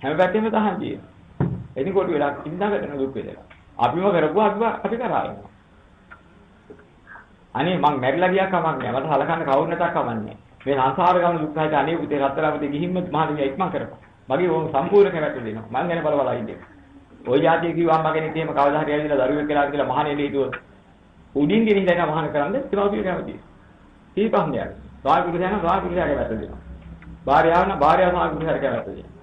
හැම පැත්තෙම තහංචි. එනි කොට වෙලා ඉඳාගෙන දුක් වේදලා. අපිම කරපුවා අපි කරා යනවා. අනේ මං මැරිලා ගියා කමක් නෑ. මට හලකන්න කවුරු නැතක් කමන්නේ. මේ සංසාර ගමන දුක් හැට අනේ පුතේ රත්තරාපතේ ගිහින්ම මහණිය ඉක්මන් කරපන්. මගේ ඕම සම්පූර්ණ කැමැත්ත දෙනවා. මං ගැන බලවලා ඉන්නේ. ওই જાතිය කිව්වා අම්මා කෙනෙක් එහෙම කවදා හරි ඇවිල්ලා දරුවෙක් කියලා කියලා මහණෙනි හිතුවොත් උඩින් ගෙනින් දැන් මහාන කරන්නේ ඒවා කැමතියි. කී පහන්නේ. සාය පුරුෂයන සාය පුරුෂයාගේ වැට දෙනවා. භාර්යාව නම් භාර්යාව සාය පුරුෂයාගේ වැට දෙනවා.